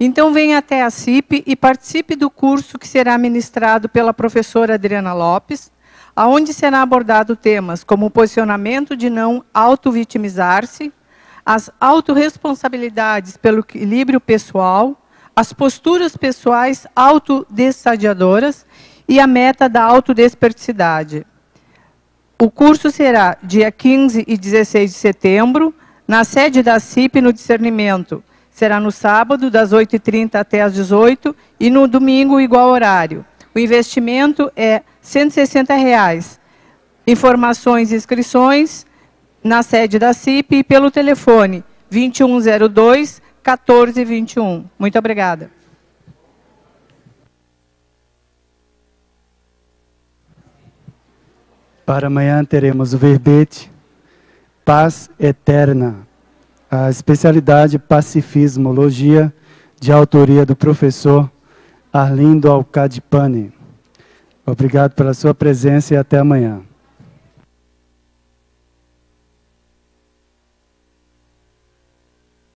Então venha até a CIP e participe do curso que será ministrado pela professora Adriana Lopes, onde será abordado temas como o posicionamento de não auto-vitimizar-se, as autorresponsabilidades pelo equilíbrio pessoal, as posturas pessoais autodessadiadoras e a meta da autodesperticidade. O curso será dia 15 e 16 de setembro, na sede da CIP, no discernimento. Será no sábado, das 8h30 até as 18h, e no domingo, igual horário. O investimento é R$ 160. Informações e inscrições na sede da CIP e pelo telefone 2102-1421. Muito obrigada. Para amanhã teremos o verbete Paz Eterna, a especialidade Pacifismologia, de autoria do professor Arlindo Alcadipani. Obrigado pela sua presença e até amanhã.